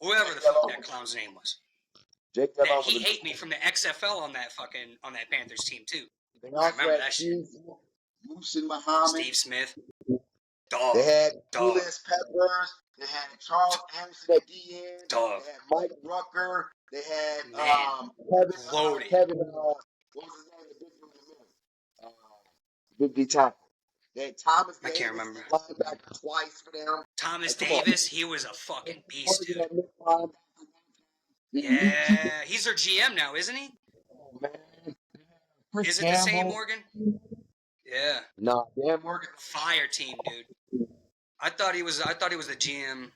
Whoever the fuck that clown's name was. Jake Delhomme. He hate me from the XFL on that Panthers team too. They also remember had that shit. Moose and Muhammad. Steve Smith. Dog. They had Julius Peppers. They had Charles Anderson at DN. Dog. They had Mike Rucker. They had loaded. Kevin. What was his name? The big one in the middle. Big D tackle. They had Thomas. I can't remember. Linebacker twice for them. Thomas Davis. He was a fucking beast, dude. Yeah, he's their GM now, isn't he? Oh, man. Is it the same Morgan? Yeah. No, Dan Morgan. Fire team, dude. I thought he was the GM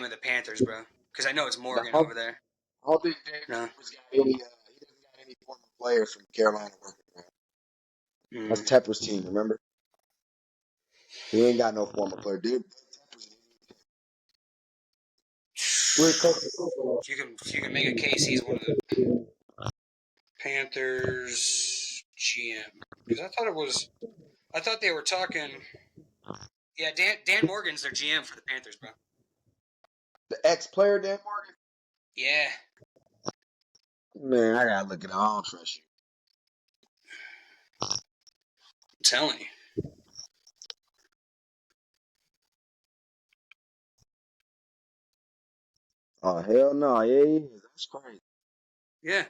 of the Panthers, bro. Because I know it's Morgan over there. I don't think Dan Morgan's got any. He doesn't got any former players from Carolina working for him. That's Tepper's team, remember? He ain't got no former player, dude. If you can make a case, he's one of the Panthers GM. Because I thought they were talking. Yeah, Dan Morgan's their GM for the Panthers, bro. The ex-player Dan Morgan? Yeah. Man, I gotta look at it. I don't trust you. I'm telling you. Oh, hell no. Yeah, he is. That's crazy. Yeah.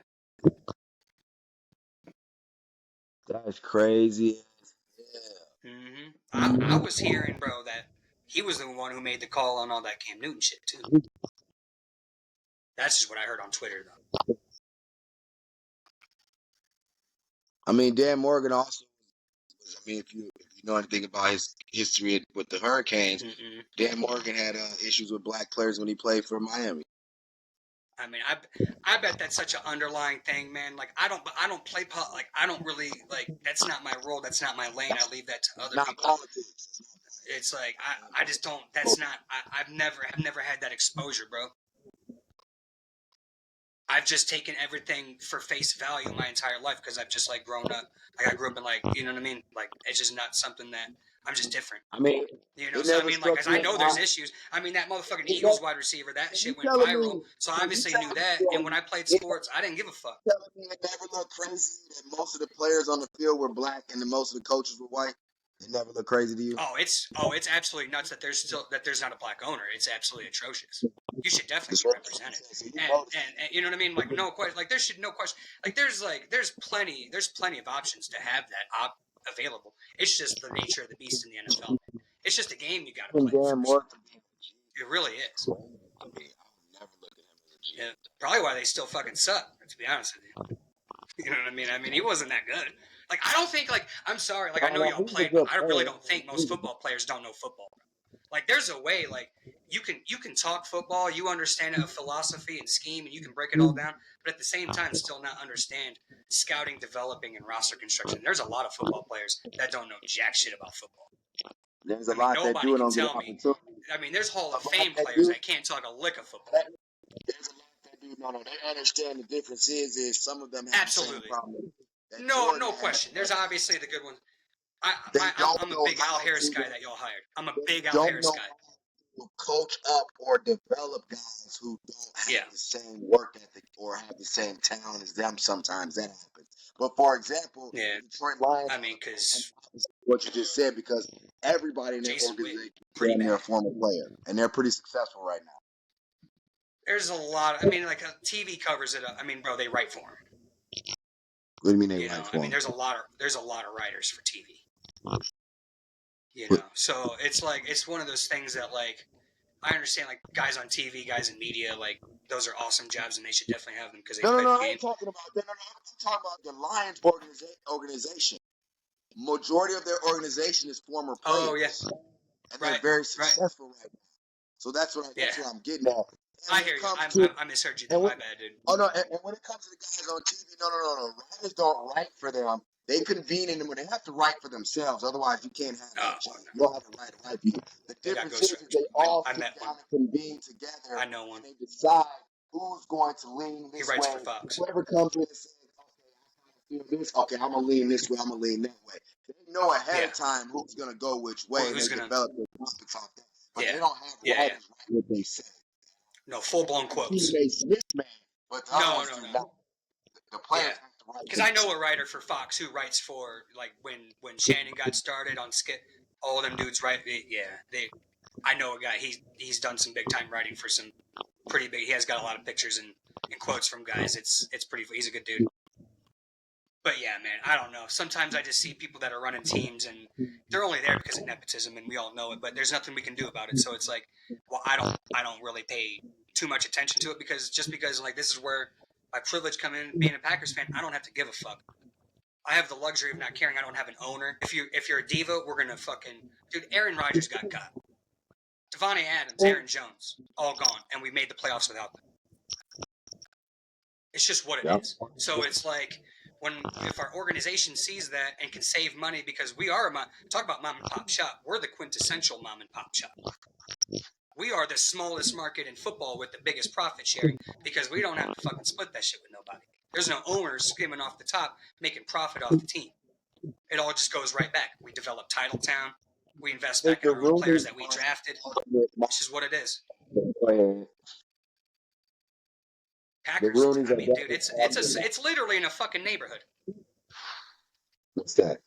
That's crazy. Yeah. Mm-hmm. I was hearing, bro, that he was the one who made the call on all that Cam Newton shit, too. That's just what I heard on Twitter, though. I mean, Dan Morgan also. I mean, if you know anything about his history with the Hurricanes, Dan Morgan had issues with black players when he played for Miami. I mean, I bet that's such an underlying thing, man. Like, I don't play like, I don't really like. That's not my role. That's not my lane. I leave that to other people. Politics. It's like I just don't. That's not. I've never had that exposure, bro. I've just taken everything for face value my entire life because I've just like grown up. Like I grew up in like, you know what I mean? Like it's just not something that I'm just different. I mean, you know, so I mean, like, I know there's issues. I mean, that motherfucking Eagles wide receiver, that shit went viral. So I obviously knew that. And when I played sports, I didn't give a fuck. Telling me it never looked crazy that most of the players on the field were black and most of the coaches were white. It never looked crazy to you. Oh, it's absolutely nuts that there's not a black owner. It's absolutely atrocious. You should definitely be represented. And you know what I mean? Like no question. Like there should no question. Like there's plenty of options to have that available. It's just the nature of the beast in the NFL. It's just a game you got to play. It really is. I mean, I would never look at him as a G. Yeah, probably why they still fucking suck. To be honest with you. You know what I mean? I mean, he wasn't that good. Like, I don't think, like, I'm sorry, like, I know y'all played, but I really don't think most football players don't know football. Like, there's a way, like, you can talk football, you understand a philosophy and scheme, and you can break it all down, but at the same time, still not understand scouting, developing, and roster construction. There's a lot of football players that don't know jack shit about football. There's a lot that do it on tell me. I mean, there's Hall of Fame players that can't talk a lick of football. There's a lot that do. No, they understand the difference is some of them have absolutely the same problem. No question. There's obviously the good ones. I'm a big Al Harris guy that y'all hired. I'm a big Al Harris guy. Will coach up or develop guys who don't have the same work ethic or have the same talent as them. Sometimes that happens. But for example, Detroit Lions. I mean, because what you just said, because everybody in their organization is a former player, and they're pretty successful right now. There's a lot. I mean, like TV covers it up. I mean, bro, they write for him. What do you mean they write for him? I mean, there's a lot of writers for TV. You know, so it's like it's one of those things that like I understand like guys on TV, guys in media, like those are awesome jobs and they should definitely have them because they No, I ain't talking about that. No, I'm talking about the Lions organization. Majority of their organization is former players. Oh yes, and they're very successful right now. So that's what I'm getting at. I hear you. I misheard you. My bad, dude. Oh no, and when it comes to the guys on TV, no. Writers don't write for them. They convene in them. They have to write for themselves. Otherwise, you can't have that job. You don't have to write for you. The difference is they all sit down and convene together. I know one. And they decide who's going to lean this way. He writes way. for Fox. Whoever comes in and says, okay, I feel this. Okay, I'm gonna lean this way. I'm gonna lean that way. They know ahead of time who's gonna go which way, and they develop their topics off that. But they don't have writers write what they say. No, full-blown quotes. But no. The players have to write. Because I know a writer for Fox who writes for, like, when Shannon got started on Skit, all them dudes write. I know a guy. He's done some big-time writing for some pretty big. He has got a lot of pictures and quotes from guys. It's pretty. He's a good dude. But yeah, man, I don't know. Sometimes I just see people that are running teams and they're only there because of nepotism, and we all know it. But there's nothing we can do about it. So it's like, well, I don't really pay too much attention to it because like this is where my privilege come in. Being a Packers fan, I don't have to give a fuck. I have the luxury of not caring. I don't have an owner. If you're a diva, we're gonna fucking dude. Aaron Rodgers got cut. Devontae Adams, Aaron Jones, all gone, and we made the playoffs without them. It's just what it is. So it's like. If our organization sees that and can save money because we are talk about mom and pop shop, we're the quintessential mom and pop shop. We are the smallest market in football with the biggest profit sharing because we don't have to fucking split that shit with nobody. There's no owners skimming off the top making profit off the team. It all just goes right back. We develop Titletown. We invest back in our own players that we drafted. This is what it is. Packers. I mean, dude, it's literally in a fucking neighborhood. What's that?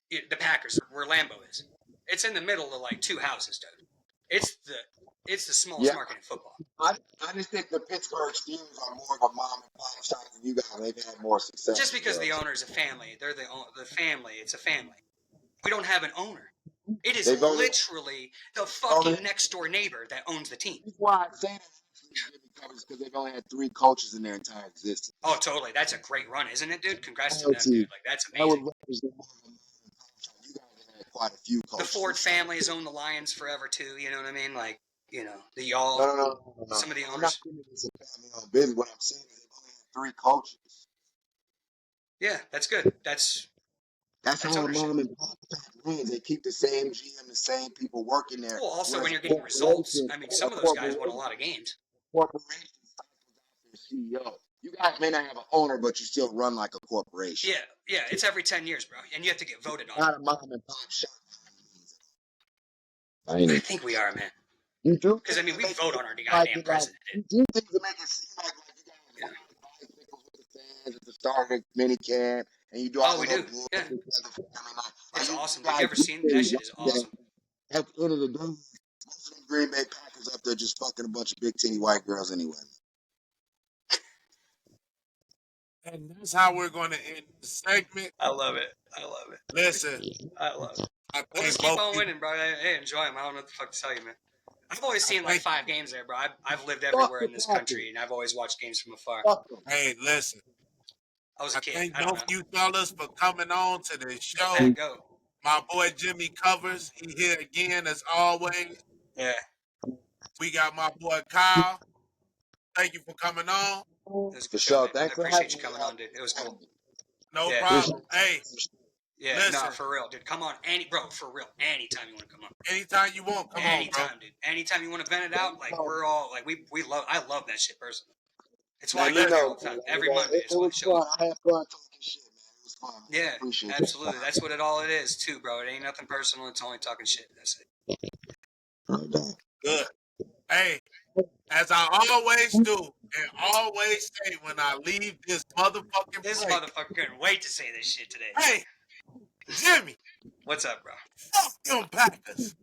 The Packers, where Lambeau is. It's in the middle of like two houses, dude. It's the smallest market in football. I just think the Pittsburgh Steelers are more of a mom and pop shop than you guys. They've had more success. Just because the owner is a family, they're the family. It's a family. We don't have an owner. It is literally the fucking next door neighbor that owns the team. That's why I say that. because they've only had 3 coaches in their entire existence. Oh, totally. That's a great run, isn't it, dude? Congrats to Oh, them, T. dude. Like, that's That would amazing. represent more of a you guys have had quite a few The coaches. Ford family has owned the Lions forever, too. You know what I mean? Like, you know, the y'all, No. some of the I'm not owners. saying it's a family-owned business. What I'm saying is they've only had 3 coaches. Yeah, that's good. That's how ownership. mom and pop runs. They keep the same GM, the same people working there. Well, also Whereas when you're a getting results, corporation- I mean, some of those guys won a lot of games. Corporation CEO. You guys may not have an owner, but you still run like a corporation. Yeah, it's every 10 years, bro, and you have to get voted on. Not a mom and pop shop. I think we are, man. You do? Because, I mean, we vote on our goddamn president. You do things to make it seem like you guys bicycles with the fans at the start of the mini camp, and you do all we the do. bullshit. Yeah. I mean, like, It's and awesome. guys Have you ever do seen things that? Shit like is awesome. At the end of the day, most of them Green Bay Packers up there just fucking a bunch of big titty white girls anyway. And that's how we're going to end the segment. I love it. Listen, I love it. I We'll think just keep both on people- winning, bro. Hey, enjoy them. I don't know what the fuck to tell you, man. I've always seen like think- 5 games there, bro. I've lived everywhere in this country, and I've always watched games from afar. Hey, listen. I was a I kid. thank I don't both know. you fellas for coming on to the show. Let it go. My boy Jimmy Covers, he here again as always. Yeah. We got my boy Kyle. Thank you for coming on. It was For good, sure. man. I Thanks for appreciate you having coming me. on, dude. It was cool. No Yeah. problem. Hey, Yeah, Listen. no, for real, dude. Come on, for real. Anytime you want to come on. anytime you want, come on, bro. Anytime, dude. Anytime you want to vent it out, like we're all like I love that shit personally. It's why I Let me come here know. all the time. Every Monday is It why I was show fun. up. I had fun talking shit, man. It was fun. Yeah, Appreciate absolutely. That's what it is too, bro. It ain't nothing personal. It's only talking shit. That's it. it. Good. Hey, as I always do and always say when I leave this motherfucking This place. motherfucker couldn't wait to say this shit today. Hey, Jimmy, What's up, bro? fuck them Packers.